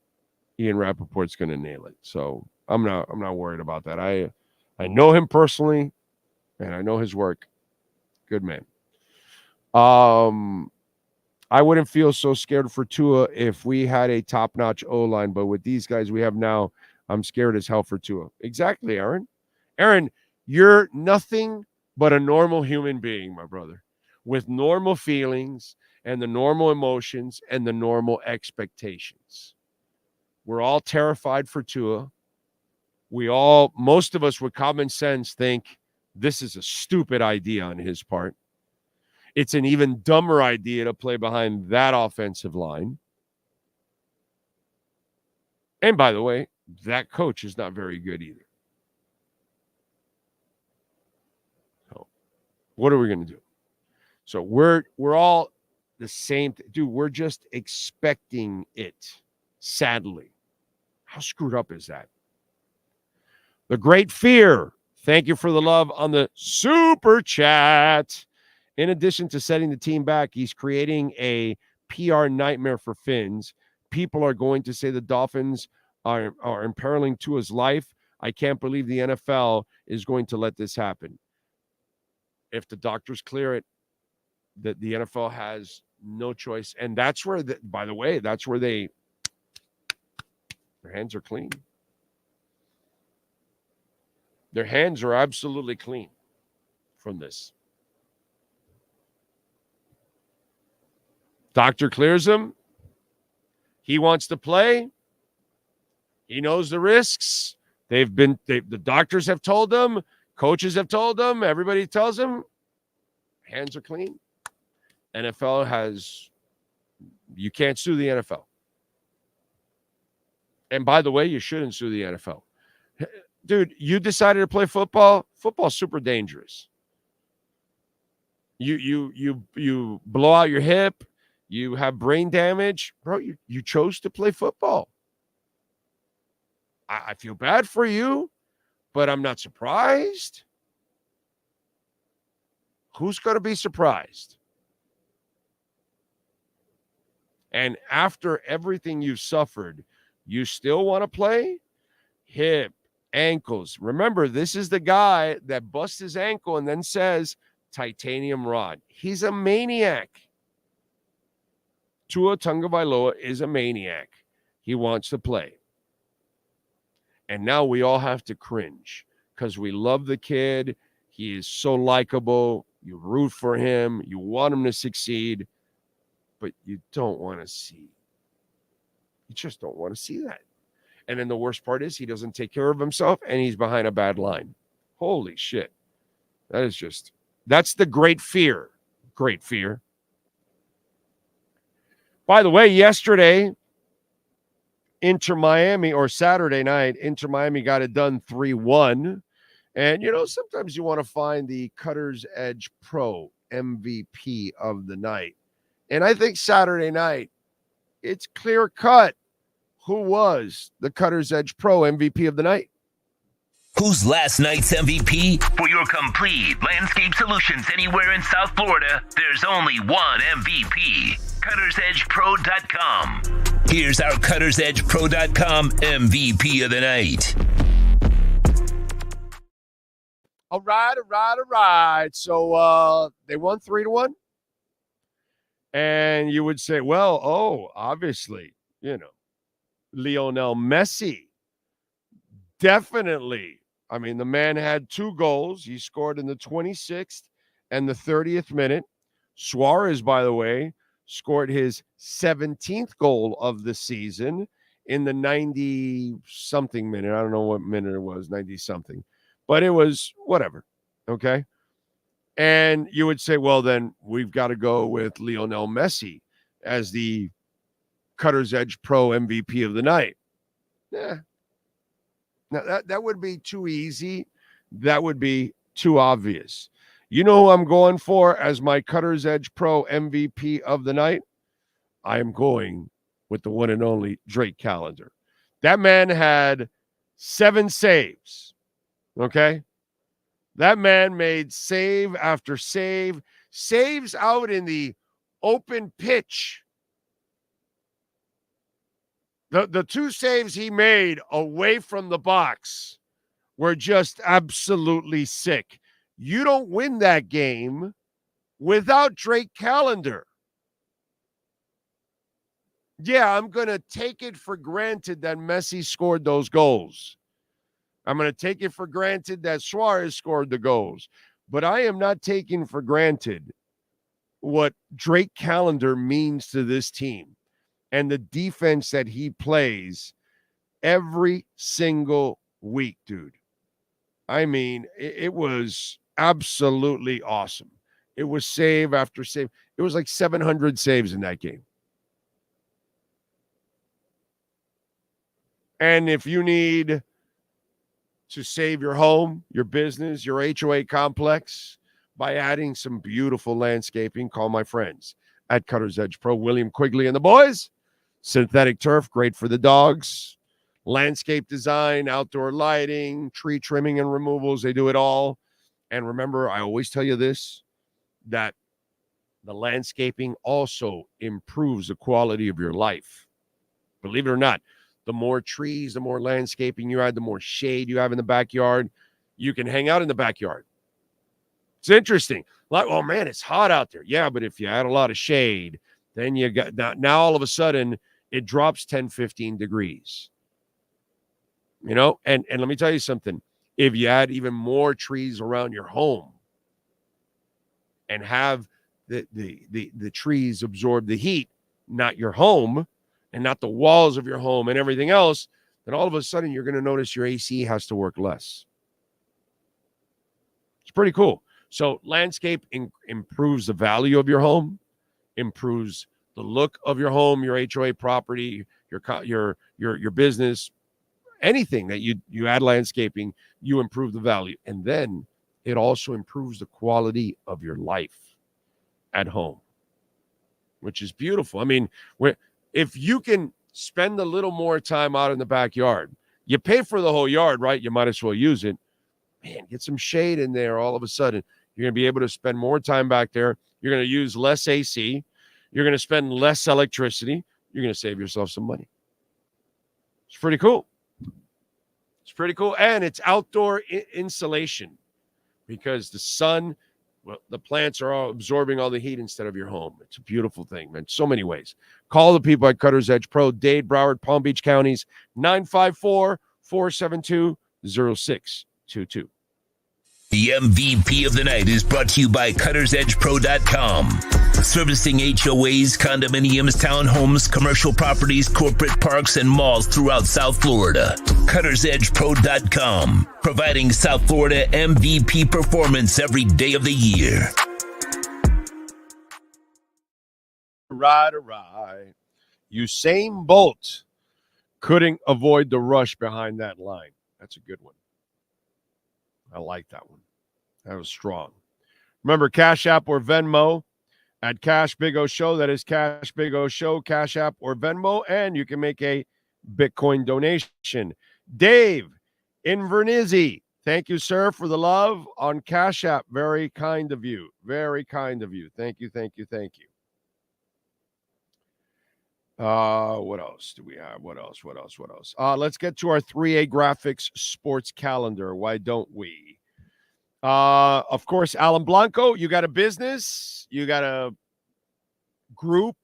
Ian Rappaport's going to nail it. So I'm not worried about that. I know him personally and I know his work. Good man. I wouldn't feel so scared for Tua if we had a top-notch O-line, but with these guys we have now, I'm scared as hell for Tua. Exactly, Aaron. Aaron, you're nothing but a normal human being, my brother, with normal feelings and the normal emotions and the normal expectations. We're all terrified for Tua. Most of us with common sense think this is a stupid idea on his part. It's an even dumber idea to play behind that offensive line. And by the way, that coach is not very good either. So what are we going to do? So we're all, the same. Dude, we're just expecting it, sadly. How screwed up is that? The Great Fear. Thank you for the love on the super chat. In addition to setting the team back, he's creating a PR nightmare for Finns. People are going to say the Dolphins are imperiling Tua's life. I can't believe the NFL is going to let this happen. If the doctors clear it, the NFL has no choice. And that's where, by the way, that's where their hands are clean. Their hands are absolutely clean from this. Doctor clears him. He wants to play. He knows the risks. The doctors have told him. Coaches have told him. Everybody tells him. Hands are clean. NFL has, you can't sue the NFL. And by the way, you shouldn't sue the NFL. Dude, you decided to play football. Football's super dangerous. You blow out your hip. You have brain damage. Bro, you chose to play football. I feel bad for you, but I'm not surprised. Who's going to be surprised? And after everything you've suffered, you still want to play? Hip, ankles. Remember, this is the guy that busts his ankle and then says, titanium rod. He's a maniac. Tua Tagovailoa is a maniac. He wants to play. And now we all have to cringe because we love the kid. He is so likable. You root for him. You want him to succeed. But you don't want to see. You just don't want to see that. And then the worst part is he doesn't take care of himself and he's behind a bad line. Holy shit. That's the great fear. Great fear. By the way, yesterday, InterMiami, or Saturday night, InterMiami got it done 3-1. And, sometimes you want to find the Cutter's Edge Pro MVP of the night. And I think Saturday night, it's clear cut who was the Cutter's Edge Pro MVP of the night. Who's last night's MVP? For your complete landscape solutions anywhere in South Florida, there's only one MVP. CuttersEdgePro.com. Here's our CuttersEdgePro.com MVP of the night. All right. So they won 3-1. And you would say, well, obviously, Lionel Messi. Definitely. I mean, the man had 2 goals. He scored in the 26th and the 30th minute. Suarez, by the way, scored his 17th goal of the season in the 90-something minute. I don't know what minute it was, 90-something. But it was whatever, okay? And you would say, well, then we've got to go with Lionel Messi as the Cutter's Edge Pro MVP of the night. Yeah. Now, that would be too easy. That would be too obvious. You know who I'm going for as my Cutter's Edge Pro MVP of the night? I am going with the one and only Drake Callender. That man had 7 saves, okay? That man made save after save, saves out in the open pitch. The 2 saves he made away from the box were just absolutely sick. You don't win that game without Drake Callender. Yeah, I'm going to take it for granted that Messi scored those goals. I'm going to take it for granted that Suarez scored the goals. But I am not taking for granted what Drake Callender means to this team and the defense that he plays every single week, dude. I mean, it was absolutely awesome. It was save after save. It was like 700 saves in that game. And if you need to save your home, your business, your HOA complex by adding some beautiful landscaping, call my friends at Cutter's Edge Pro. William Quigley and the boys. Synthetic turf, great for the dogs. Landscape design, outdoor lighting, tree trimming and removals. They do it all. And remember, I always tell you this, that the landscaping also improves the quality of your life. Believe it or not, the more trees, the more landscaping you add, the more shade you have in the backyard, you can hang out in the backyard. It's interesting. Like, oh man, it's hot out there. Yeah, but if you add a lot of shade, then you got now all of a sudden it drops 10, 15 degrees. You know, and let me tell you something. If you add even more trees around your home and have the trees absorb the heat, not your home and not the walls of your home and everything else, then all of a sudden you're going to notice your AC has to work less. It's pretty cool. So landscape improves the value of your home, improves the look of your home, your HOA property, your business, anything that you add landscaping, you improve the value. And then it also improves the quality of your life at home, which is beautiful. I mean, if you can spend a little more time out in the backyard, you pay for the whole yard, right? You might as well use it. Man, get some shade in there. All of a sudden, you're going to be able to spend more time back there. You're going to use less AC. You're going to spend less electricity. You're going to save yourself some money. It's pretty cool. It's pretty cool. And it's outdoor insulation because the sun, well, the plants are all absorbing all the heat instead of your home. It's a beautiful thing, man. So many ways. Call the people at Cutter's Edge Pro, Dade, Broward, Palm Beach counties, 954-472-0622. The MVP of the night is brought to you by CuttersEdgePro.com. Servicing HOAs, condominiums, townhomes, commercial properties, corporate parks, and malls throughout South Florida. CuttersEdgePro.com. Providing South Florida MVP performance every day of the year. Right. Usain Bolt couldn't avoid the rush behind that line. That's a good one. I like that one. That was strong. Remember, Cash App or Venmo at Cash Big O Show. That is Cash Big O Show, Cash App or Venmo, and you can make a Bitcoin donation. Dave in Vernizzi, thank you, sir, for the love on Cash App. Very kind of you. Very kind of you. Thank you. What else do we have? What else? Let's get to our 3A Graphics sports calendar. Why don't we? Of course, Alan Blanco, you got a business, you got a group,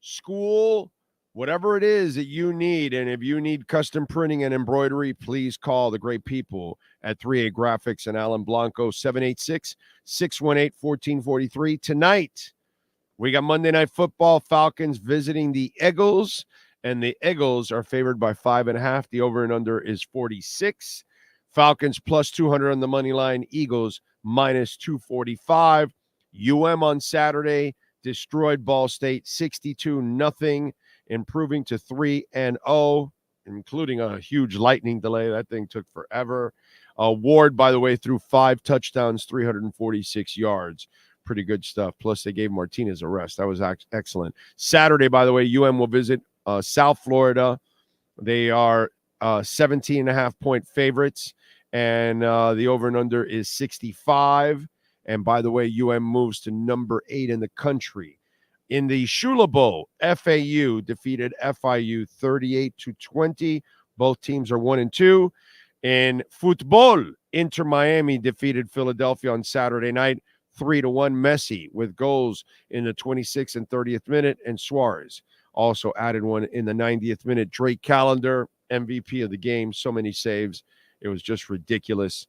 school, whatever it is that you need. And if you need custom printing and embroidery, please call the great people at 3A Graphics and Alan Blanco, 786-618-1443. Tonight, we got Monday Night Football, Falcons visiting the Eagles, and the Eagles are favored by 5.5. The over and under is 46. Falcons plus 200 on the money line. Eagles minus 245. UM on Saturday destroyed Ball State 62-0, improving to 3-0, including a huge lightning delay. That thing took forever. Ward, by the way, threw 5 touchdowns, 346 yards. Pretty good stuff. Plus, they gave Martinez a rest. That was excellent. Saturday, by the way, UM will visit South Florida. They are 17.5-point favorites, and the over and under is 65. And by the way, UM moves to number 8 in the country. In the Shula Bowl, FAU defeated FIU 38-20. Both teams are 1-2. In football, InterMiami defeated Philadelphia on Saturday night 3-1. Messi with goals in the 26th and 30th minute, and Suarez also added one in the 90th minute. Drake Callender, MVP of the game, so many saves. It was just ridiculous.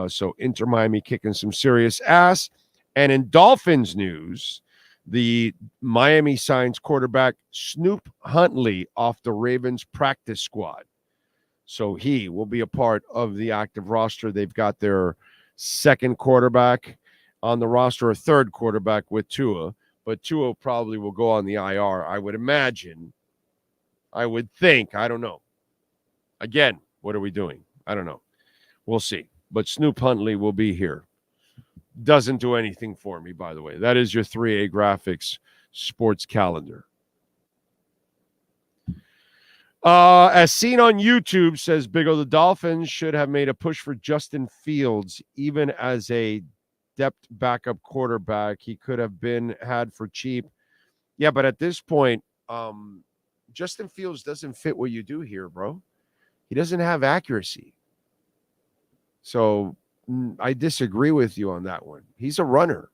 So InterMiami kicking some serious ass. And in Dolphins news, the Miami signs quarterback Snoop Huntley off the Ravens practice squad. So he will be a part of the active roster. They've got their second quarterback on the roster, a third quarterback with Tua, but Tua probably will go on the IR, I would imagine. I would think. I don't know. Again, what are we doing? I don't know. We'll see. But Snoop Huntley will be here. Doesn't do anything for me, by the way. That is your 3A Graphics sports calendar. As seen on YouTube, says Big O, the Dolphins should have made a push for Justin Fields, even as a depth backup quarterback. He could have been had for cheap. Yeah, but at this point, Justin Fields doesn't fit what you do here, bro. He doesn't have accuracy. So I disagree with you on that one. He's a runner.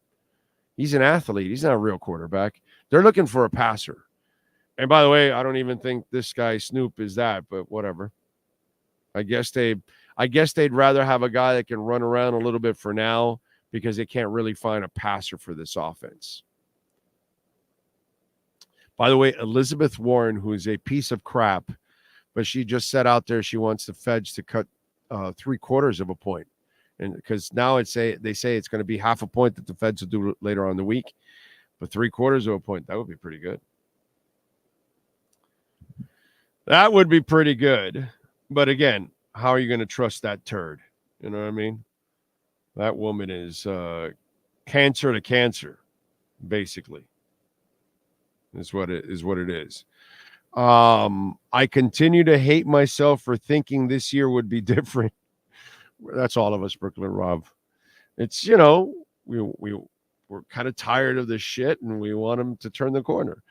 He's an athlete. He's not a real quarterback. They're looking for a passer. And by the way, I don't even think this guy Snoop is that, but whatever. I guess they'd rather have a guy that can run around a little bit for now because they can't really find a passer for this offense. By the way, Elizabeth Warren, who is a piece of crap, but she just said out there she wants the Feds to cut 3/4 of a point. And because now they say it's going to be half a point that the Feds will do later on in the week, but 3/4 of a point, that would be pretty good. That would be pretty good. But again, how are you going to trust that turd? You know what I mean? That woman is cancer to cancer, basically. Is what it is. I continue to hate myself for thinking this year would be different. That's all of us, Brooklyn Rob. It's, we're kind of tired of this shit, and we want them to turn the corner.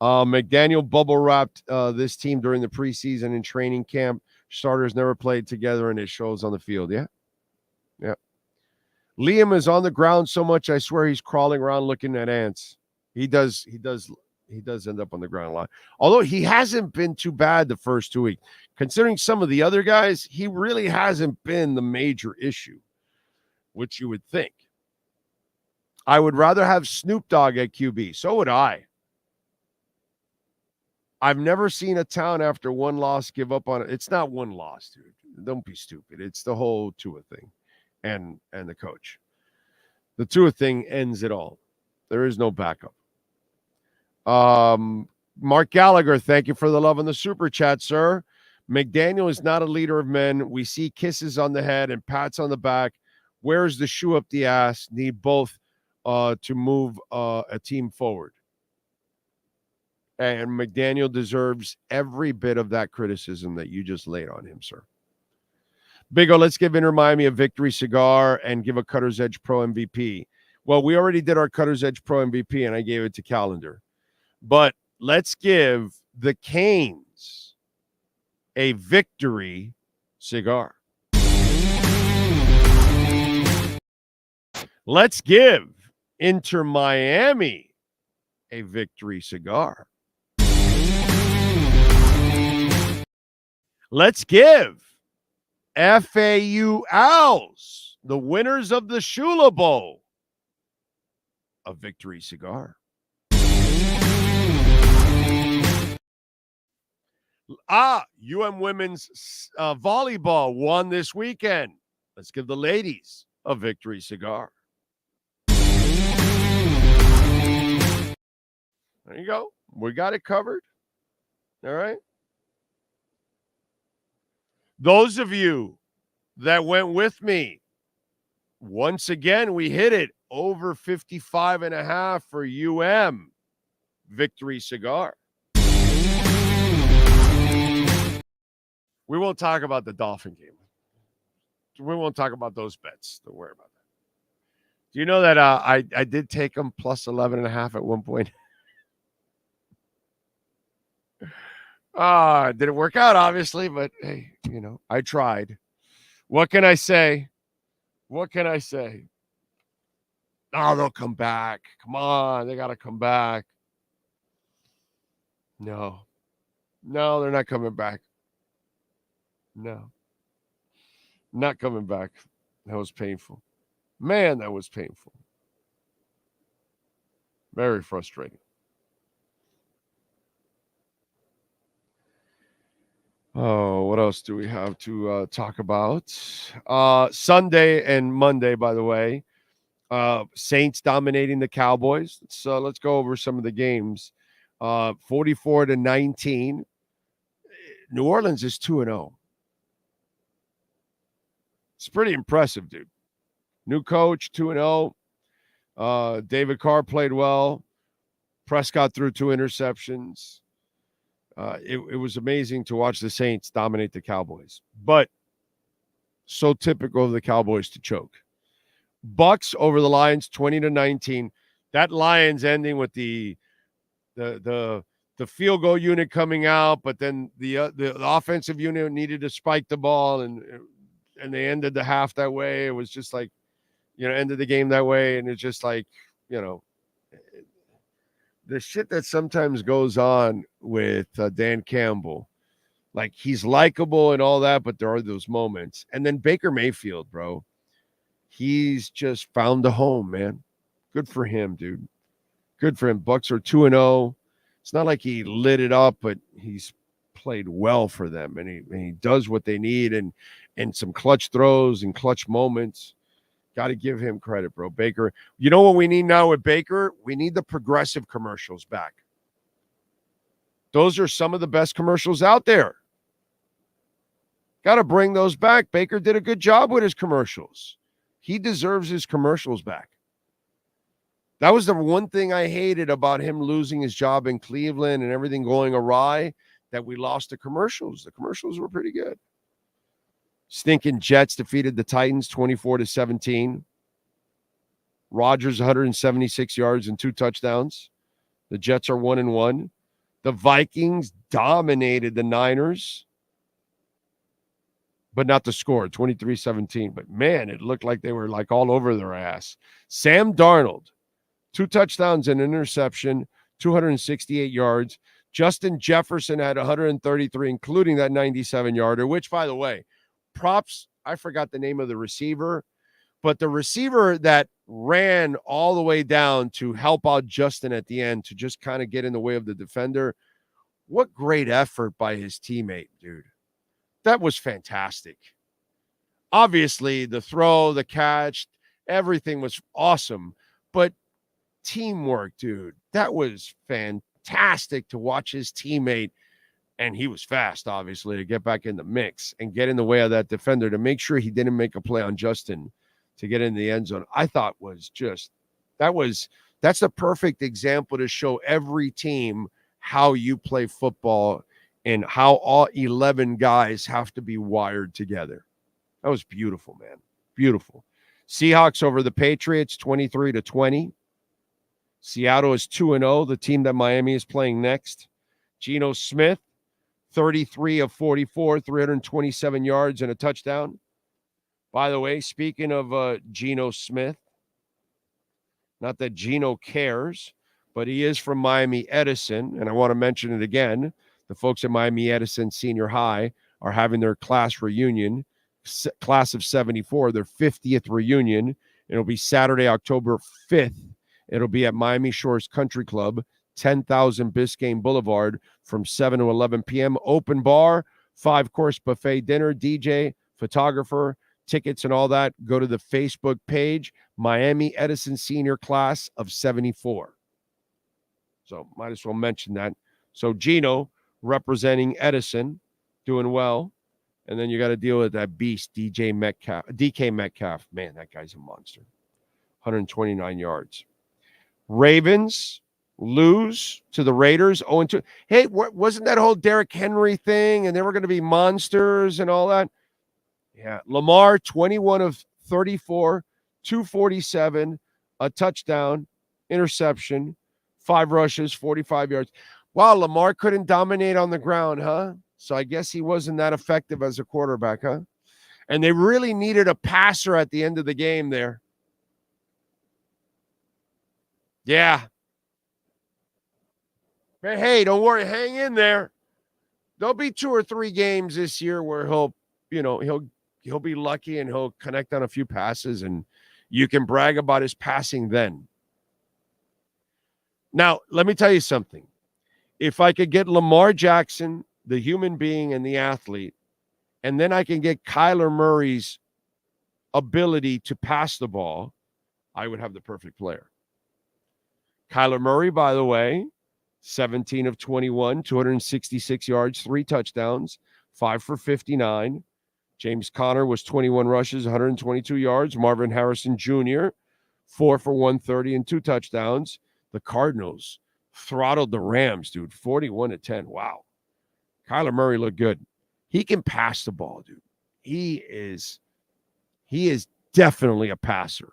McDaniel bubble wrapped this team during the preseason and training camp. Starters never played together, and it shows on the field. Yeah. Liam is on the ground so much, I swear he's crawling around looking at ants. He does end up on the ground a lot. Although he hasn't been too bad the first 2 weeks. Considering some of the other guys, he really hasn't been the major issue, which you would think. I would rather have Snoop Dogg at QB. So would I. I've never seen a town after one loss give up on it. It's not one loss, dude. Don't be stupid. It's the whole Tua thing and the coach. The Tua thing ends it all. There is no backup. Mark Gallagher, thank you for the love on the super chat, sir. McDaniel is not a leader of men. We see kisses on the head and pats on the back. Where's the shoe up the ass? Need both to move a team forward. And McDaniel deserves every bit of that criticism that you just laid on him, sir. Big O, let's give InterMiami a victory cigar and give a Cutter's Edge Pro MVP. Well, we already did our Cutter's Edge Pro MVP, and I gave it to Calendar. But let's give the Canes a victory cigar. Let's give InterMiami a victory cigar. Let's give FAU Owls, the winners of the Shula Bowl, a victory cigar. UM women's volleyball won this weekend. Let's give the ladies a victory cigar. There you go. We got it covered. All right. Those of you that went with me, once again, we hit it over 55.5 for UM victory cigar. We won't talk about the Dolphin game. We won't talk about those bets. Don't worry about that. Do you know that I did take them plus 11.5 at one point? Didn't work out, obviously, but hey, I tried. What can I say? Oh, they'll come back. Come on, they got to come back. No, they're not coming back. No, not coming back. That was painful. Man, that was painful. Very frustrating. Oh, what else do we have to talk about? Sunday and Monday, by the way. Saints dominating the Cowboys. So let's go over some of the games. 44-19. New Orleans is 2-0. It's pretty impressive, dude. New coach, 2-0. David Carr played well. Prescott threw 2 interceptions. It was amazing to watch the Saints dominate the Cowboys. But so typical of the Cowboys to choke. Bucks over the Lions 20-19. That Lions ending with the field goal unit coming out, but then the offensive unit needed to spike the ball, and they ended the half that way. It was just like, ended the game that way, and it's just like, the shit that sometimes goes on with Dan Campbell. Like, he's likable and all that, but there are those moments. And then Baker Mayfield, bro, he's just found a home, man. Good for him, dude. Good for him. Bucks are 2-0. It's not like he lit it up, but he's played well for them, and he does what they need, and some clutch throws and clutch moments. Got to give him credit, bro. Baker, you know what we need now with Baker? We need the Progressive commercials back. Those are some of the best commercials out there. Got to bring those back. Baker did a good job with his commercials. He deserves his commercials back. That was the one thing I hated about him losing his job in Cleveland and everything going awry, that we lost the commercials. The commercials were pretty good. Stinking Jets defeated the Titans 24-17. Rodgers 176 yards and 2 touchdowns. The Jets are 1-1. The Vikings dominated the Niners, but not the score, 23-17. But man, it looked like they were like all over their ass. Sam Darnold, 2 touchdowns and interception, 268 yards. Justin Jefferson had 133, including that 97-yarder, which, by the way, props, I forgot the name of the receiver, but the receiver that ran all the way down to help out Justin at the end to just kind of get in the way of the defender. What great effort by his teammate, dude. That was fantastic. Obviously, the throw, the catch, everything was awesome, but teamwork, dude. That was fantastic to watch his teammate, and he was fast, obviously, to get back in the mix and get in the way of that defender to make sure he didn't make a play on Justin to get in the end zone. I thought was just, that's the perfect example to show every team how you play football and how all 11 guys have to be wired together. That was beautiful, man. Beautiful. Seahawks over the Patriots, 23-20. Seattle is 2-0, the team that Miami is playing next. Geno Smith, 33 of 44, 327 yards and a touchdown. By the way, speaking of Geno Smith, not that Geno cares, but he is from Miami Edison, and I want to mention it again. The folks at Miami Edison Senior High are having their class reunion, class of 74, their 50th reunion. It'll be Saturday, October 5th. It'll be at Miami Shores Country Club, 10,000 Biscayne Boulevard, from 7 to 11 p.m. Open bar, 5-course buffet dinner, DJ, photographer, tickets and all that. Go to the Facebook page, Miami Edison Senior Class of 74. So might as well mention that. So Geno representing Edison, doing well. And then you got to deal with that beast, DK Metcalf. Man, that guy's a monster. 129 yards. Ravens lose to the Raiders 0-2. Hey, wasn't that whole Derrick Henry thing and they were going to be monsters and all that? Yeah. Lamar, 21 of 34, 247, a touchdown, interception, 5 rushes, 45 yards. Wow, Lamar couldn't dominate on the ground, huh? So I guess he wasn't that effective as a quarterback, huh? And they really needed a passer at the end of the game there. Yeah. But hey, don't worry. Hang in there. There'll be 2 or 3 games this year where he'll be lucky and he'll connect on a few passes and you can brag about his passing then. Now, let me tell you something. If I could get Lamar Jackson, the human being and the athlete, and then I can get Kyler Murray's ability to pass the ball, I would have the perfect player. Kyler Murray, by the way, 17 of 21, 266 yards, 3 touchdowns, 5 for 59. James Conner was 21 rushes, 122 yards. Marvin Harrison Jr., 4 for 130 and 2 touchdowns. The Cardinals, throttled the Rams, dude. 41-10. Wow. Kyler Murray looked good. He can pass the ball, dude. He is definitely a passer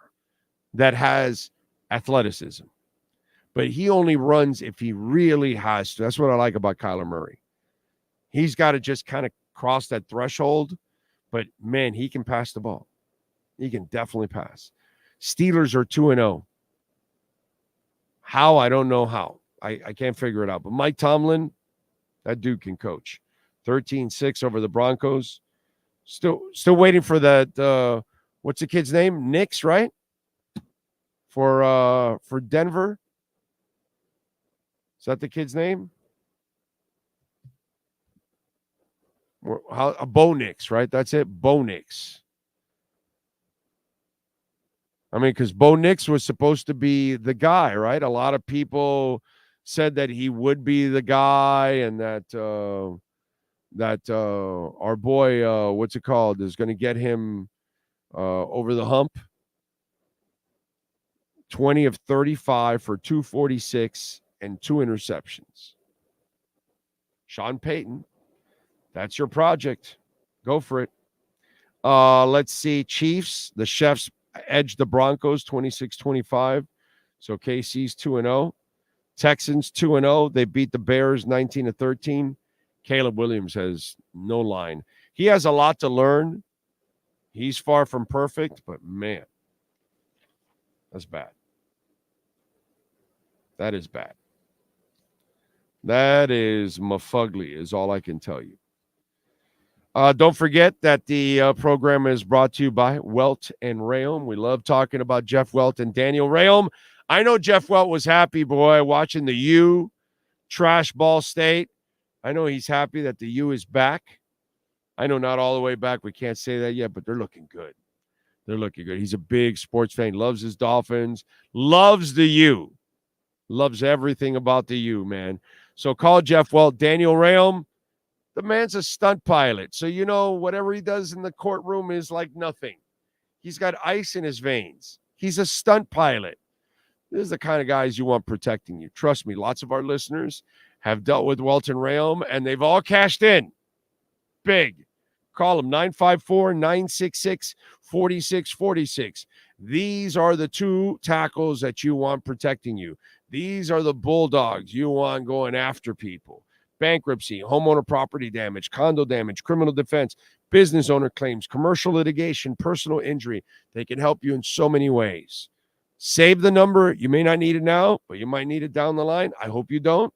that has athleticism. But he only runs if he really has to. That's what I like about Kyler Murray. He's got to just kind of cross that threshold. But, man, he can pass the ball. He can definitely pass. Steelers are 2-0. How? I don't know how. I can't figure it out. But Mike Tomlin, that dude can coach. 13-6 over the Broncos. Still waiting for that. What's the kid's name? Nix, right? For Denver. Is that the kid's name? Bo Nix, right? That's it. Bo Nix. I mean, because Bo Nix was supposed to be the guy, right? A lot of people said that he would be the guy, and that our boy, what's it called, is going to get him over the hump. 20 of 35 for 246 and 2 interceptions. Sean Payton, that's your project. Go for it. Let's see. Chiefs, the Chefs edged the Broncos 26-25. So KC's 2-0. Texans 2-0. They beat the Bears 19-13. Caleb Williams has no line. He has a lot to learn. He's far from perfect, but man, that's bad. That is bad. That is mafugly, is all I can tell you. Don't forget that the program is brought to you by Welt and Rayom. We love talking about Jeff Welt and Daniel Rayom. I know Jeff Welt was happy, boy, watching the U trash Ball State. I know he's happy that the U is back. I know not all the way back. We can't say that yet, but they're looking good. They're looking good. He's a big sports fan. Loves his Dolphins. Loves the U. Loves everything about the U, man. So call Jeff Welt. Daniel Rayom, the man's a stunt pilot. So, you know, whatever he does in the courtroom is like nothing. He's got ice in his veins. He's a stunt pilot. This is the kind of guys you want protecting you. Trust me, lots of our listeners have dealt with Welton Rayom, and they've all cashed in. Big. Call them 954-966-4646. These are the 2 tackles that you want protecting you. These are the bulldogs you want going after people. Bankruptcy, homeowner property damage, condo damage, criminal defense, business owner claims, commercial litigation, personal injury. They can help you in so many ways. Save the number. You may not need it now, but you might need it down the line. I hope you don't.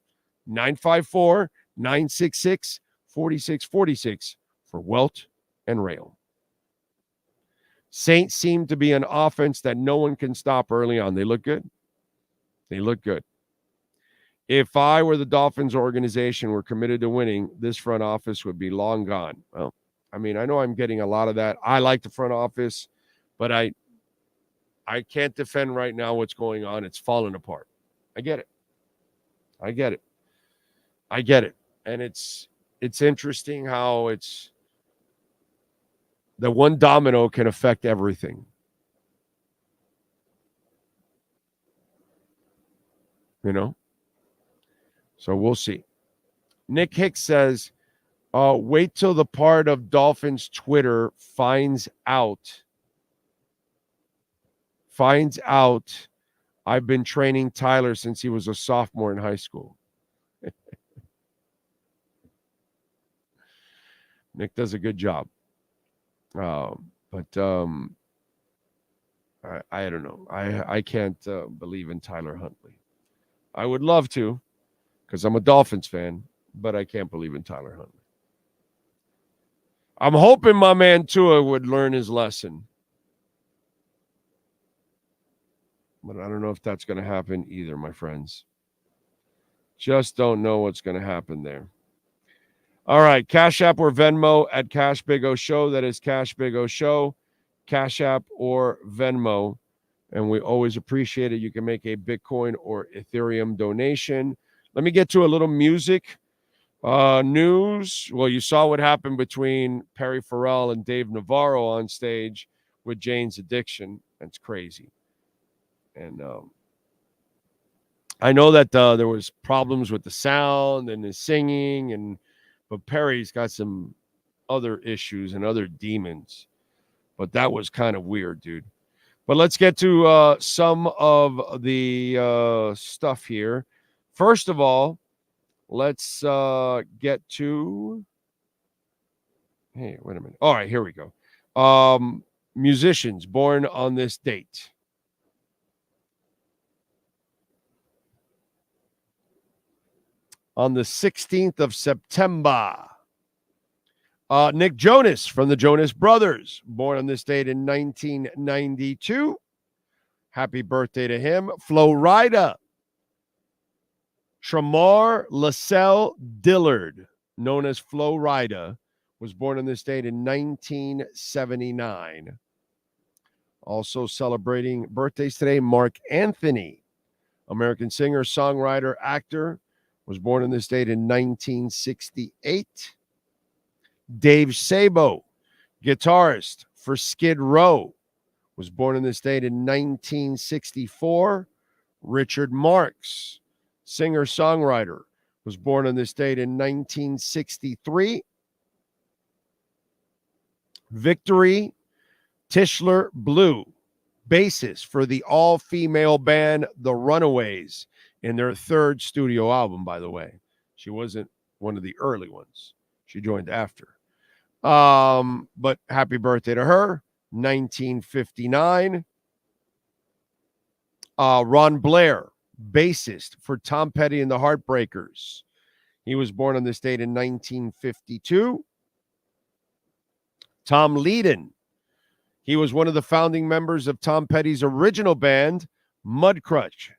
954-966-4646 for Welt and Rayom. Saints seem to be an offense that no one can stop early on. They look good. They look good. If I were the Dolphins organization, were committed to winning, this front office would be long gone. Well, I mean, I know I'm getting a lot of that. I like the front office, but I can't defend right now what's going on. It's falling apart. I get it. And it's interesting how it's the one domino can affect everything. You know? So we'll see. Nick Hicks says, wait till the part of Dolphins Twitter finds out I've been training Tyler since he was a sophomore in high school. Nick does a good job. But I don't know. I can't believe in Tyler Huntley. I would love to, because I'm a Dolphins fan, but I can't believe in Tyler Huntley. I'm hoping my man Tua would learn his lesson. But I don't know if that's going to happen either, my friends. Just don't know what's going to happen there. All right, Cash App or Venmo at Cash Big O Show. That is Cash Big O Show. Cash App or Venmo. And we always appreciate it. You can make a Bitcoin or Ethereum donation. Let me get to a little music news. Well, you saw what happened between Perry Farrell and Dave Navarro on stage with Jane's Addiction. That's crazy. And I know that there was problems with the sound and the singing, but Perry's got some other issues and other demons. But that was kind of weird, dude. But let's get to some of the stuff here. First of all, let's get to... Hey, wait a minute. All right, here we go. Musicians born on this date. On the 16th of September. Nick Jonas from the Jonas Brothers, born on this date in 1992. Happy birthday to him. Flo Rida. Tremar Lascelle Dillard, known as Flo Rida, was born on this date in 1979. Also celebrating birthdays today, Mark Anthony, American singer, songwriter, actor, was born on this date in 1968. Dave Sabo, guitarist for Skid Row, was born on this date in 1964. Richard Marx, singer-songwriter, was born on this date in 1963. Victory Tischler Blue, bassist for the all-female band The Runaways in their third studio album, by the way. She wasn't one of the early ones. She joined after. But happy birthday to her. 1959. Ron Blair, bassist for Tom Petty and the Heartbreakers. He was born on this date in 1952. Tom Leadon. He was one of the founding members of Tom Petty's original band, Mudcrutch,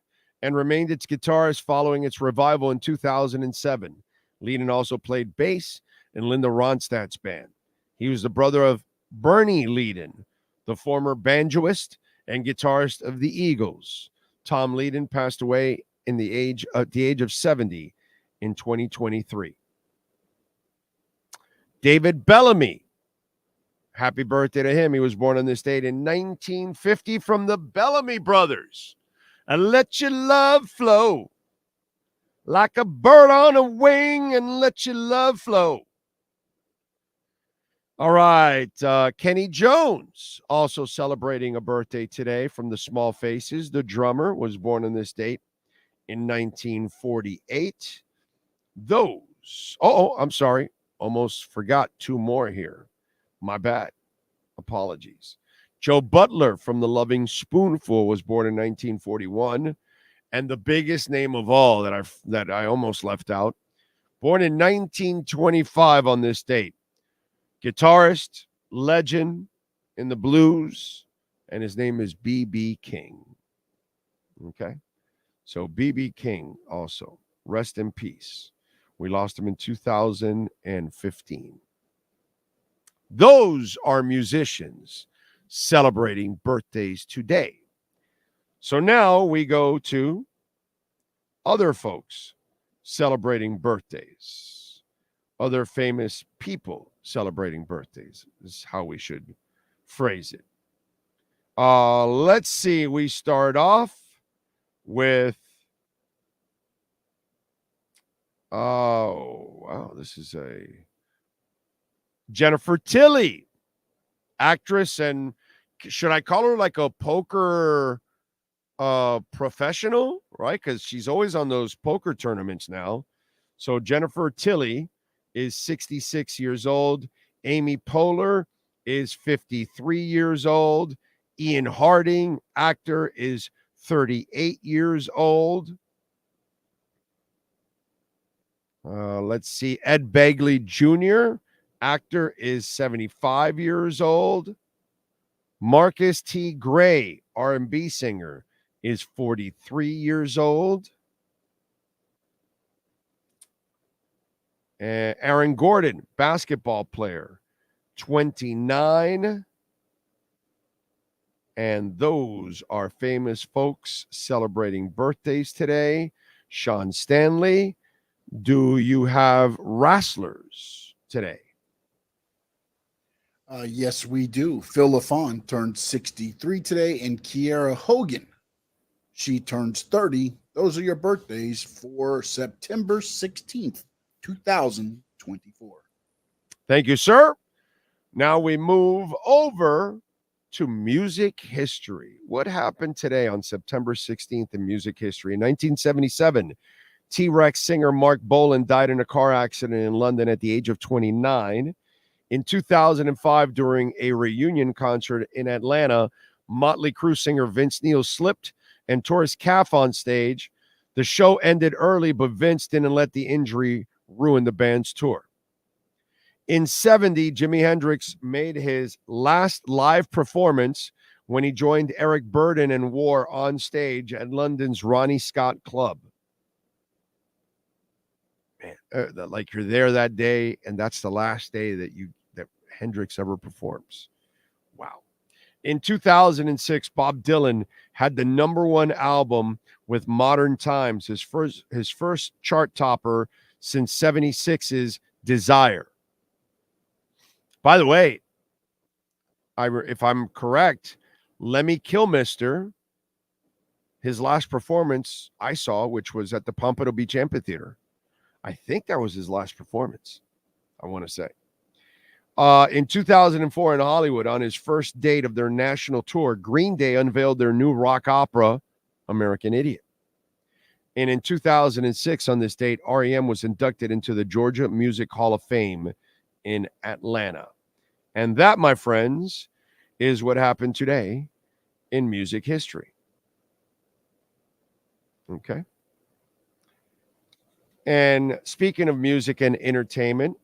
and remained its guitarist following its revival in 2007. Leadon also played bass in Linda Ronstadt's band. He was the brother of Bernie Leadon, the former banjoist and guitarist of the Eagles. Tom Leadon passed away at the age of 70 in 2023. David Bellamy. Happy birthday to him. He was born on this date in 1950 from the Bellamy Brothers. And let your love flow like a bird on a wing, and let your love flow. All right. Kenny Jones, also celebrating a birthday today from the Small Faces. The drummer was born on this date in 1948. I'm sorry. Almost forgot two more here. My bad. Apologies. Joe Butler from the Loving Spoonful was born in 1941. And the biggest name of all that I almost left out, born in 1925 on this date. Guitarist, legend in the blues, and his name is B.B. King. Okay? So B.B. King also. Rest in peace. We lost him in 2015. Those are musicians celebrating birthdays today. So now we go to other folks celebrating birthdays, other famous people celebrating birthdays. This is how we should phrase it. Let's see. We start off with, this is a Jennifer Tilly, actress, and should I call her like a poker professional, right? Because she's always on those poker tournaments now. So Jennifer Tilly is 66 years old. Amy Poehler is 53 years old. Ian Harding, actor, is 38 years old. Let's see. Ed Begley Jr., actor, is 75 years old. Marcus T. Gray, R&B singer, is 43 years old. Aaron Gordon, basketball player, 29. And those are famous folks celebrating birthdays today. Sean Stanley, do you have wrestlers today? Yes, we do. Phil LaFawn turned 63 today, and Kiera Hogan, she turns 30 Those are your birthdays for September 16th, 2024. Thank you, sir. Now we move over to music history. What happened today on September 16th in music history? In 1977, T-Rex singer Mark Bolan died in a car accident in London at the age of 29. In 2005, during a reunion concert in Atlanta, Motley Crue singer Vince Neil slipped and tore his calf on stage. The show ended early, but Vince didn't let the injury ruin the band's tour. In 70, Jimi Hendrix made his last live performance when he joined Eric Burdon and War on stage at London's Ronnie Scott Club. Man, like you're there that day, and that's the last day that Hendrix ever performs. Wow. In 2006, Bob Dylan had the #1 album with Modern Times, his first chart topper since 76's Desire. By the way, if I'm correct, Lemmy Kilmister, his last performance I saw, which was at the Pompano Beach Amphitheater. I think that was his last performance, I want to say. In 2004 in Hollywood, on his first date of their national tour, Green Day unveiled their new rock opera, American Idiot. And in 2006, on this date, REM was inducted into the Georgia Music Hall of Fame in Atlanta. And that, my friends, is what happened today in music history. Okay. And speaking of music and entertainment,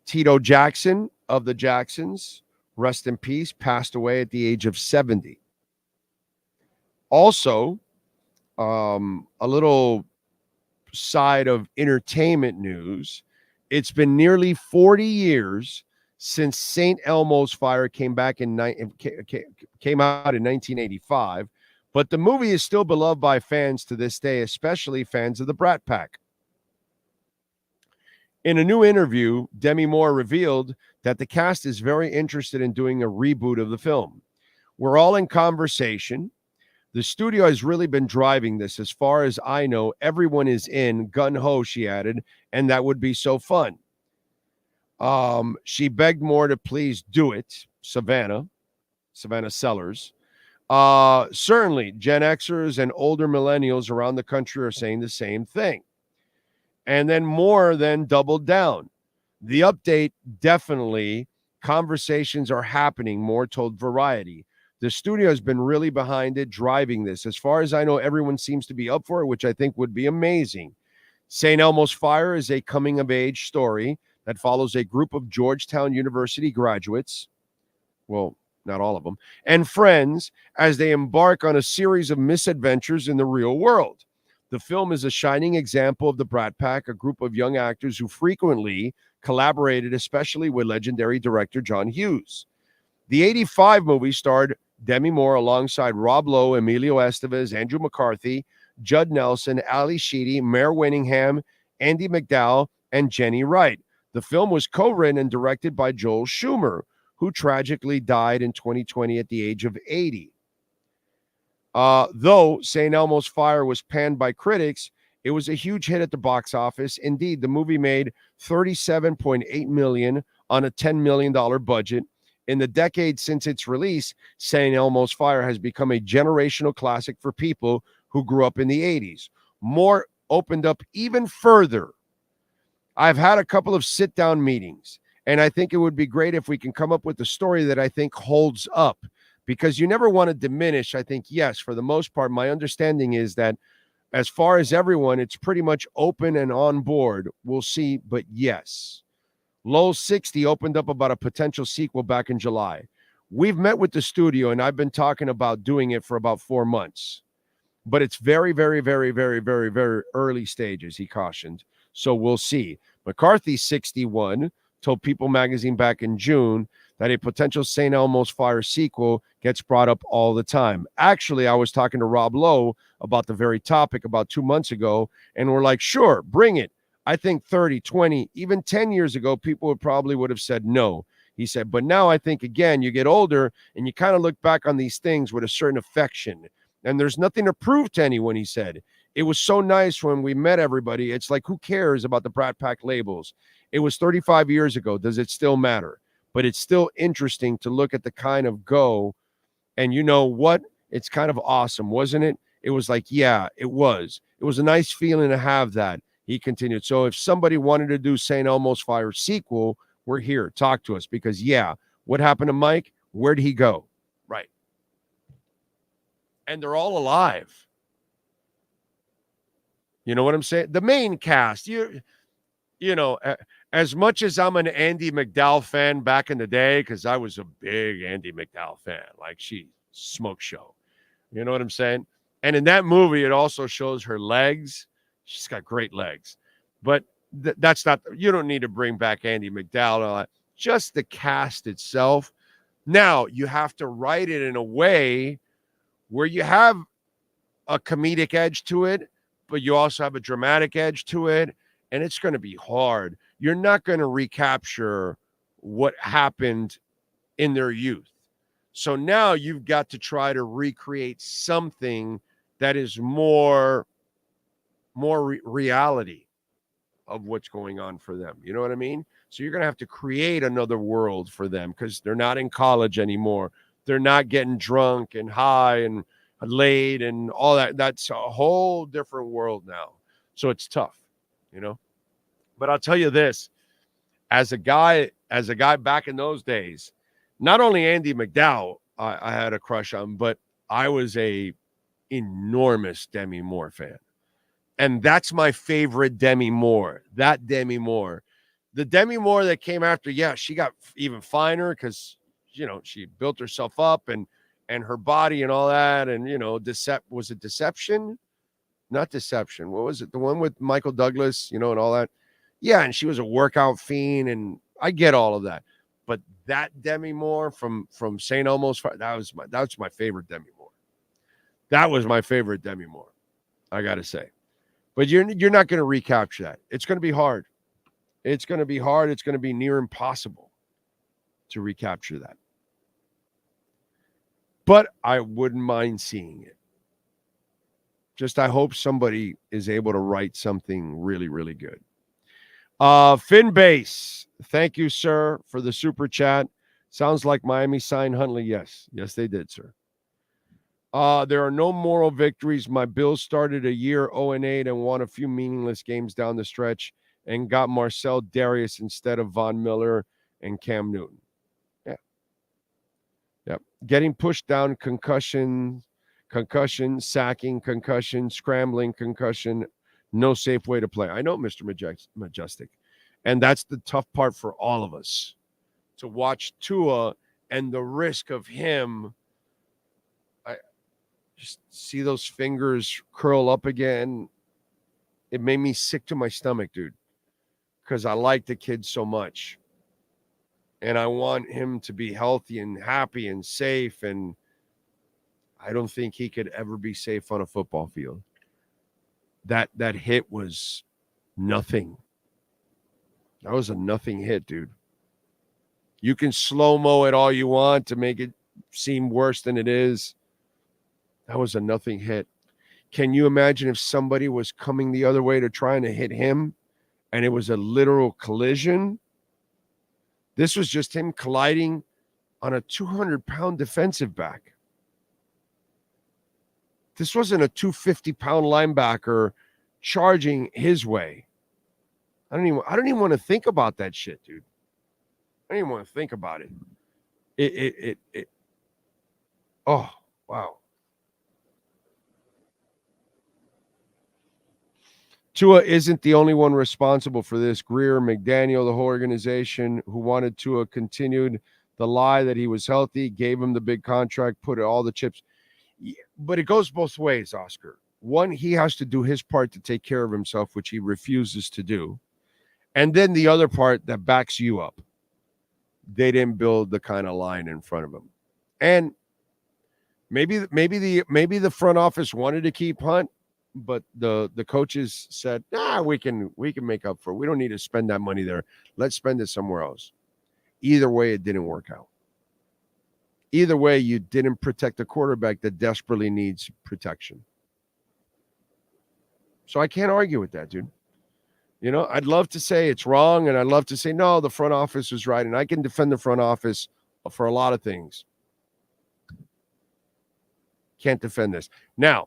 Tito Jackson of the Jacksons, rest in peace, passed away at the age of 70. Also, a little side of entertainment news, it's been nearly 40 years since St. Elmo's Fire came out in 1985, but the movie is still beloved by fans to this day, especially fans of the Brat Pack. In a new interview, Demi Moore revealed that the cast is very interested in doing a reboot of the film. We're all in conversation. The studio has really been driving this. As far as I know, everyone is in, gun-ho, she added, and that would be so fun. She begged Moore to please do it, Savannah Sellers. Certainly, Gen Xers and older millennials around the country are saying the same thing. And then Moore then doubled down. The update, definitely, conversations are happening, Moore told Variety. The studio has been really behind it, driving this. As far as I know, everyone seems to be up for it, which I think would be amazing. St. Elmo's Fire is a coming-of-age story that follows a group of Georgetown University graduates, well, not all of them, and friends as they embark on a series of misadventures in the real world. The film is a shining example of the Brat Pack, a group of young actors who frequently collaborated, especially with legendary director John Hughes. The 85 movie starred Demi Moore alongside Rob Lowe, Emilio Estevez, Andrew McCarthy, Judd Nelson, Ali Sheedy, Mare Winningham, Andy McDowell, and Jenny Wright. The film was co-written and directed by Joel Schumer, who tragically died in 2020 at the age of 80. Though St. Elmo's Fire was panned by critics, it was a huge hit at the box office. Indeed, the movie made $37.8 million on a $10 million budget. In the decade since its release, St. Elmo's Fire has become a generational classic for people who grew up in the 80s. Moore opened up even further. I've had a couple of sit-down meetings, and I think it would be great if we can come up with a story that I think holds up, because you never want to diminish. I think, yes, for the most part, my understanding is that as far as everyone, it's pretty much open and on board. We'll see, but yes. Lowell 60 opened up about a potential sequel back in July. We've met with the studio, and I've been talking about doing it for about 4 months. But it's very, very, very, very, very, very early stages, he cautioned. So we'll see. McCarthy 61 told People magazine back in June that a potential St. Elmo's Fire sequel gets brought up all the time. Actually, I was talking to Rob Lowe about the very topic about 2 months ago, and we're like, sure, bring it. I think 30, 20, even 10 years ago, people would have said no. He said, but now I think, again, you get older and you kind of look back on these things with a certain affection. And there's nothing to prove to anyone, he said. It was so nice when we met everybody. It's like, who cares about the Brat Pack labels? It was 35 years ago. Does it still matter? But it's still interesting to look at the kind of go. And you know what? It's kind of awesome, wasn't it? It was like, yeah, it was. It was a nice feeling to have that. He continued. So if somebody wanted to do St. Elmo's Fire sequel, we're here. Talk to us. Because, yeah, what happened to Mike? Where'd he go? Right. And they're all alive. You know what I'm saying? The main cast, you know, as much as I'm an Andy McDowell fan back in the day, because I was a big Andy McDowell fan, like she smoke show. You know what I'm saying? And in that movie, it also shows her legs. She's got great legs. But that's not, you don't need to bring back Andy McDowell. Just the cast itself. Now, you have to write it in a way where you have a comedic edge to it, but you also have a dramatic edge to it, and it's going to be hard. You're not going to recapture what happened in their youth. So now you've got to try to recreate something that is more reality of what's going on for them. You know what I mean? So you're going to have to create another world for them because they're not in college anymore. They're not getting drunk and high and laid and all that. That's a whole different world now. So it's tough, you know. But I'll tell you this, as a guy back in those days, not only Andy McDowell I had a crush on, but I was a enormous Demi Moore fan. And that's my favorite Demi Moore. That Demi Moore. The Demi Moore that came after, yeah, she got even finer because, you know, she built herself up and her body and all that. And, you know, was it Deception? Not Deception. What was it? The one with Michael Douglas, you know, and all that. Yeah, and she was a workout fiend, and I get all of that. But that Demi Moore from St. Elmo's, that's my favorite Demi Moore. That was my favorite Demi Moore, I got to say. But you're not going to recapture that. It's going to be hard. It's going to be hard. It's going to be near impossible to recapture that. But I wouldn't mind seeing it. Just I hope somebody is able to write something really, really good. Finn Base, thank you, sir, for the super chat. Sounds like Miami signed Huntley. Yes, they did, sir. There are no moral victories. My Bills started a year 0-8 and won a few meaningless games down the stretch and got Marcel Darius instead of Von Miller and Cam Newton. Yeah. Yep. Getting pushed down, concussion, sacking, concussion, scrambling, concussion. No safe way to play. I know, Mr. Majestic. And that's the tough part for all of us. To watch Tua and the risk of him. I just see those fingers curl up again. It made me sick to my stomach, dude. Because I like the kid so much. And I want him to be healthy and happy and safe. And I don't think he could ever be safe on a football field. That hit was nothing. That was a nothing hit, dude. You can slow-mo it all you want to make it seem worse than it is. That was a nothing hit. Can you imagine if somebody was coming the other way to trying to hit him and it was a literal collision? This was just him colliding on a 200-pound defensive back. This wasn't a 250-pound linebacker charging his way. I don't even want to think about that shit, dude. I don't even want to think about it. It. Oh, wow. Tua isn't the only one responsible for this. Greer, McDaniel, the whole organization who wanted Tua continued the lie that he was healthy, gave him the big contract, put all the chips. But it goes both ways, Oscar. One, he has to do his part to take care of himself, which he refuses to do. And then the other part that backs you up. They didn't build the kind of line in front of him. And maybe the front office wanted to keep Hunt, but the coaches said, we can make up for it. We don't need to spend that money there. Let's spend it somewhere else. Either way, it didn't work out. Either way, you didn't protect a quarterback that desperately needs protection. So I can't argue with that, dude. You know, I'd love to say it's wrong, and I'd love to say, no, the front office was right, and I can defend the front office for a lot of things. Can't defend this. Now,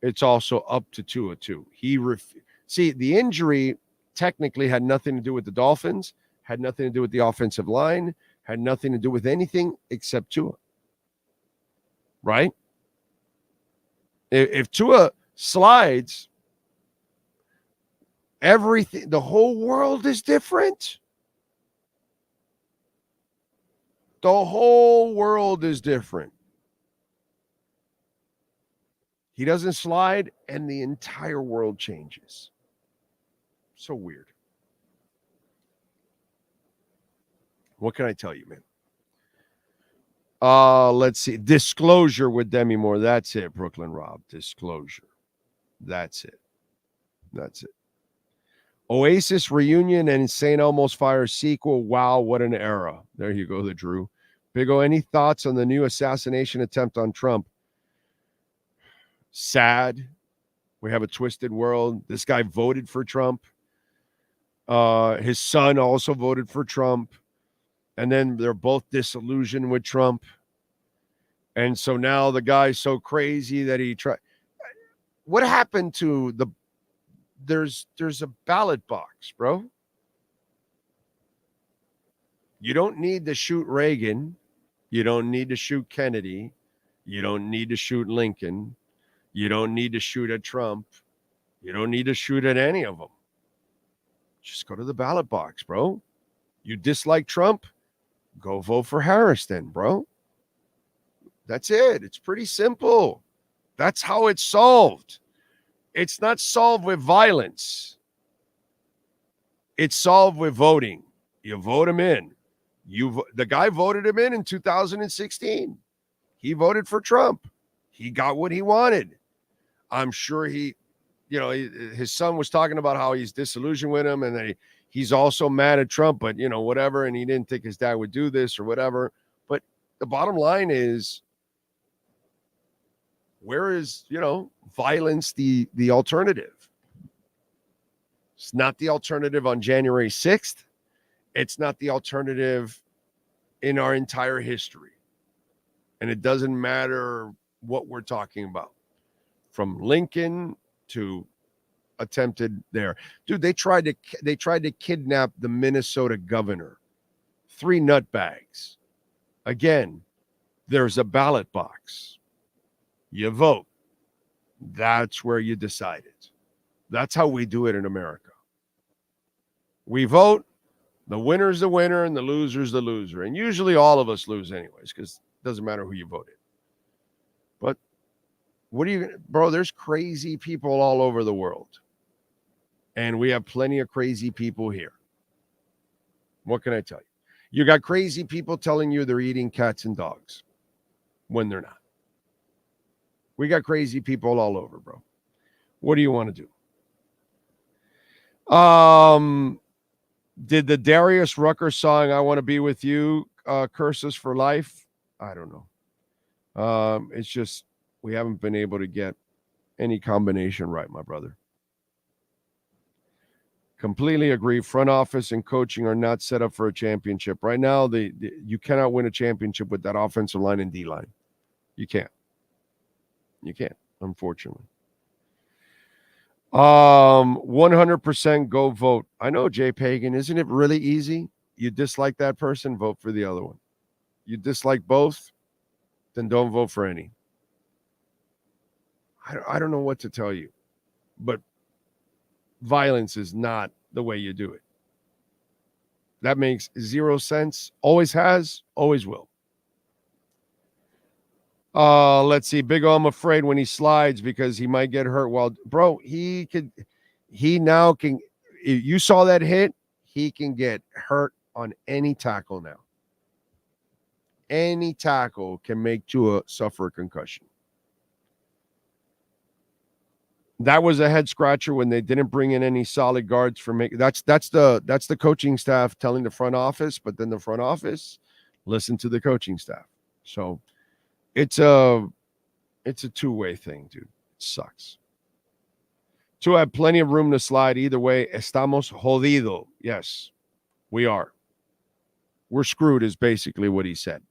it's also up to TUA, too. See, the injury technically had nothing to do with the Dolphins, had nothing to do with the offensive line, had nothing to do with anything except TUA. Right? If TUA slides, everything, the whole world is different. The whole world is different. He doesn't slide, and the entire world changes. So weird. What can I tell you, man? Let's see. Disclosure with Demi Moore. That's it, Brooklyn Rob. Disclosure. That's it. That's it. Oasis reunion and St. Elmo's Fire sequel. Wow, what an era. There you go, the Drew. Big O, any thoughts on the new assassination attempt on Trump? Sad. We have a twisted world. This guy voted for Trump. His son also voted for Trump. And then they're both disillusioned with Trump. And so now the guy's so crazy that he tried. What happened to the... There's a ballot box, bro. You don't need to shoot Reagan. You don't need to shoot Kennedy. You don't need to shoot Lincoln. You don't need to shoot at Trump. You don't need to shoot at any of them. Just go to the ballot box, bro. You dislike Trump? Go vote for Harris then, bro. That's it. It's pretty simple. That's how it's solved. It's not solved with violence. It's solved with voting. You vote him in. The guy voted him in 2016. He voted for Trump. He got what he wanted. I'm sure his son was talking about how he's disillusioned with him and that he's also mad at Trump, but, whatever, and he didn't think his dad would do this or whatever. But the bottom line is, where is, violence the alternative? It's not the alternative on January 6th. It's not the alternative in our entire history. And it doesn't matter what we're talking about. From Lincoln to attempted there. Dude, they tried to kidnap the Minnesota governor. 3 nutbags. Again, there's a ballot box. You vote. That's where you decide it. That's how we do it in America. We vote. The winner's the winner and the loser's the loser. And usually all of us lose anyways, because it doesn't matter who you voted. But bro, there's crazy people all over the world. And we have plenty of crazy people here. What can I tell you? You got crazy people telling you they're eating cats and dogs when they're not. We got crazy people all over, bro. What do you want to do? Did the Darius Rucker song, I Want to Be With You, curse us for life? I don't know. It's just we haven't been able to get any combination right, my brother. Completely agree. Front office and coaching are not set up for a championship. Right now, you cannot win a championship with that offensive line and D-line. You can't. You can't, unfortunately. 100% go vote. I know, Jay Pagan. Isn't it really easy? You dislike that person, vote for the other one. You dislike both, then don't vote for any. I don't know what to tell you, but violence is not the way you do it. That makes 0 sense. Always has, always will. Let's see. Big O, I'm afraid when he slides because he might get hurt. Well, bro, he now can, if you saw that hit, he can get hurt on any tackle now. Any tackle can make Tua suffer a concussion. That was a head scratcher when they didn't bring in any solid guards for making. That's the coaching staff telling the front office, but then the front office listen to the coaching staff. So it's a two-way thing, dude. It sucks. TUA had plenty of room to slide. Either way, estamos jodido. Yes, we are. We're screwed is basically what he said.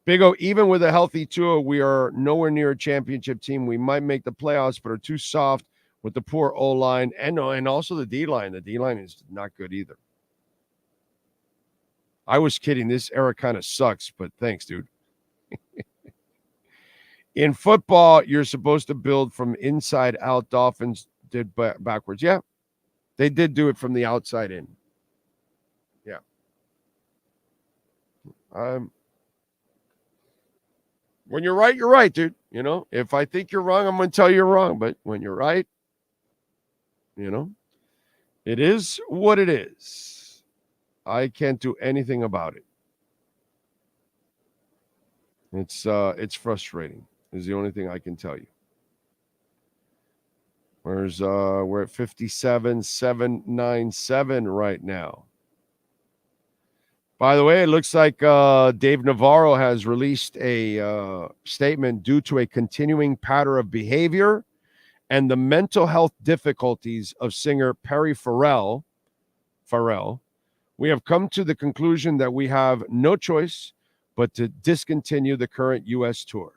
Big O, even with a healthy TUA, we are nowhere near a championship team. We might make the playoffs, but are too soft with the poor O-line and also the D-line. The D-line is not good either. I was kidding. This era kind of sucks, but thanks, dude. In football, you're supposed to build from inside out. Dolphins did backwards. Yeah, they did do it from the outside in. Yeah. When you're right, dude. You know, if I think you're wrong, I'm going to tell you you're wrong. But when you're right, you know, it is what it is. I can't do anything about it. It's frustrating. Is the only thing I can tell you. We're at 57,797 right now. By the way, it looks like Dave Navarro has released a statement due to a continuing pattern of behavior and the mental health difficulties of singer Perry Farrell. We have come to the conclusion that we have no choice but to discontinue the current U.S. tour.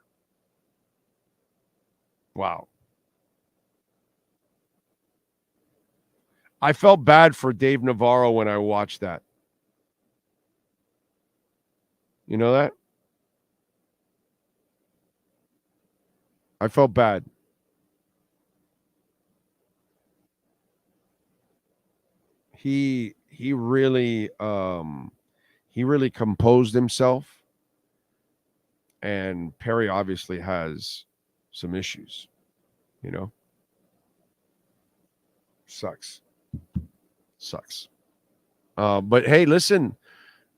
Wow. I felt bad for Dave Navarro when I watched that. You know that? I felt bad. He really composed himself, and Perry obviously has some issues, you know. Sucks. But hey, listen,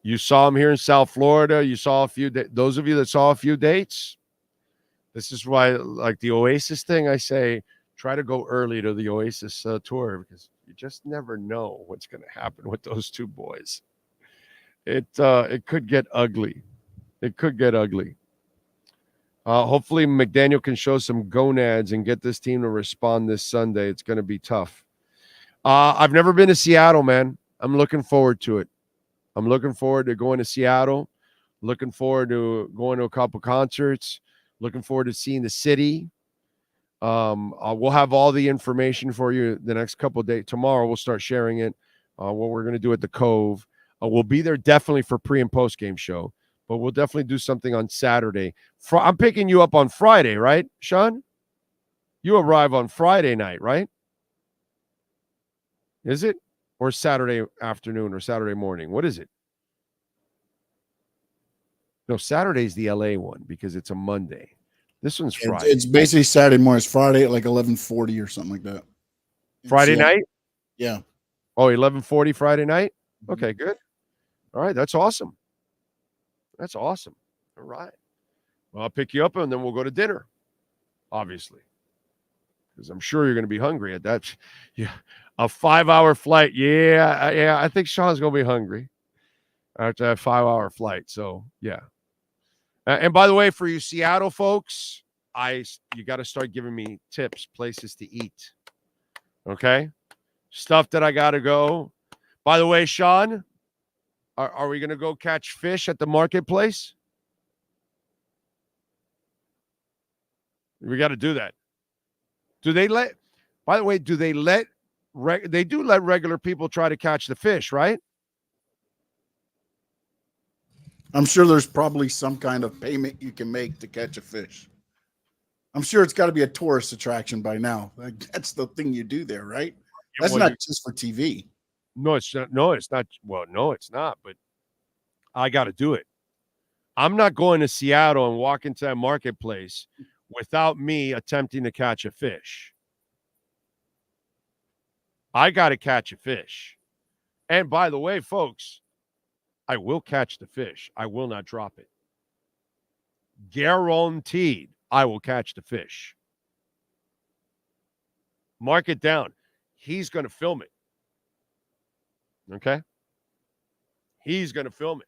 you saw him here in South Florida. You saw those of you that saw a few dates. This is why, like the Oasis thing, I say try to go early to the Oasis tour, because you just never know what's going to happen with those two boys. It could get ugly. It could get ugly. Hopefully McDaniel can show some gonads and get this team to respond this Sunday. It's going to be tough. I've never been to Seattle, man. I'm looking forward to it. I'm looking forward to going to Seattle. Looking forward to going to a couple concerts. Looking forward to seeing the city. We'll have all the information for you the next couple of days. Tomorrow we'll start sharing it. What we're going to do at the Cove. We'll be there definitely for pre and post game show, but we'll definitely do something on Saturday. I'm picking you up on Friday, right, Sean? You arrive on Friday night, right? Is it? Or Saturday afternoon or Saturday morning? What is it? No, Saturday's the LA one because it's a Monday. This one's Friday. It's basically Saturday morning. It's Friday at like 11:40 or something like that. Friday night? Yeah. Oh, 11:40 Friday night? Okay, good. All right, that's awesome. That's awesome. All right. Well, I'll pick you up and then we'll go to dinner, obviously. Because I'm sure you're going to be hungry at that. Yeah, a 5-hour flight. Yeah. I think Sean's going to be hungry after that 5-hour flight. So, yeah. And by the way, for you Seattle folks, you got to start giving me tips, places to eat. Okay? Stuff that I got to go. By the way, Sean, are we going to go catch fish at the marketplace? We got to do that. They do let regular people try to catch the fish, right? I'm sure there's probably some kind of payment you can make to catch a fish. I'm sure it's got to be a tourist attraction by now. Like, that's the thing you do there, right? That's not just for TV. No, it's not. No, it's not. Well, no, it's not. But I got to do it. I'm not going to Seattle and walk into that marketplace without me attempting to catch a fish. I got to catch a fish. And by the way, folks, I will catch the fish. I will not drop it. Guaranteed, I will catch the fish. Mark it down. He's going to film it. Okay? He's going to film it.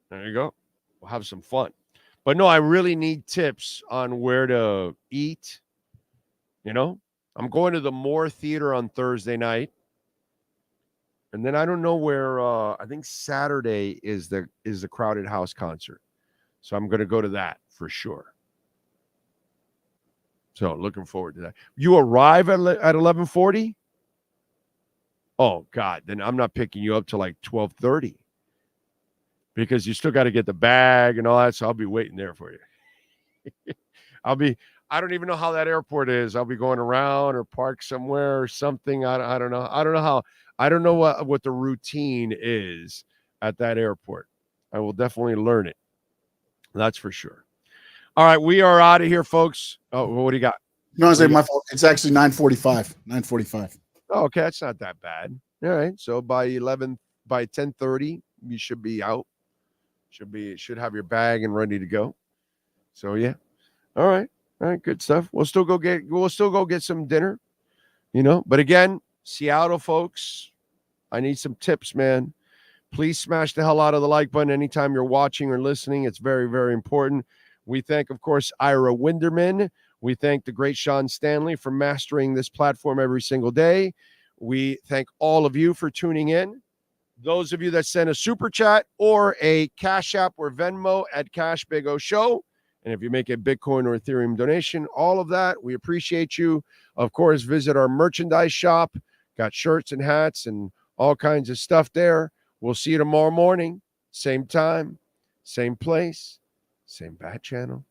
There you go. We'll have some fun. But no, I really need tips on where to eat, You know, I'm going to the Moore Theater on Thursday night. And then I don't know where, I think Saturday is the Crowded House concert. So I'm going to go to that for sure. So looking forward to that. You arrive at 11:40? Oh, God. Then I'm not picking you up till like 12:30 because you still got to get the bag and all that. So I'll be waiting there for you. I don't even know how that airport is. I'll be going around or park somewhere or something. I don't know. I don't know what the routine is at that airport. I will definitely learn it. That's for sure. All right, we are out of here, folks. Oh, what do you got? No, it's my fault. It's actually 9:45. 9:45. Oh, okay, that's not that bad. All right, so by 10:30, you should be out. Should have your bag and ready to go. So yeah. All right, good stuff. We'll still go get some dinner, you know. But again, Seattle folks, I need some tips, man. Please smash the hell out of the like button anytime you're watching or listening. It's very, very important. We thank, of course, Ira Winderman. We thank the great Sean Stanley for mastering this platform every single day. We thank all of you for tuning in. Those of you that send a super chat or a Cash App or Venmo at Cash Big O Show. And if you make a Bitcoin or Ethereum donation, all of that, we appreciate you. Of course, visit our merchandise shop. Got shirts and hats and all kinds of stuff there. We'll see you tomorrow morning. Same time, same place, same bat channel.